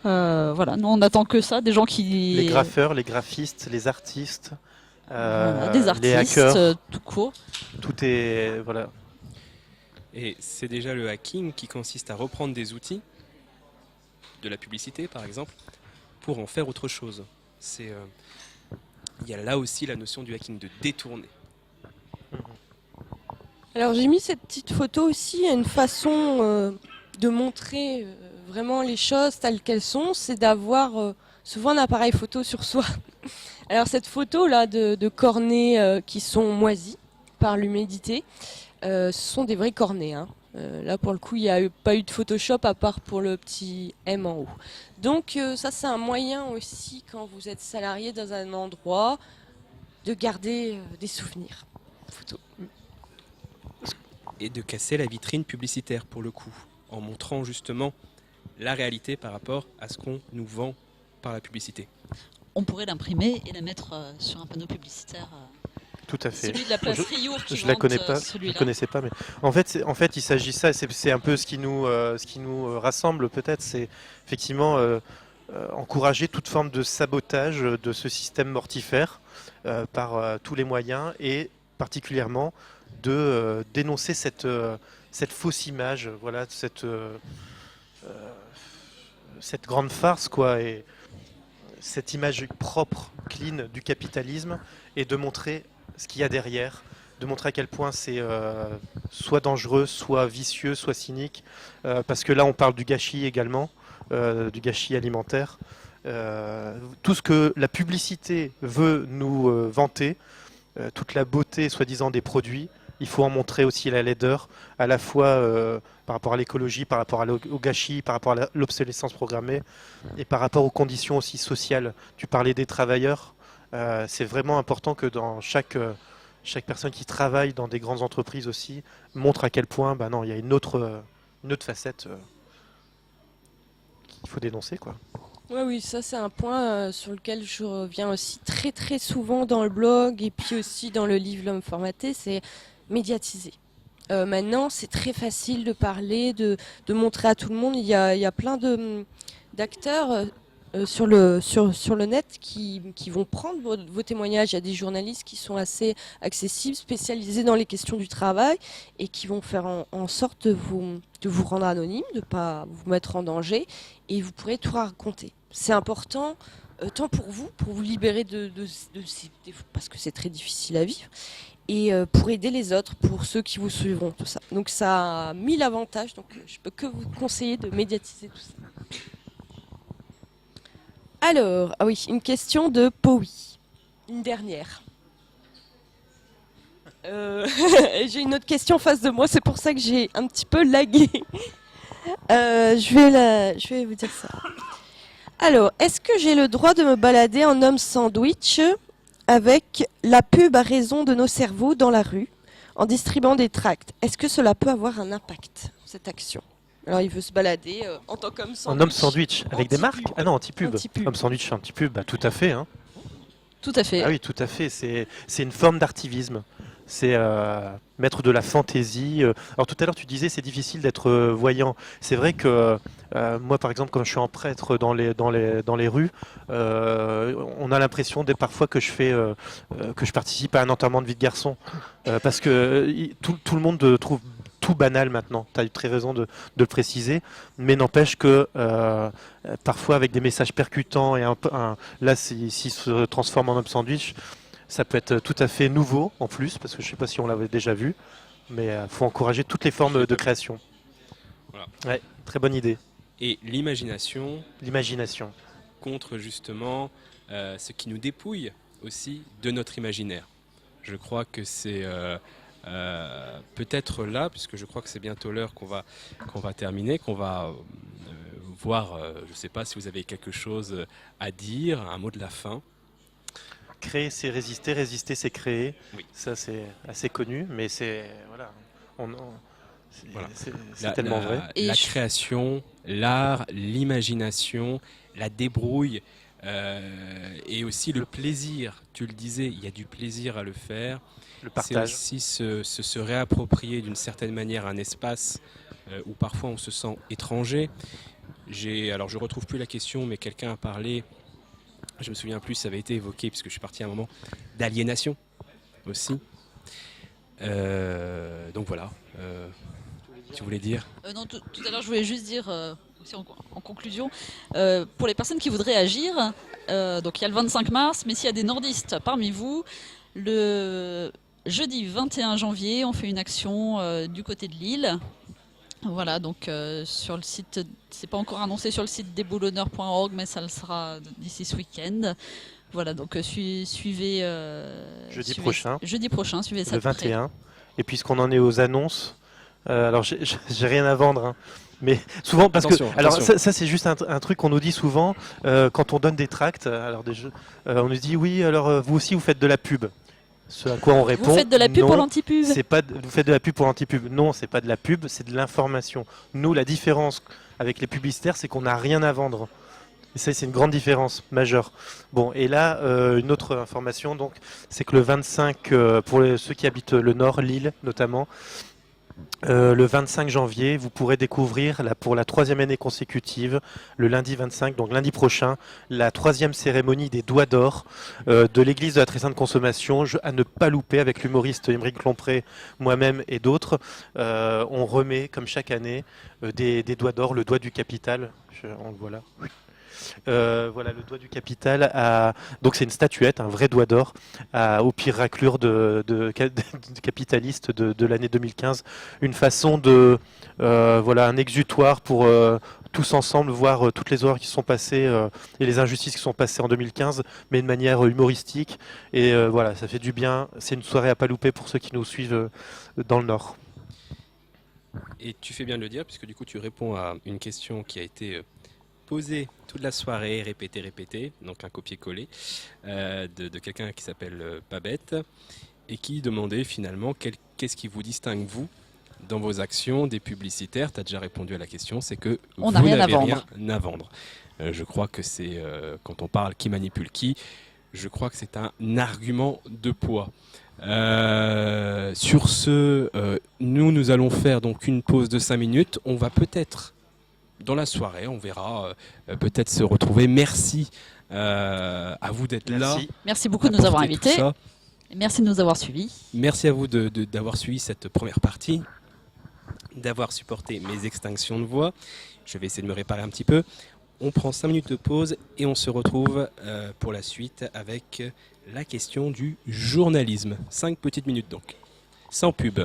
Voilà, nous on n'attend que ça, des gens qui... Les graffeurs, les graphistes, les artistes... des artistes, les hackers, tout court. Tout est... Voilà. Et c'est déjà le hacking qui consiste à reprendre des outils, de la publicité par exemple, pour en faire autre chose. Il y a là aussi la notion du hacking, de détourner. Alors j'ai mis cette petite photo aussi, une façon de montrer vraiment les choses telles qu'elles sont, c'est d'avoir souvent un appareil photo sur soi. Alors cette photo là de cornets qui sont moisis par l'humidité, ce sont des vrais cornets. Hein. Là pour le coup il n'y a pas eu de Photoshop à part pour le petit M en haut. Donc ça c'est un moyen aussi quand vous êtes salarié dans un endroit de garder des souvenirs photos. Et de casser la vitrine publicitaire pour le coup, en montrant justement la réalité par rapport à ce qu'on nous vend par la publicité. On pourrait l'imprimer et la mettre sur un panneau publicitaire. Tout à fait. Celui de la place Riour qui je la connais pas, je celui-là. ne connaissais pas, mais en fait, il s'agit de ça. C'est un peu ce qui nous rassemble peut-être. C'est effectivement encourager toute forme de sabotage de ce système mortifère par tous les moyens et particulièrement de dénoncer cette fausse image, voilà, cette grande farce, quoi, et cette image propre, clean du capitalisme, et de montrer ce qu'il y a derrière, de montrer à quel point c'est soit dangereux, soit vicieux, soit cynique, parce que là on parle du gâchis également, du gâchis alimentaire. Tout ce que la publicité veut nous vanter, toute la beauté soi-disant des produits, il faut en montrer aussi la laideur, à la fois par rapport à l'écologie, par rapport au gâchis, par rapport à l'obsolescence programmée, et par rapport aux conditions aussi sociales. Tu parlais des travailleurs, c'est vraiment important que dans chaque personne qui travaille dans des grandes entreprises aussi montre à quel point, non, il y a une autre facette qu'il faut dénoncer, quoi. Oui, ça c'est un point sur lequel je reviens aussi très très souvent dans le blog et puis aussi dans le livre L'homme formaté, c'est médiatiser. Maintenant, c'est très facile de parler, de montrer à tout le monde. Il y a plein d'acteurs sur le net qui vont prendre vos témoignages. Il y a des journalistes qui sont assez accessibles, spécialisés dans les questions du travail et qui vont faire en sorte de vous rendre anonyme, de ne pas vous mettre en danger, et vous pourrez tout raconter. C'est important, tant pour vous libérer parce que c'est très difficile à vivre, et pour aider les autres, pour ceux qui vous suivront, tout ça. Donc ça a 1000 avantages, donc je peux que vous conseiller de médiatiser tout ça. Alors, une question de Powi. Une dernière. J'ai une autre question en face de moi, c'est pour ça que j'ai un petit peu lagué. Je vais vous dire ça. Alors, est-ce que j'ai le droit de me balader en homme sandwich avec la pub à raison de nos cerveaux dans la rue, en distribuant des tracts? Est-ce que cela peut avoir un impact, cette action? Alors, il veut se balader en tant qu'homme sandwich. En homme sandwich, avec des marques? Ah non, anti-pub. Anti-pub. Homme sandwich, anti-pub, tout à fait. Hein. Tout à fait. Ah oui, tout à fait. C'est une forme d'artivisme. C'est mettre de la fantaisie. Alors tout à l'heure, tu disais c'est difficile d'être voyant. C'est vrai que moi, par exemple, quand je suis en prêtre dans les rues, on a l'impression parfois que je participe à un enterrement de vie de garçon, parce que tout le monde trouve tout banal maintenant. Tu as eu très raison de le préciser, mais n'empêche que parfois avec des messages percutants et là, s'il se transforme en homme sandwich. Ça peut être tout à fait nouveau en plus, parce que je ne sais pas si on l'avait déjà vu, mais il faut encourager toutes les formes de création. Voilà. Ouais, très bonne idée. Et l'imagination. L'imagination. Contre justement ce qui nous dépouille aussi de notre imaginaire. Je crois que c'est peut-être là, puisque je crois que c'est bientôt l'heure qu'on va terminer, qu'on va voir, je ne sais pas si vous avez quelque chose à dire, un mot de la fin. Créer, c'est résister, résister, c'est créer. Oui. Ça, c'est assez connu, mais c'est voilà, c'est La- tellement la- vrai. La création, l'art, l'imagination, la débrouille et aussi le plaisir. Tu le disais, il y a du plaisir à le faire. Le C'est partage. aussi se réapproprier d'une certaine manière un espace où parfois on se sent étranger. Alors je retrouve plus la question, mais quelqu'un a parlé. Je me souviens plus, ça avait été évoqué puisque je suis parti à un moment d'aliénation aussi. Donc voilà. Tu voulais dire? Non, tout à l'heure, je voulais juste dire, aussi en conclusion, pour les personnes qui voudraient agir, donc il y a le 25 mars, mais s'il y a des nordistes parmi vous, le jeudi 21 janvier, on fait une action du côté de Lille. Voilà, donc sur le site, c'est pas encore annoncé sur le site desboulonneurs.org, mais ça le sera d'ici ce week-end. Voilà, donc suivez. Jeudi suivez, prochain. Jeudi prochain, suivez ça. Le 21. Et puisqu'on en est aux annonces, alors j'ai rien à vendre, hein, mais souvent parce Attention, que alors attention. ça c'est juste un truc qu'on nous dit souvent quand on donne des tracts. Alors on nous dit oui, alors vous aussi vous faites de la pub. Ce à quoi on répond. Vous faites de la pub non, pour l'antipub. C'est pas vous faites de la pub pour l'antipub. Non, c'est pas de la pub, c'est de l'information. Nous, la différence avec les publicitaires, c'est qu'on n'a rien à vendre. Et ça, c'est une grande différence majeure. Bon, et là, une autre information, donc, c'est que le 25, pour ceux qui habitent le Nord, Lille notamment, le 25 janvier, vous pourrez découvrir pour la 3e année consécutive, le lundi 25, donc lundi prochain, la 3e cérémonie des Doigts d'Or de l'église de la Très Sainte Consommation, à ne pas louper avec l'humoriste Émeric Lompré, moi-même et d'autres. On remet, comme chaque année, des Doigts d'Or, le doigt du capital. On le voit là. Voilà le doigt du capital. Donc c'est une statuette, un vrai doigt d'or, au pire raclure de capitaliste de l'année 2015. Une façon de, voilà, un exutoire pour tous ensemble voir toutes les horreurs qui sont passées et les injustices qui sont passées en 2015, mais de manière humoristique. Et voilà, ça fait du bien. C'est une soirée à pas louper pour ceux qui nous suivent dans le Nord. Et tu fais bien de le dire, puisque du coup tu réponds à une question qui a été posée toute la soirée, répétée, donc un copier-coller de quelqu'un qui s'appelle Pabette, et qui demandait finalement qu'est-ce qui vous distingue, vous, dans vos actions des publicitaires. Tu as déjà répondu à la question, c'est que On vous n'a rien à n'avez vendre. rien à vendre. Je crois que c'est, quand on parle qui manipule qui, je crois que c'est un argument de poids. Sur ce, nous allons faire donc une pause de 5 minutes. On va peut-être, dans la soirée, on verra, peut-être se retrouver. Merci à vous d'être là. Merci beaucoup de nous avoir apporter tout invités. ça. Et merci de nous avoir suivis. Merci à vous d'avoir suivi cette première partie, d'avoir supporté mes extinctions de voix. Je vais essayer de me réparer un petit peu. On prend 5 minutes de pause et on se retrouve pour la suite avec la question du journalisme. 5 petites minutes donc, sans pub.